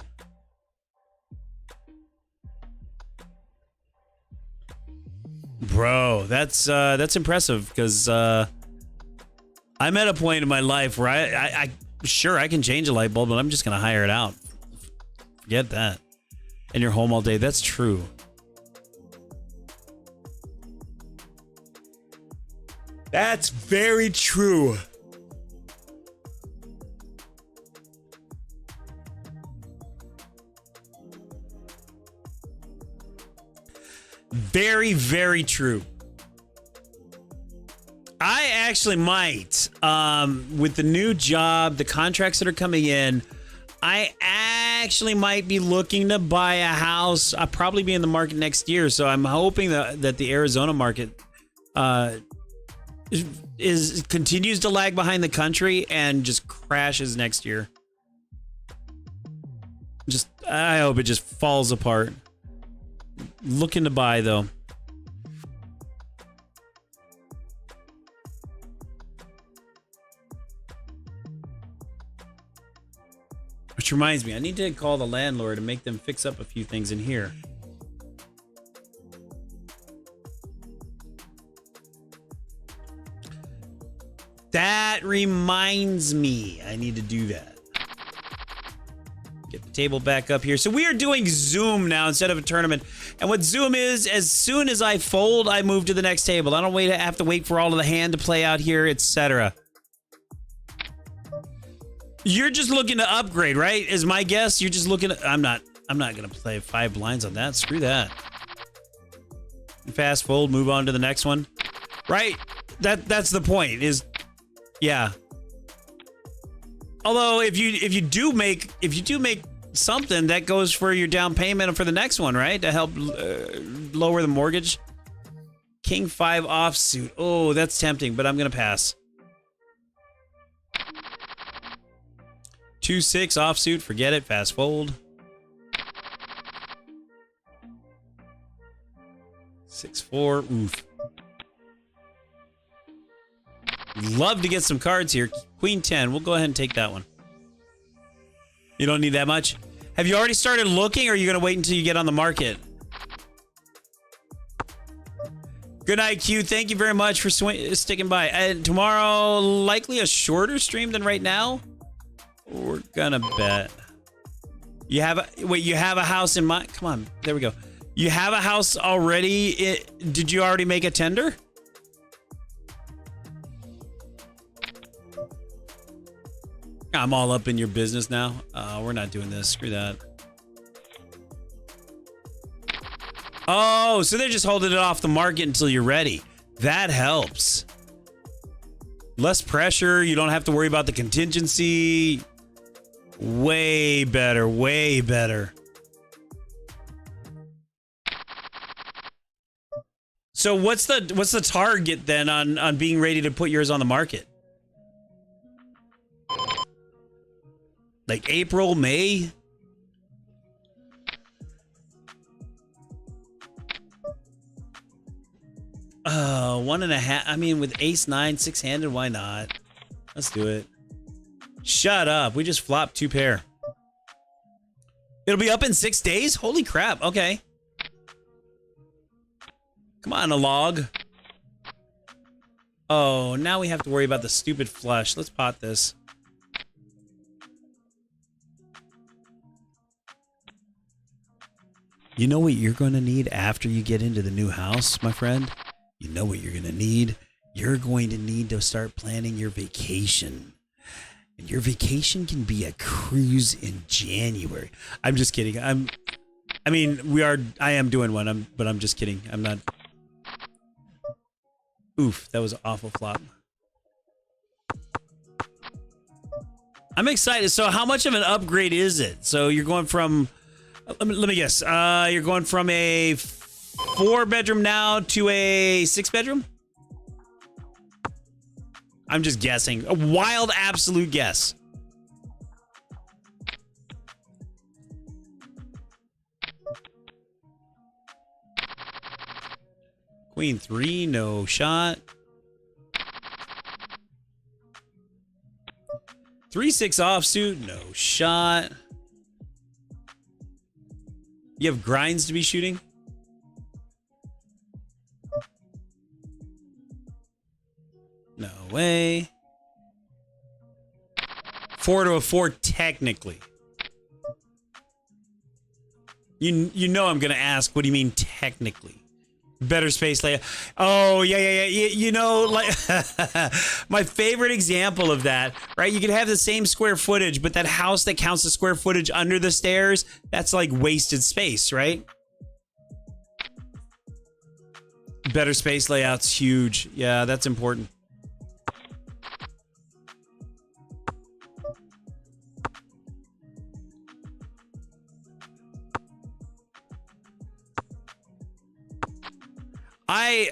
Bro, that's impressive because I'm at a point in my life where I sure I can change a light bulb, but I'm just going to hire it out. Forget that. And you're home all day. That's true. That's very true. Very, very true. I actually might, with the new job, the contracts that are coming in, I actually might be looking to buy a house. I'll probably be in the market next year, so I'm hoping that the Arizona market continues to lag behind the country and just crashes next year. I hope it just falls apart. Looking to buy though. Which reminds me, I need to call the landlord and make them fix up a few things in here. That reminds me, I need to do that. Get the table back up here. So we are doing Zoom now instead of a tournament. And what Zoom is, as soon as I fold, I move to the next table. I don't have to wait for all of the hand to play out here, etc. You're just looking to upgrade, right? Is my guess. You're just looking to, I'm not gonna play 5 blinds on that. Screw that. Fast fold, move on to the next one. Right? That's the point, is yeah. Although if you do make something, that goes for your down payment for the next one, right? To help lower the mortgage. King 5 offsuit. Oh, that's tempting, but I'm gonna pass. 2-6 offsuit. Forget it. Fast fold. 6-4. Oof. Love to get some cards here. Queen 10. We'll go ahead and take that one. You don't need that much? Have you already started looking, or are you going to wait until you get on the market? Good night, Q. Thank you very much for sticking by. And tomorrow, likely a shorter stream than right now. We're gonna bet. You have a house in mind? Come on, there we go. You have a house already. Did you already make a tender? I'm all up in your business now. We're not doing this. Screw that. Oh, so they're just holding it off the market until you're ready. That helps. Less pressure. You don't have to worry about the contingency. Way better. Way better. So what's the target then on being ready to put yours on the market? Like April, May? One and a half. I mean, with ace 9, 6-handed, why not? Let's do it. Shut up. We just flopped 2 pair. It'll be up in 6 days? Holy crap. Okay. Come on, a log. Oh, now we have to worry about the stupid flush. Let's pot this. You know what you're going to need after you get into the new house, my friend? You know what you're going to need? You're going to need to start planning your vacation. And your vacation can be a cruise in January. I'm just kidding. I am doing one, but I'm just kidding. I'm not. Oof, that was an awful flop. I'm excited. So how much of an upgrade is it? So you're going from, let me guess. You're going from a 4-bedroom now to a 6-bedroom? I'm just guessing. A wild absolute guess. Queen 3, no shot. 3-6 offsuit, no shot. You have grinds to be shooting? No way. 4 to a 4 technically. You know I'm gonna ask, what do you mean technically? Better space layout. Oh, yeah. You know, like my favorite example of that, right? You could have the same square footage, but that house that counts the square footage under the stairs, that's like wasted space, right? Better space layout's huge. Yeah, that's important.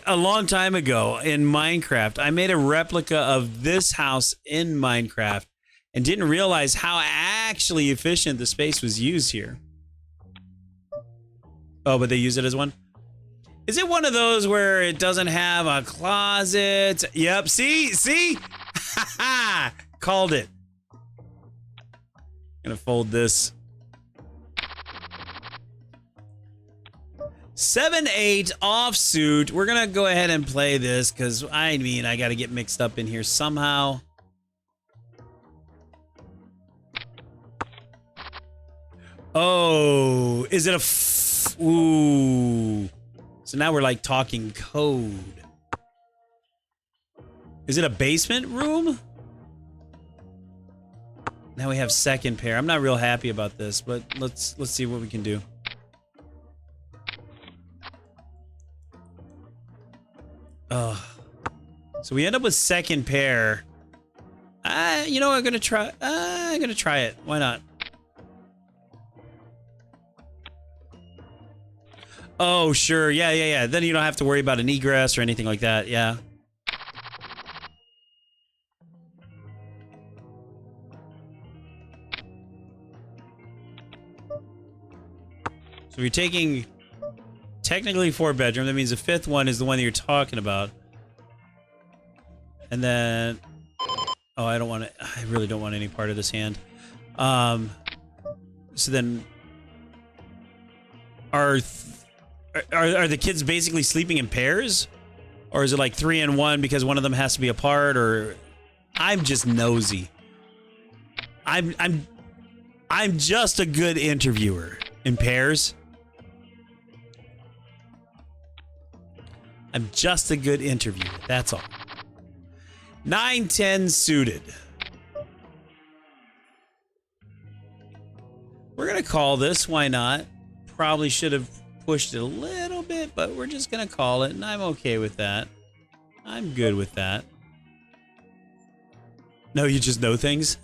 A long time ago in Minecraft, I made a replica of this house in Minecraft and didn't realize how actually efficient the space was used here. Oh, but they use it as one? Is it one of those where it doesn't have a closet? Yep, see? Called it. Gonna fold this. 7-8 offsuit. We're gonna go ahead and play this because I gotta get mixed up in here somehow. Oh, is it a ooh. So now we're like talking code. Is it a basement room? Now we have second pair. I'm not real happy about this, but let's see what we can do. So we end up with second pair. You know, I'm gonna try it. Why not? Oh, sure. Yeah. Then you don't have to worry about an egress or anything like that. Yeah. So you're taking technically 4 bedroom. That means the 5th one is the one that you're talking about. And then, oh, I really don't want any part of this hand. So then, are the kids basically sleeping in pairs, or is it like 3 and 1 because one of them has to be apart? Or I'm just nosy. I'm just a good interviewer. In pairs. I'm just a good interviewer. That's all. 9-10 suited. We're gonna call this. Why not? Probably should have pushed it a little bit, but we're just gonna call it, and I'm okay with that. I'm good with that. No, you just know things.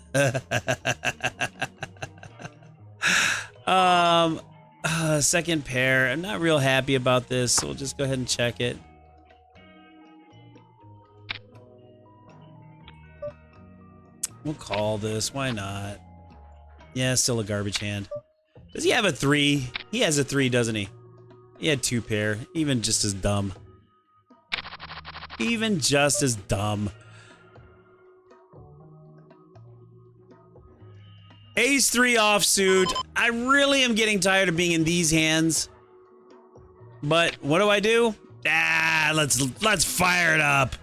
Second pair. I'm not real happy about this, so we'll just go ahead and check it. We'll call this. Why not? Yeah, still a garbage hand. Does he have a 3? He has a 3, doesn't he? He had 2 pair. Even just as dumb. Even just as dumb. Ace 3 offsuit. I really am getting tired of being in these hands. But what do? Let's fire it up.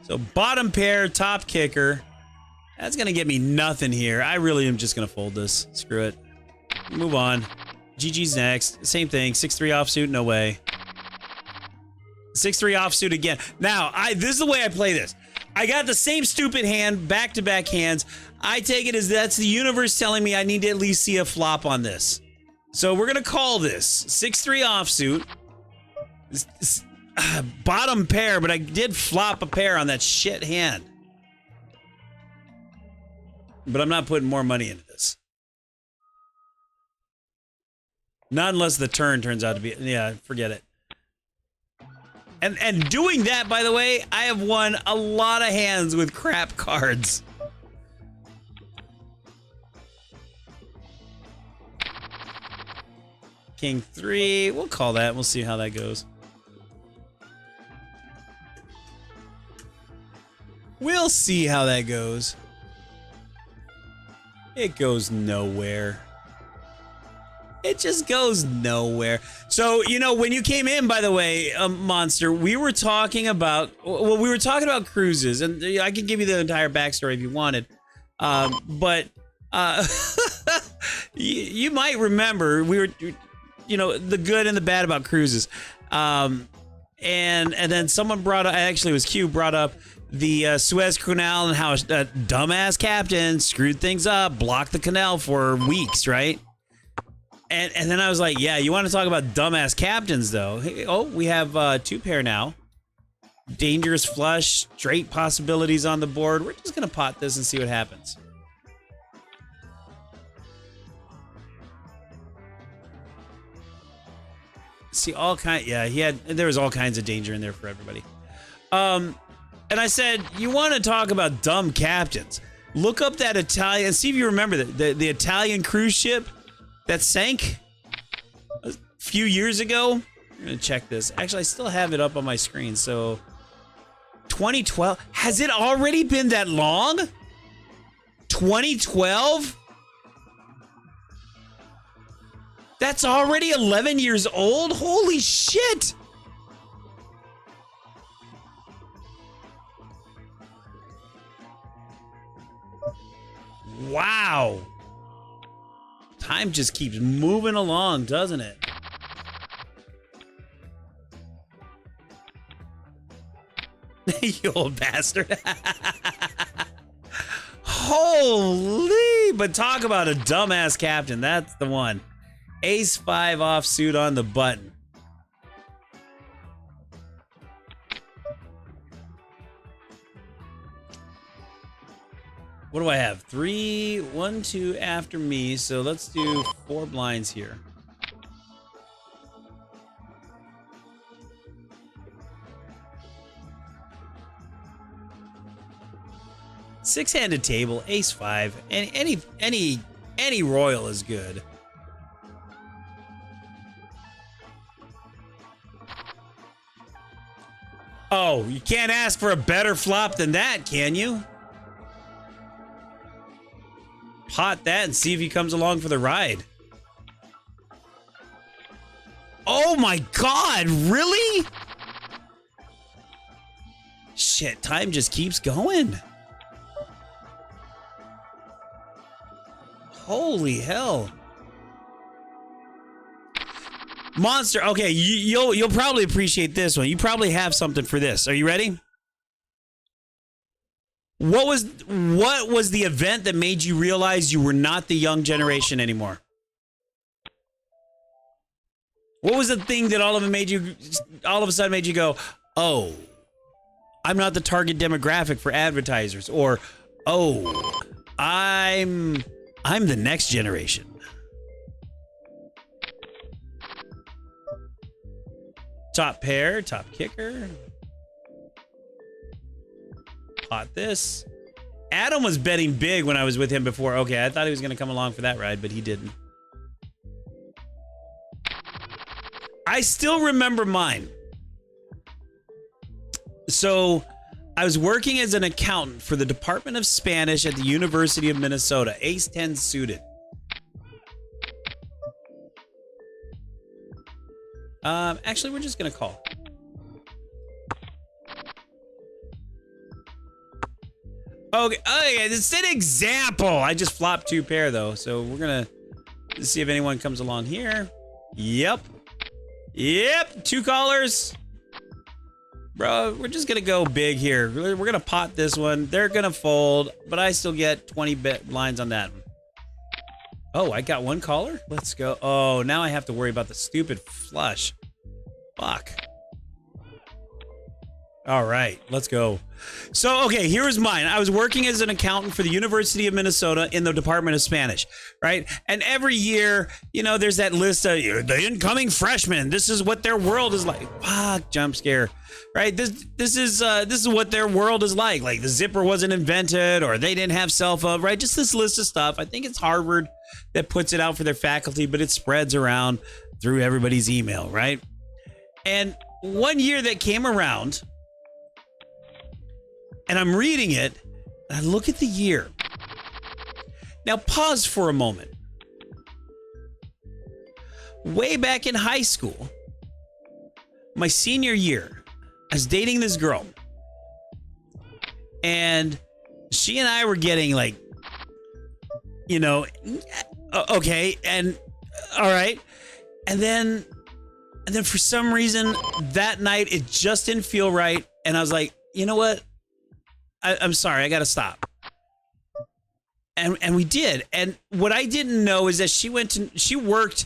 So bottom pair, top kicker. That's gonna get me nothing here. I really am just gonna fold this. Screw it. Move on. GG's next. Same thing. 6-3 offsuit. No way. 6-3 offsuit again. Now, this is the way I play this. I got the same stupid hand, back-to-back hands. I take it as that's the universe telling me I need to at least see a flop on this. So we're gonna call this 6-3 offsuit. Bottom pair, but I did flop a pair on that shit hand. But I'm not putting more money into this. Not unless the turn turns out to be, yeah, forget it. And doing that, by the way, I have won a lot of hands with crap cards. King 3, we'll call that. We'll see how that goes. We'll see how that goes. It goes nowhere. It just goes nowhere. So, you know, when you came in, by the way, Monster, we were talking about, well, we were talking about cruises, and I can give you the entire backstory if you wanted. But you might remember, we were, you know, the good and the bad about cruises. And then someone brought up, actually it was Q, brought up the Suez Canal and how a dumbass captain screwed things up, blocked the canal for weeks, right? And then I was like, yeah, you want to talk about dumbass captains, though? Hey, oh, we have 2 pair now. Dangerous flush, straight possibilities on the board. We're just going to pot this and see what happens. See, there was all kinds of danger in there for everybody. And I said, you want to talk about dumb captains? Look up that Italian, see if you remember the Italian cruise ship that sank a few years ago. I'm gonna check this. Actually, I still have it up on my screen. So 2012, has it already been that long? 2012? That's already 11 years old? Holy shit! Wow. Time just keeps moving along, doesn't it? You old bastard. Holy, but talk about a dumbass captain. That's the one. Ace 5 offsuit on the button. What do I have? 3, 1, 2 after me. So let's do 4 blinds here. Six-handed table, ace 5, and any royal is good. Oh, you can't ask for a better flop than that, can you? Pot that and see if he comes along for the ride. Oh my God, really? Shit, time just keeps going. Holy hell. Monster, okay, you'll probably appreciate this one. You probably have something for this. Are you ready? What was the event that made you realize you were not the young generation anymore? What was the thing that all of a sudden made you go, "Oh, I'm not the target demographic for advertisers," or "Oh, I'm the next generation"? Top pair, top kicker. Pot this. Adam was betting big when I was with him before. Okay, I thought he was going to come along for that ride, but he didn't. I still remember mine. So, I was working as an accountant for the Department of Spanish at the University of Minnesota. Ace 10 suited. Actually, we're just going to call. Okay, it's an example. I just flopped 2 pair though, so we're gonna see if anyone comes along here. Yep, 2 callers. Bro, we're just gonna go big here. We're gonna pot this one. They're gonna fold, but I still get 20 blinds on that one. Oh, I got 1 caller? Let's go. Oh, now I have to worry about the stupid flush. Fuck. All right, let's go. So, okay, here's mine. I was working as an accountant for the University of Minnesota in the Department of Spanish, right? And every year, you know, there's that list of the incoming freshmen. This is what their world is like. Fuck, jump scare, right? This is what their world is like. Like the zipper wasn't invented, or they didn't have cell phone, right? Just this list of stuff. I think it's Harvard that puts it out for their faculty, but it spreads around through everybody's email, right? And one year that came around, and I'm reading it, and I look at the year. Now, pause for a moment. Way back in high school, my senior year, I was dating this girl. And she and I were getting like, you know, okay, and all right. And then for some reason, that night, it just didn't feel right. And I was like, you know what? I'm sorry, I gotta stop. And we did. And what I didn't know is that she worked,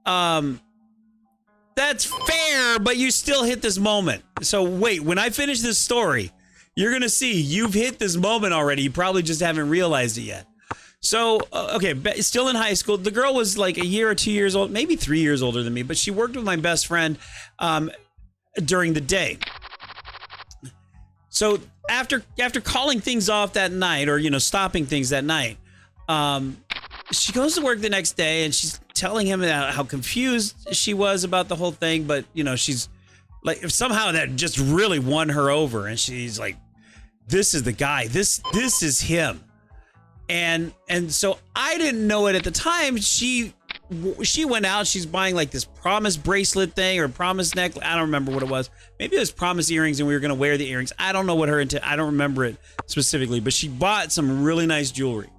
that's fair, but you still hit this moment. So wait, when I finish this story, you're gonna see you've hit this moment already. You probably just haven't realized it yet. So, okay, still in high school. The girl was like a year or 2 years old, maybe 3 years older than me, but she worked with my best friend during the day. So after calling things off that night, or, you know, stopping things that night, she goes to work the next day and she's telling him how confused she was about the whole thing. But, you know, she's like, somehow that just really won her over. And she's like, this is the guy, this is him. And so I didn't know it at the time. She went out, she's buying like this promise bracelet thing or promise necklace. I don't remember what it was. Maybe it was promise earrings and we were going to wear the earrings. I don't know what I don't remember it specifically, but she bought some really nice jewelry.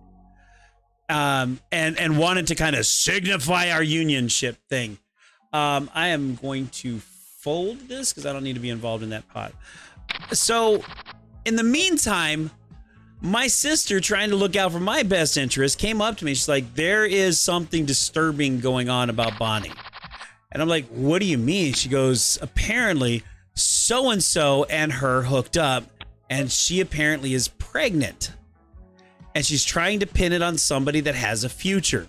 And wanted to kind of signify our unionship thing. I am going to fold this because I don't need to be involved in that pot. So in the meantime, my sister, trying to look out for my best interest, came up to me. She's like, there is something disturbing going on about Bonnie. And I'm like, what do you mean? She goes, apparently so-and-so and her hooked up, and she apparently is pregnant. and she's trying to pin it on somebody that has a future.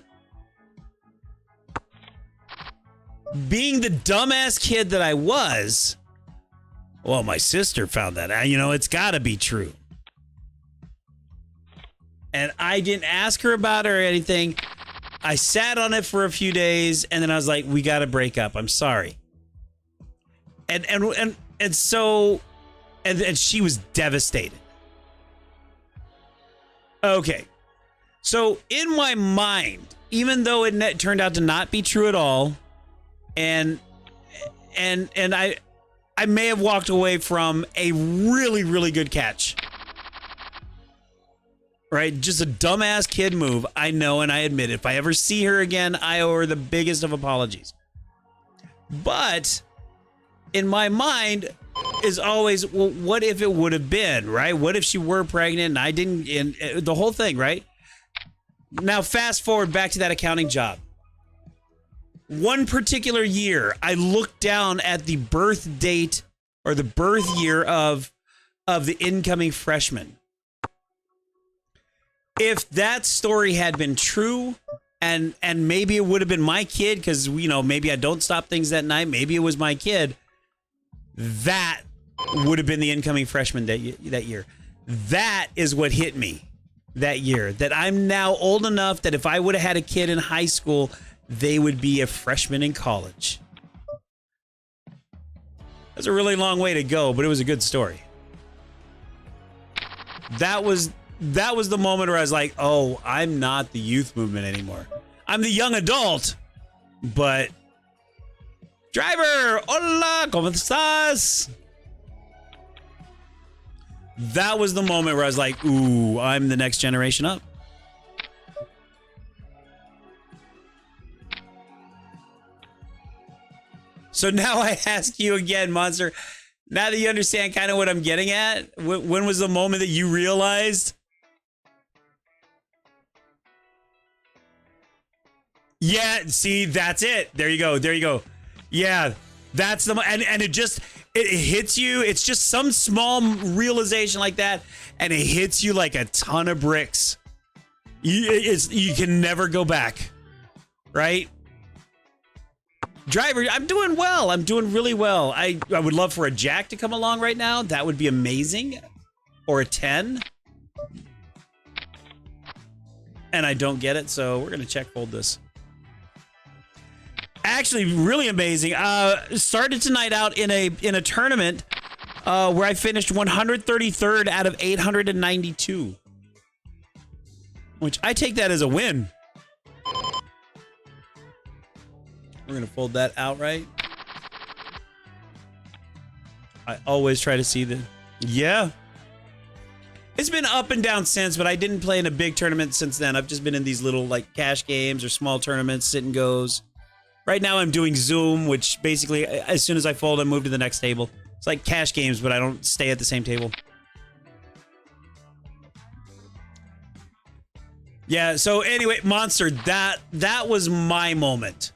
Being the dumbass kid that I was, well, my sister found that. You know, it's got to be true. And I didn't ask her about it or anything. I sat on it for a few days, and then I was like, we got to break up. I'm sorry. And so she was devastated. Okay. So in my mind, even though it turned out to not be true at all, and I may have walked away from a really, really good catch. Right? Just a dumbass kid move. I know, and I admit it. If I ever see her again, I owe her the biggest of apologies. But in my mind is always, well, what if it would have been, right? What if she were pregnant and I didn't, and the whole thing, right? Now, fast forward back to that accounting job. One particular year, I looked down at the birth date or the birth year of the incoming freshman. If that story had been true, and maybe it would have been my kid, because, you know, maybe I don't stop things that night, maybe it was my kid, that would have been the incoming freshman that year. That is what hit me that year, that I'm now old enough that if I would have had a kid in high school, they would be a freshman in college. That's a really long way to go, but it was a good story. That was the moment where I was like, oh, I'm not the youth movement anymore. I'm the young adult, but... Driver, hola, ¿cómo estás? That was the moment where I was like, ooh, I'm the next generation up. So now I ask you again, Monster, now that you understand kind of what I'm getting at, when was the moment that you realized? Yeah, see, that's it. There you go. There you go. Yeah, that's the, and it hits you. It's just some small realization like that, and it hits you like a ton of bricks. You can never go back, right? Driver, I'm doing well. I'm doing really well. I would love for a Jack to come along right now. That would be amazing. Or a 10. And I don't get it, so we're going to check fold this. Actually, really amazing. Started tonight out in a tournament where I finished 133rd out of 892. Which I take that as a win. We're going to fold that outright. I always try to see the... Yeah. It's been up and down since, but I didn't play in a big tournament since then. I've just been in these little like cash games or small tournaments, sit and goes. Right now I'm doing Zoom, which basically as soon as I fold, I move to the next table. It's like cash games, but I don't stay at the same table. Yeah, so anyway, Monster, that was my moment.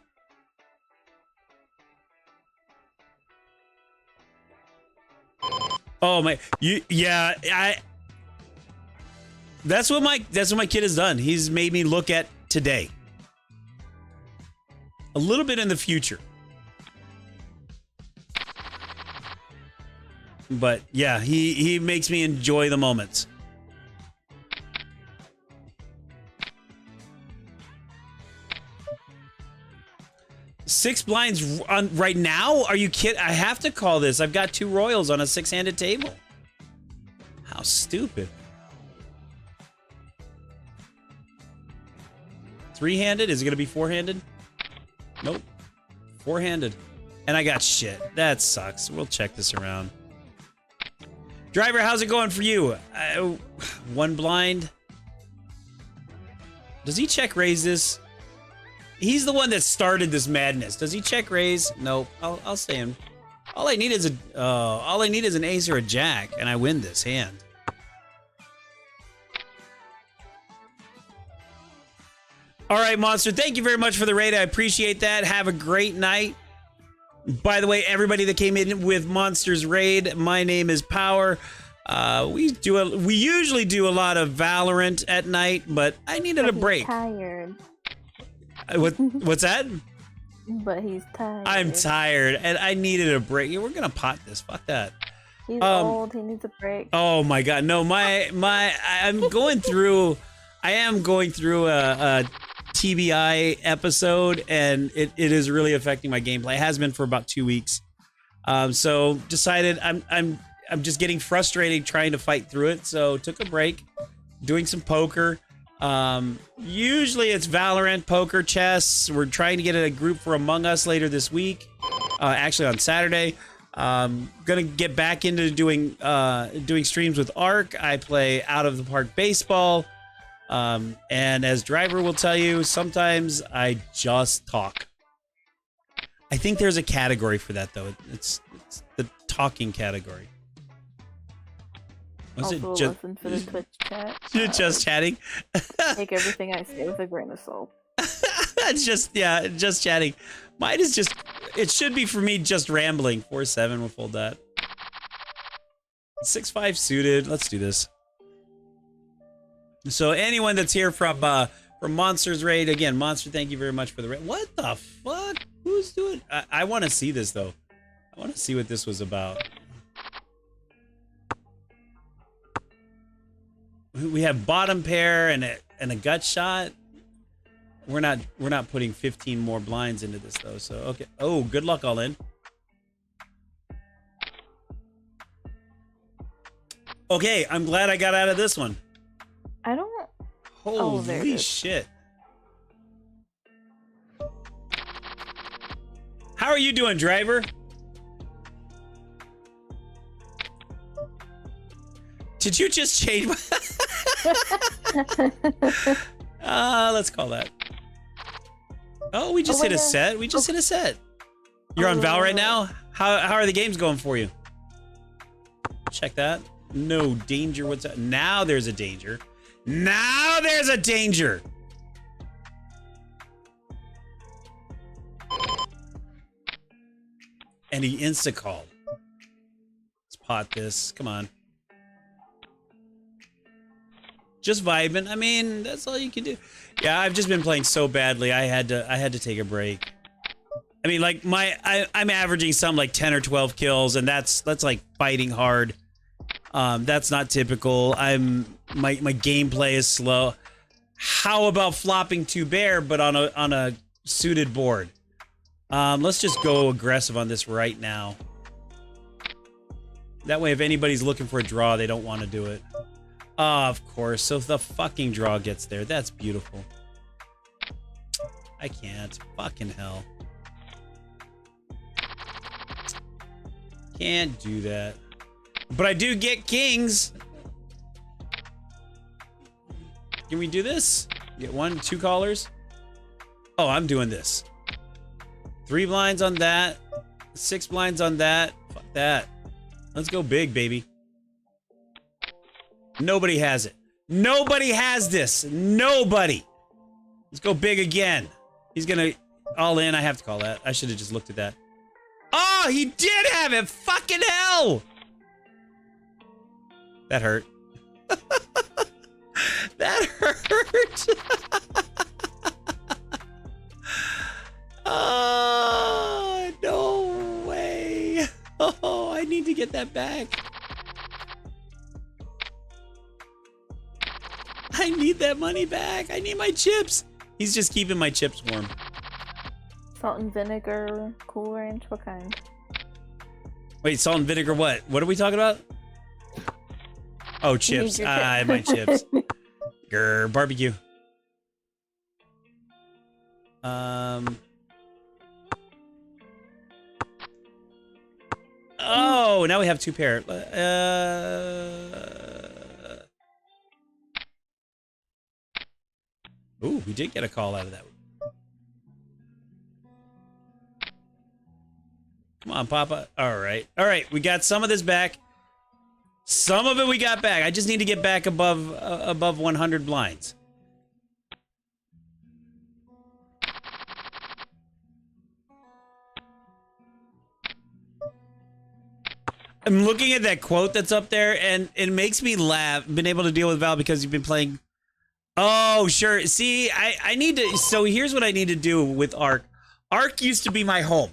Oh my, that's what my kid has done. He's made me look at today. A little bit in the future. But yeah, he makes me enjoy the moments. Six blinds on right now? Are you kidding? I have to call this. I've got 2 royals on a 6-handed table. How stupid. 3-handed? Is it going to be 4-handed? Nope. 4-handed. And I got shit. That sucks. We'll check this around. Driver, how's it going for you? 1 blind. Does he check raise this? He's the one that started this madness. Does he check raise? Nope. I'll stay in. All I need is an ace or a jack, and I win this hand. All right, Monster. Thank you very much for the raid. I appreciate that. Have a great night. By the way, everybody that came in with Monster's raid, my name is Power. We usually do a lot of Valorant at night, but I needed a But he's break. tired. What's that? But he's tired. I'm tired, and I needed a break. Yeah, we're gonna pot this. Fuck that. He's old. He needs a break. Oh my god, no! I'm going through. I am going through a TBI episode, and it is really affecting my gameplay. It has been for about 2 weeks. So decided I'm just getting frustrated trying to fight through it. So took a break, doing some poker. Usually it's Valorant, poker, chess. We're trying to get a group for Among Us later this week. Actually on Saturday. Gonna get back into doing streams with Ark. I play Out of the Park Baseball. And as Driver will tell you, sometimes I just talk. I think there's a category for that though. It's the talking category. Was Also, it just listen to the Twitch chat. you're just chatting? Take everything I say with a grain of salt. It's just chatting. Mine is just. It should be for me just rambling. 4-7, we'll fold that. 6-5 suited. Let's do this. So anyone that's here from Monsters Raid, again, Monster, thank you very much for the raid. What the fuck? Who's doing? I want to see this though. I want to see what this was about. We have bottom pair and a gut shot. We're not putting 15 more blinds into this though. So okay. Oh, good luck all in. Okay, I'm glad I got out of this one. I don't. there it Holy is. shit. How are you doing, Driver? Did you just change my... let's call that. Oh, we just hit a set. We just hit a set. You're on Val right now? How are the games going for you? Check that. No danger. What's that? Now there's a danger. Now there's a danger. And he insta-called. Let's pot this. Come on. Just vibing. I mean, that's all you can do. Yeah, I've just been playing so badly. I had to take a break. I mean, like I'm averaging some like 10 or 12 kills, and that's like fighting hard. That's not typical. My gameplay is slow. How about flopping 2 bear, but on a suited board? Let's just go aggressive on this right now. That way, if anybody's looking for a draw, they don't want to do it. Of course. So if the fucking draw gets there, that's beautiful. I can't. Fucking hell. Can't do that. But I do get kings. Can we do this? Get 1, 2 callers? Oh, I'm doing this. 3 blinds on that. 6 blinds on that. Fuck that. Let's go big, baby. Nobody has it. Nobody has this. Nobody. Let's go big again. He's gonna all in. I have to call that. I should have just looked at that. Oh, he did have it. Fucking hell. That hurt. That hurt. Oh, no way. Oh, I need to get that back. I need that money back. I need my chips. He's just keeping my chips warm. Salt and vinegar, Cool Ranch, what kind? Wait, salt and vinegar what? What are we talking about? Oh, chips. Ah, my chips. Grr, barbecue. Oh, now we have 2 pair. Ooh, we did get a call out of that. Come on, Papa. All right. All right, we got some of this back. Some of it we got back. I just need to get back above 100 blinds. I'm looking at that quote that's up there, and it makes me laugh. Been able to deal with Val because you've been playing. Oh, sure. See, I need to. So here's what I need to do with Ark. Ark used to be my home.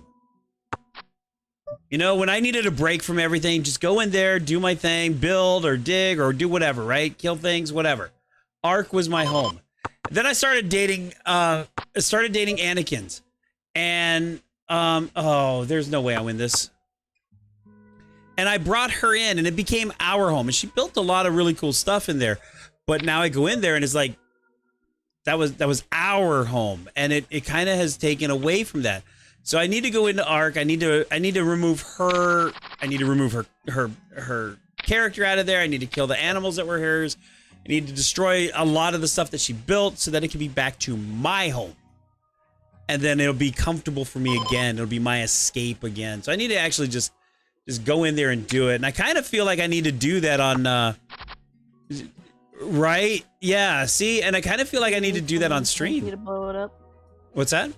You know, when I needed a break from everything, just go in there, do my thing, build or dig or do whatever, right? Kill things, whatever. Ark was my home. Then I started dating. Anakin's, and oh, there's no way I win this. And I brought her in, and it became our home. And she built a lot of really cool stuff in there. But now I go in there, and it's like that was our home, and it kind of has taken away from that. So I need to go into Ark. I need to remove her. I need to remove her character out of there. I need to kill the animals that were hers. I need to destroy a lot of the stuff that she built so that it can be back to my home. And then it'll be comfortable for me again. It'll be my escape again. So I need to actually just go in there and do it. And I kind of feel like I need to do that on, right? Yeah, see? And I kind of feel like I need to do that on stream. To blow it up. What's that?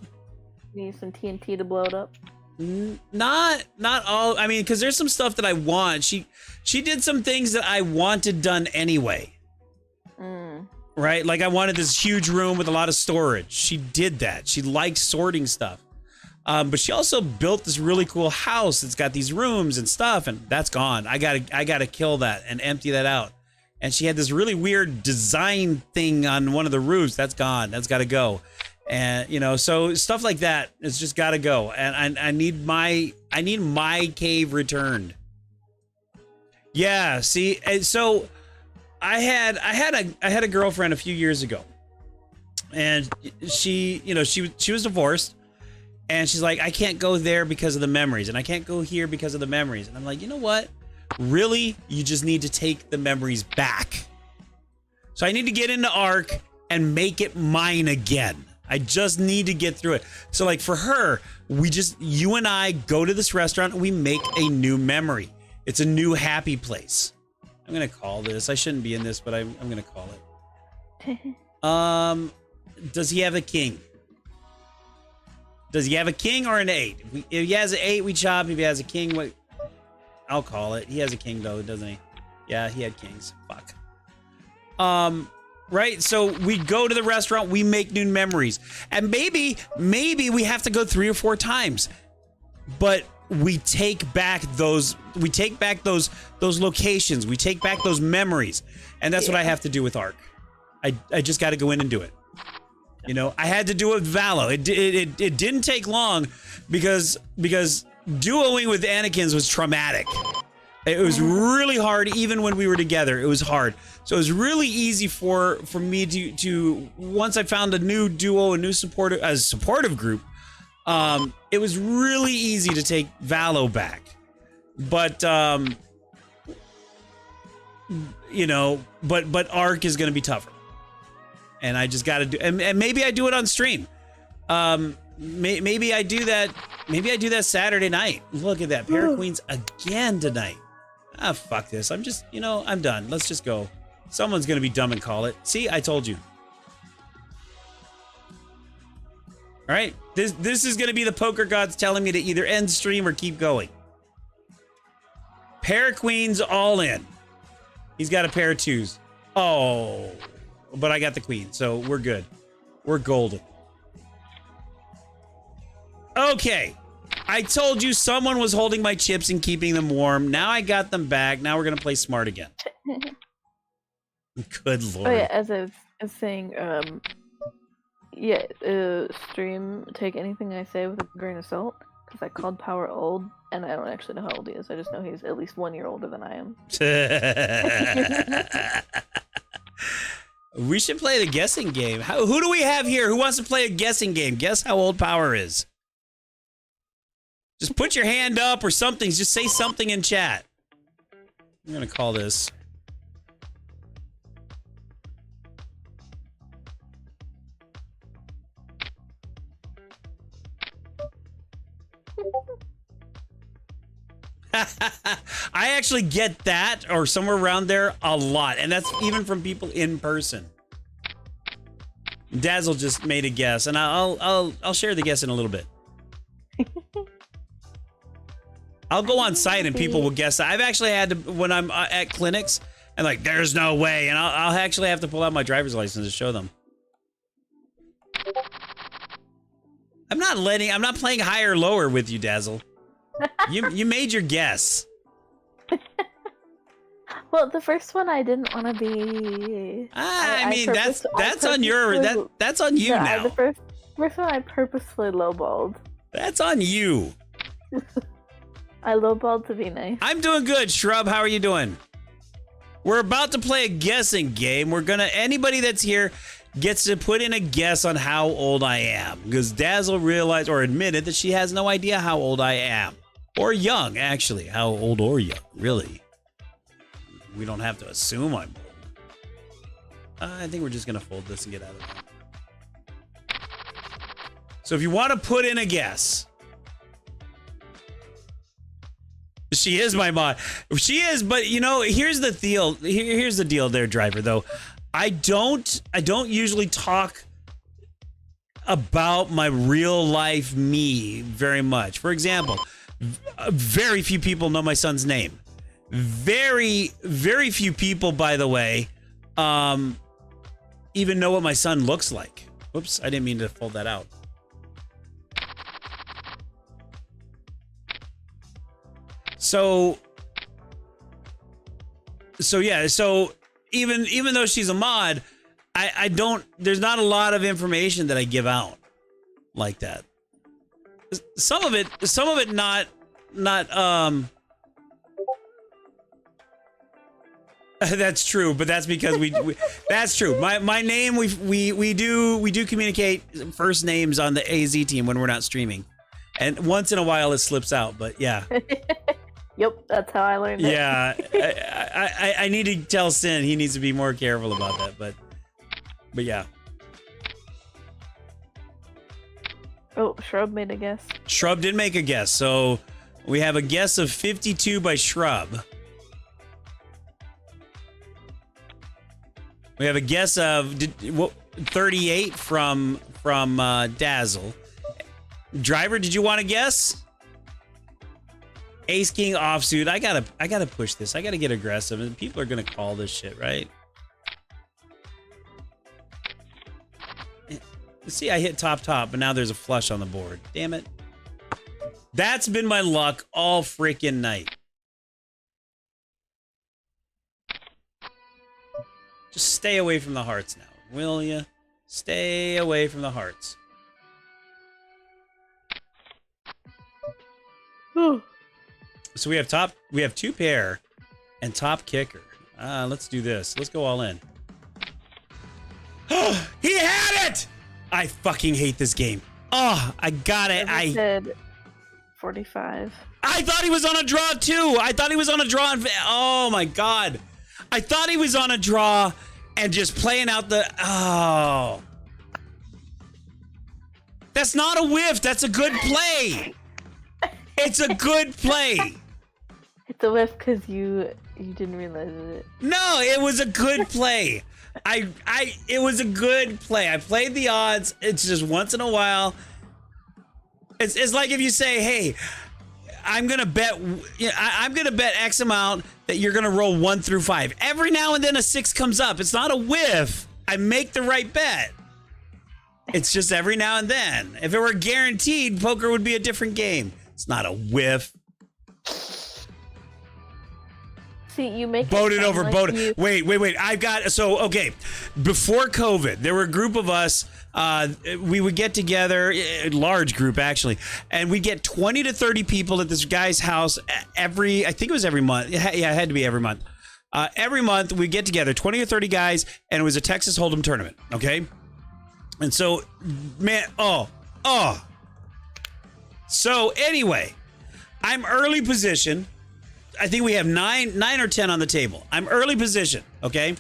Need some TNT to blow it up. Not all. I mean, because there's some stuff that I want. She did some things that I wanted done anyway. Right? Like I wanted this huge room with a lot of storage. She did that. She likes sorting stuff. But she also built this really cool house that's got these rooms and stuff, and that's gone. I gotta kill that and empty that out. And she had this really weird design thing on one of the roofs. That's gone. That's gotta go. And you know, so stuff like that is just gotta go. And I need my cave returned. Yeah, see, and so I had a girlfriend a few years ago, and she was divorced, and she's like, I can't go there because of the memories, and I can't go here because of the memories. And I'm like, you know what? Really, you just need to take the memories back. So I need to get into Ark and make it mine again. I just need to get through it. So like for her, you and I go to this restaurant and we make a new memory. It's a new happy place. I'm gonna call this. I shouldn't be in this, but I'm gonna call it. Does he have a king? Does he have a king or an 8? If he has an 8, we chop. If he has a king, I'll call it. He has a king though, doesn't he? Yeah, he had kings. Fuck. Right? So we go to the restaurant, we make new memories. And maybe we have to go 3 or 4 times. But we take back those locations. We take back those memories. And that's what I have to do with Ark. I just got to go in and do it. You know, I had to do it with Valo. It didn't take long because duoing with Anakin's was traumatic. It was really hard, even when we were together. It was hard. So it was really easy for me to once I found a new duo, a new supportive group. It was really easy to take Valo back, but you know, but Ark is going to be tougher, and I just got to do. And maybe I do it on stream. Maybe I do that. Maybe I do that Saturday night. Look at that, Pair of Queens again tonight. Ah, fuck this. I'm just, you know, I'm done. Let's just go. Someone's going to be dumb and call it. See, I told you. All right. This is going to be the poker gods telling me to either end stream or keep going. Pair of Queens all in. He's got a pair of 2s. Oh, but I got the queen, so we're good. We're golden. Okay. I told you someone was holding my chips and keeping them warm. Now I got them back. Now we're going to play smart again. Good lord. Oh yeah, as I was saying, stream, take anything I say with a grain of salt, because I called Power old, and I don't actually know how old he is. I just know he's at least 1 year older than I am. We should play the guessing game. Who do we have here? Who wants to play a guessing game? Guess how old Power is. Just put your hand up or something. Just say something in chat. I'm going to call this. I actually get that or somewhere around there a lot. And that's even from people in person. Dazzle just made a guess, and I'll share the guess in a little bit. I'll go on site and people will guess. I've actually had to, when I'm at clinics, and like, there's no way. And I'll actually have to pull out my driver's license to show them. I'm not playing high or lower with you, Dazzle. You made your guess. Well, the first one I didn't want to be. I mean, that's on you now. The first one I purposefully lowballed. That's on you. I lowballed to be nice. I'm doing good, Shrub. How are you doing? We're about to play a guessing game. Anybody that's here gets to put in a guess on how old I am. Because Dazzle realized or admitted that she has no idea how old I am. Or young, actually. How old or young, really. We don't have to assume I'm old. I think we're just going to fold this and get out of that. So if you want to put in a guess. She is my mod. She is, but you know, here's the deal. Here's the deal there, driver, though. I don't usually talk about my real life me very much. For example, very few people know my son's name. Very, very few people, by the way, even know what my son looks like. Oops, I didn't mean to fold that out. So yeah, so even though she's a mod, I don't, there's not a lot of information that I give out like that. Some of it not that's true, but that's because we that's true. My name, we do communicate first names on the AZ team when we're not streaming. And once in a while it slips out, but yeah. Yep, that's how I learned it. Yeah, I need to tell Sin he needs to be more careful about that, but yeah. Oh, Shrub made a guess. Shrub did make a guess, so we have a guess of 52 by Shrub. We have a guess of 38 from Dazzle. Driver, did you want to guess? Ace King offsuit. I gotta push this. I gotta get aggressive, and people are gonna call this shit, right? See, I hit top, but now there's a flush on the board. Damn it. That's been my luck all freaking night. Just stay away from the hearts now, will ya? Stay away from the hearts. So we have two pair and top kicker. Let's do this. Let's go all in. He had it! I fucking hate this game. Oh, I got it. I said 45. I thought he was on a draw too. I thought he was on a draw. Oh my God. I thought he was on a draw and just playing out the, oh. That's not a whiff. That's a good play. It's a good play. It's a whiff because you didn't realize it. No, it was a good play. It was a good play. I played the odds. It's just once in a while. It's like if you say, hey, I'm gonna bet X amount that you're gonna roll 1 through 5. Every now and then a 6 comes up. It's not a whiff. I make the right bet. It's just every now and then. If it were guaranteed, poker would be a different game. It's not a whiff. See, you make Voted over, voted. Wait. I've got, so, okay. Before COVID, there were a group of us, we would get together, a large group actually, and we'd get 20 to 30 people at this guy's house I think it was every month. Yeah, it had to be every month. Every month we'd get together, 20 or 30 guys, and it was a Texas Hold'em tournament, okay? And so, man, So anyway, I'm early position. I think we have 9 or 10 on the table. I'm early position, okay?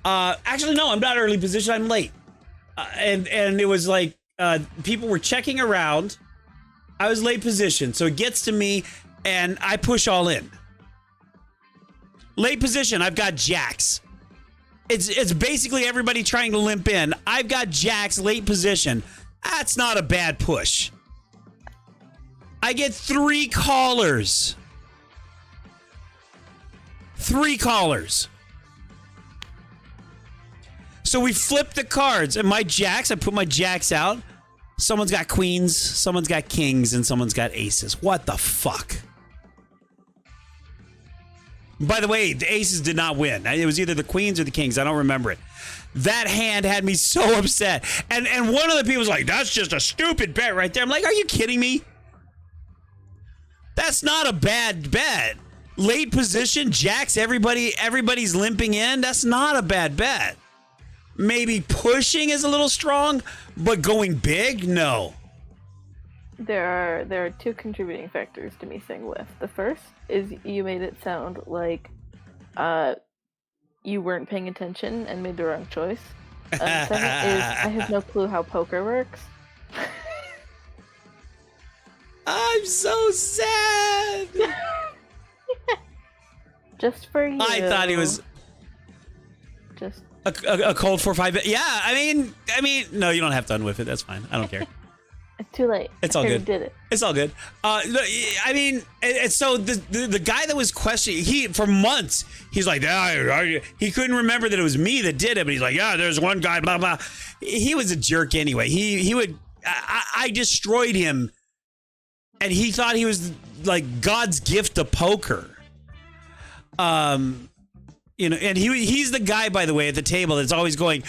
Actually, no, I'm not early position. I'm late. And it was like people were checking around. I was late position, so it gets to me, and I push all in. Late position, I've got jacks. It's basically everybody trying to limp in. I've got jacks, late position. That's not a bad push. I get 3 callers. 3 callers. So we flip the cards, and my jacks, I put my jacks out. Someone's got queens, someone's got kings, and someone's got aces. What the fuck? By the way, the aces did not win. It was either the queens or the kings. I don't remember it. That hand had me so upset. And one of the people was like, that's just a stupid bet right there. I'm like, are you kidding me? That's not a bad bet. Late position, jacks, everybody's limping in. That's not a bad bet. Maybe pushing is a little strong, but going big, no. There are 2 contributing factors to me saying whiff. The first is you made it sound like you weren't paying attention and made the wrong choice. The second is I have no clue how poker works. I'm so sad. Just for you. I thought he was just a cold 4-5. Yeah, I mean, no, you don't have to unwhiff it. That's fine. I don't care. It's too late. It's all I good. did it. It's all good. I mean, so the guy that was questioning, he for months, he's like, he couldn't remember that it was me that did it, but he's like, yeah, there's one guy, blah blah. He was a jerk anyway. He would, I destroyed him, and he thought he was like God's gift to poker. You know, and he's the guy, by the way, at the table that's always going,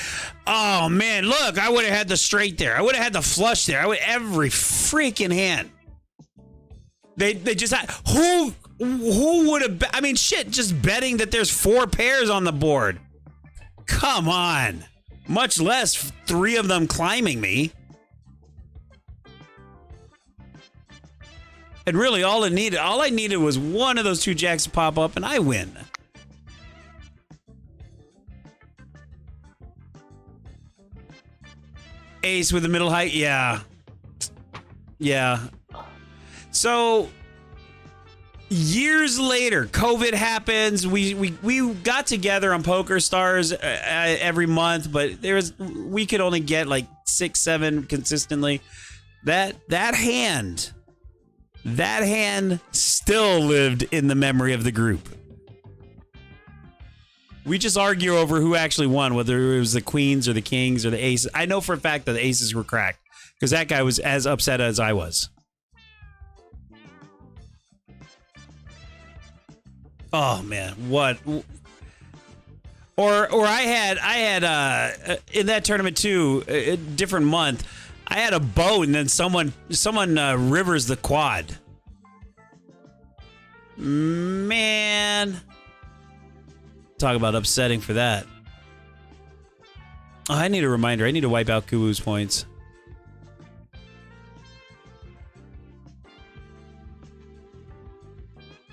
oh man, look, I would have had the straight there. I would have had the flush there. I would every freaking hand. They just had, who would have, I mean, shit, just betting that there's 4 pairs on the board. Come on. Much less 3 of them climbing me. And really all I needed was one of those 2 jacks to pop up and I win. Ace with the middle height, yeah. So years later, COVID happens. We got together on Poker Stars every month, but we could only get like 6, 7 consistently. That hand still lived in the memory of the group. We just argue over who actually won, whether it was the queens or the kings or the aces. I know for a fact that the aces were cracked because that guy was as upset as I was. Oh man, what? Or I had in that tournament too, a different month. I had a boat and then someone rivers the quad. Man. Talk about upsetting for that. Oh, I need a reminder. I need to wipe out Kubu's points.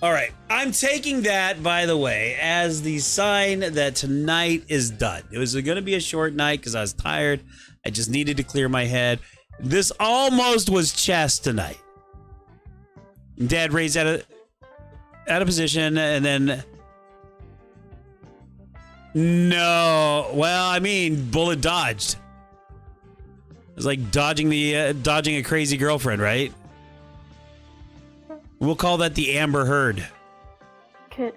All right. I'm taking that, by the way, as the sign that tonight is done. It was going to be a short night because I was tired. I just needed to clear my head. This almost was chess tonight. Dad raised out of position and then... No, well, I mean, bullet dodged. It's like dodging a crazy girlfriend, right? We'll call that the Amber Heard. Okay.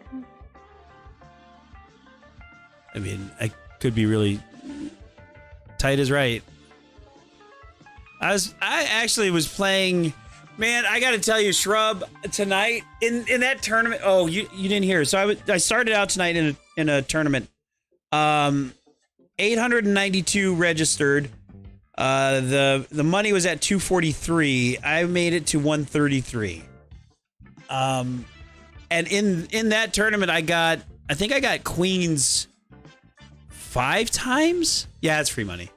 I mean, I could be really tight as right. I actually was playing. Man, I got to tell you, Shrub, tonight in that tournament. Oh, you didn't hear. So I started out tonight in a tournament. 892 registered. The money was at 243. I made it to 133. And in that tournament, I think I got queens 5 times. Yeah, it's free money.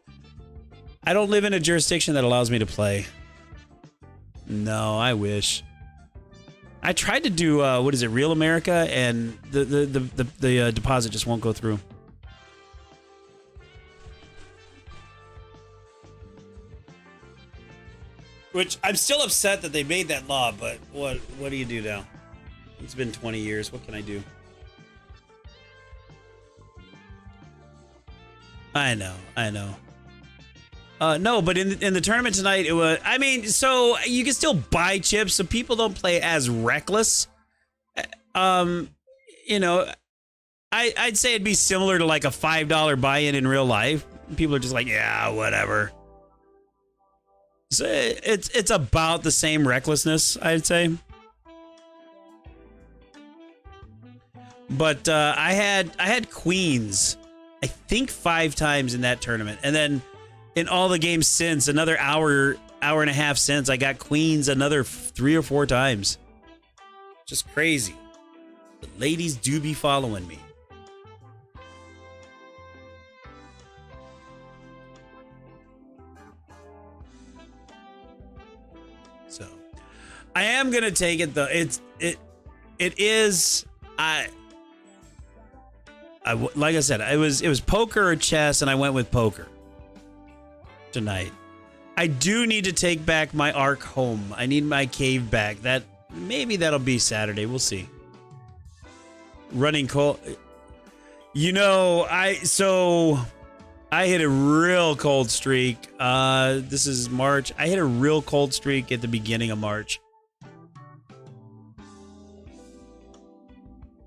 I don't live in a jurisdiction that allows me to play. No, I wish. I tried to do what is it, Real America, and the deposit just won't go through. Which I'm still upset that they made that law, but what do you do now? It's been 20 years. What can I do? I know. No, but in the tournament tonight, it was. I mean, so you can still buy chips, so people don't play as reckless. You know, I'd say it'd be similar to like a $5 buy-in in real life. People are just like, yeah, whatever. So it's about the same recklessness, I'd say. But I had queens, I think 5 times in that tournament, and then in all the games since, another hour and a half since, I got queens another 3 or 4 times. Just crazy. The ladies do be following me. So I am gonna take it though. It is like I said, it was poker or chess, and I went with poker tonight. I do need to take back my Ark home. I need my cave back. Maybe that'll be Saturday. We'll see. Running cold. You know, I hit a real cold streak. This is March. I hit a real cold streak at the beginning of March.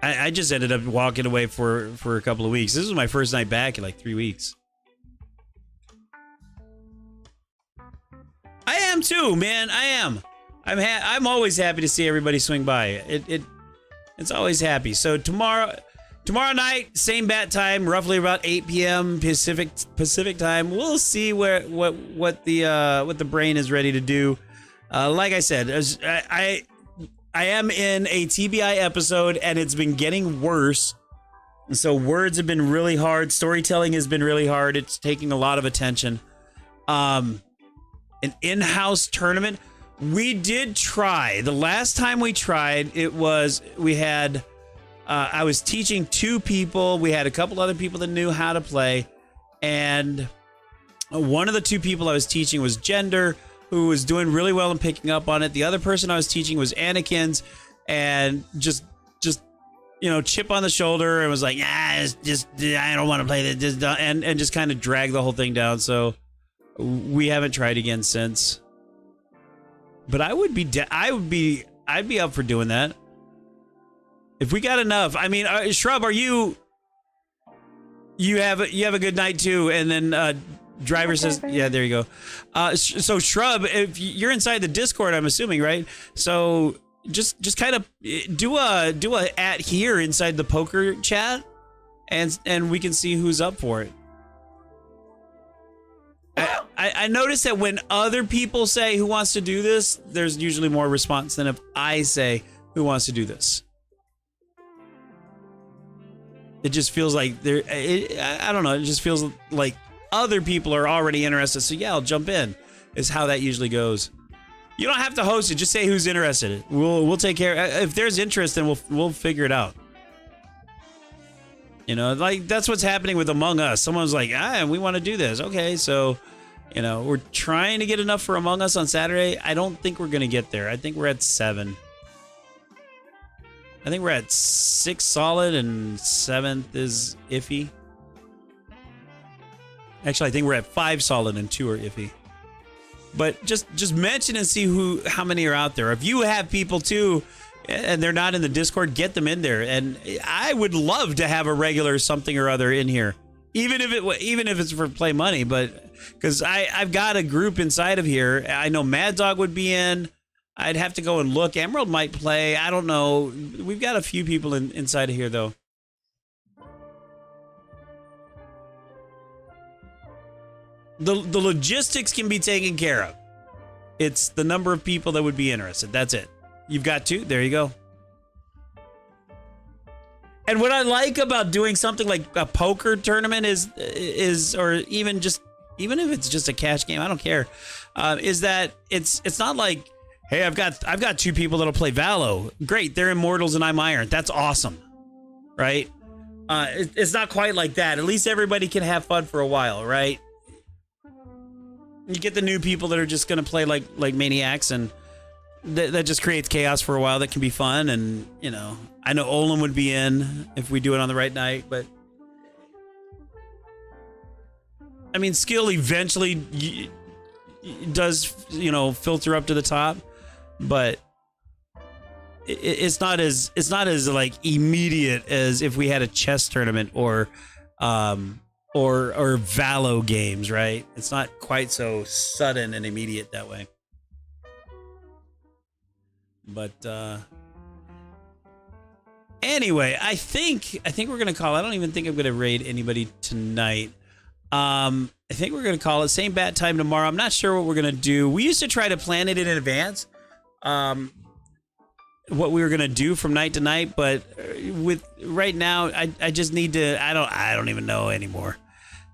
I just ended up walking away for a couple of weeks. This was my first night back in like 3 weeks. I am too, man. I am. I'm always happy to see everybody swing by. It's always happy. So tomorrow night, same bat time, roughly about 8 p.m. Pacific time. We'll see what the brain is ready to do. Like I said, I am in a TBI episode, and it's been getting worse. And so words have been really hard. Storytelling has been really hard. It's taking a lot of attention. An in-house tournament. We did try. The last time we tried, I was teaching 2 people. We had a couple other people that knew how to play. And one of the 2 people I was teaching was Gender, who was doing really well in picking up on it. The other person I was teaching was Anakin's, and just chip on the shoulder and was like, I don't want to play this, and just kind of drag the whole thing down. So we haven't tried again since. But I'd be up for doing that if we got enough. I mean, Shrub, are you have a good night too? And then Driver says, yeah, there you go. So Shrub, if you're inside the Discord, I'm assuming, right? So just kind of do a at here inside the poker chat, and we can see who's up for it. I noticed that when other people say who wants to do this, there's usually more response than if I say who wants to do this. It just feels like I don't know. It just feels like other people are already interested. So yeah, I'll jump in. Is how that usually goes. You don't have to host it. Just say who's interested. We'll take care. If there's interest, then we'll figure it out. You know, like that's what's happening with Among Us. Someone's like, we want to do this. Okay, so, we're trying to get enough for Among Us on Saturday. I don't think we're going to get there. I think we're at 7. I think we're at 6 solid and 7th is iffy. Actually, I think we're at 5 solid and 2 are iffy. But just mention and see how many are out there. If you have people too, and they're not in the Discord, get them in there. And I would love to have a regular something or other in here, even if it's for play money. But because I've got a group inside of here. I know Mad Dog would be in. I'd have to go and look. Emerald might play. I don't know. We've got a few people inside of here though. The logistics can be taken care of. It's the number of people that would be interested. That's it. You've got 2. There you go. And what I like about doing something like a poker tournament is or even if it's just a cash game, I don't care. Is that it's not like, hey, I've got 2 people that'll play Valo. Great, they're Immortals and I'm Iron. That's awesome, right? It's not quite like that. At least everybody can have fun for a while, right? You get the new people that are just gonna play like maniacs, and that just creates chaos for a while. That can be fun, and I know Olin would be in if we do it on the right night, but I mean, skill eventually does, you know, filter up to the top, but it's not as like immediate as if we had a chess tournament or Valo games, right? It's not quite so sudden and immediate that way. But anyway, I think we're gonna call. I don't even think I'm gonna raid anybody tonight. I think we're gonna call it same bat time tomorrow. I'm not sure what we're gonna do. We used to try to plan it in advance, what we were gonna do from night to night, but with right now, I just need to. I don't even know anymore.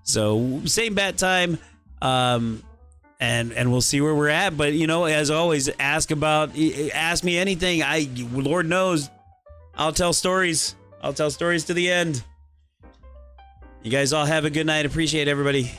So same bat time, and we'll see where we're at. But you know, as always, ask me anything. Lord knows, I'll tell stories. I'll tell stories to the end. You guys all have a good night. Appreciate everybody.